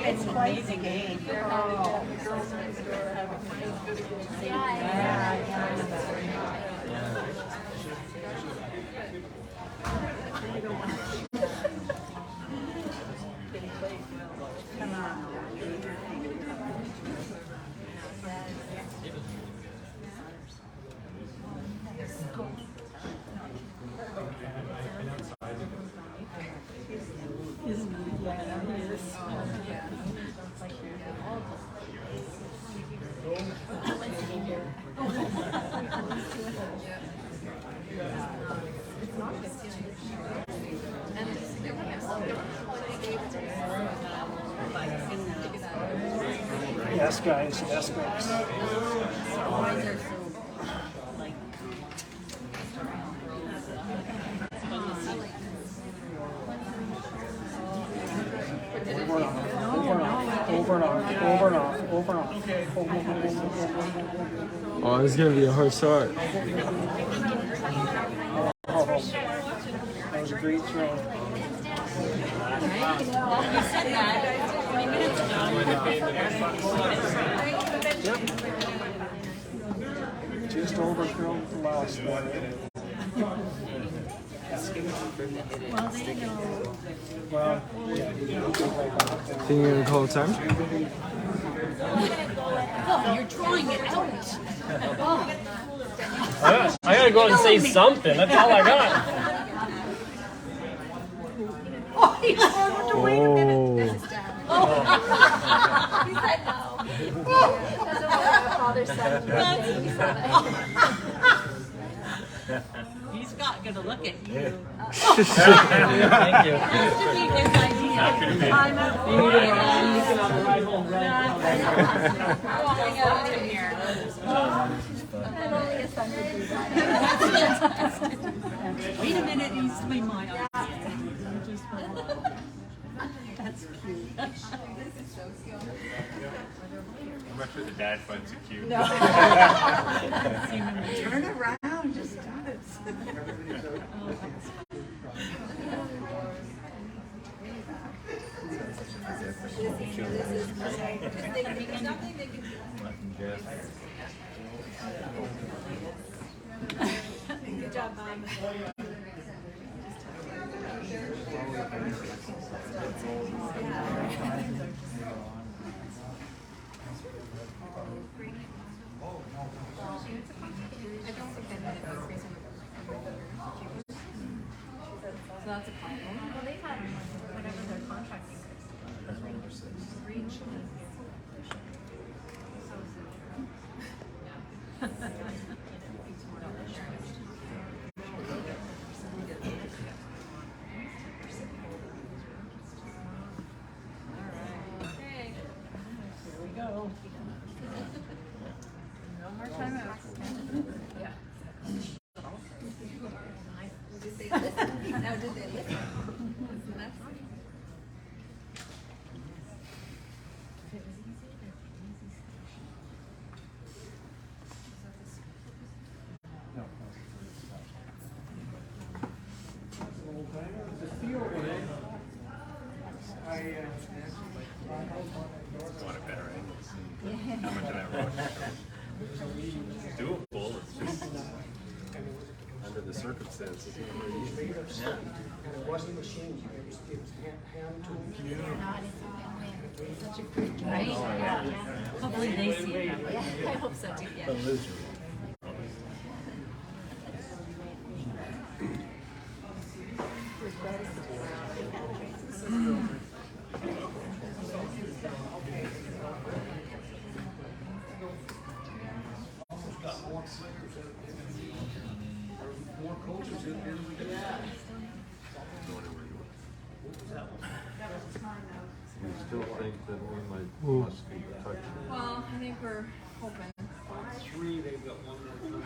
It's quite the game. Yes, guys. Yes, guys. Over and off. Oh, this is gonna be a hard start. That was a great throw. You said that 20 minutes ago. Just overthrown the last one. Well, they know. Well, yeah, Think you're gonna call time? Oh, you're drawing it out. I gotta go and say something. That's all I got. Oh, he told her, wait a minute. He said no. Doesn't want a father-son. He's not going to look at you. Thank you. Has to be his idea. I'm a You need a run, you can have a ride home, right? walking out to here. And only a son would do that. That's fantastic. Wait a minute, it needs to be my idea. That's cute. This is so cute. I'm not sure the dad finds it cute. No. Turn around, just do this. Good job, Mom. So that's a problem. Well, they've had whatever their contract is. Reach. Okay. Here we go. No more timeouts. Yeah. Did they listen? Now, did they listen? That's Want a better angle to see how much of that road it's doable. It's just under the circumstances. Yeah. And it wasn't machine, it was hand tool. such a great game. Right? Yeah. Hopefully they see it. Yeah, I hope so too, yeah. More coaches in there. You still think that we must be touching? Well, I think we're hoping. Three, they've got one more.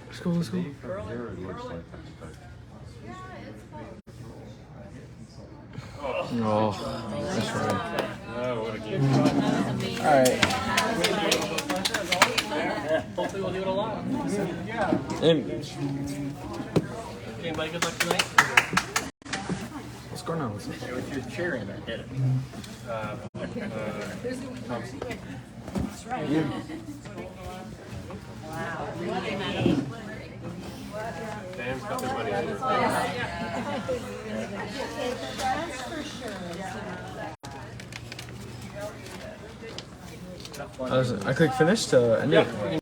Let's go, let's go. From here, it looks like it's touching. Oh, that's right. Oh, what a game. All right. Hopefully we'll do it a lot. And Okay, buddy, good luck tonight. what's going on? It was your cheering that did it. Thompson. That's right. Yeah. Dan's got the money. I click finish to end it.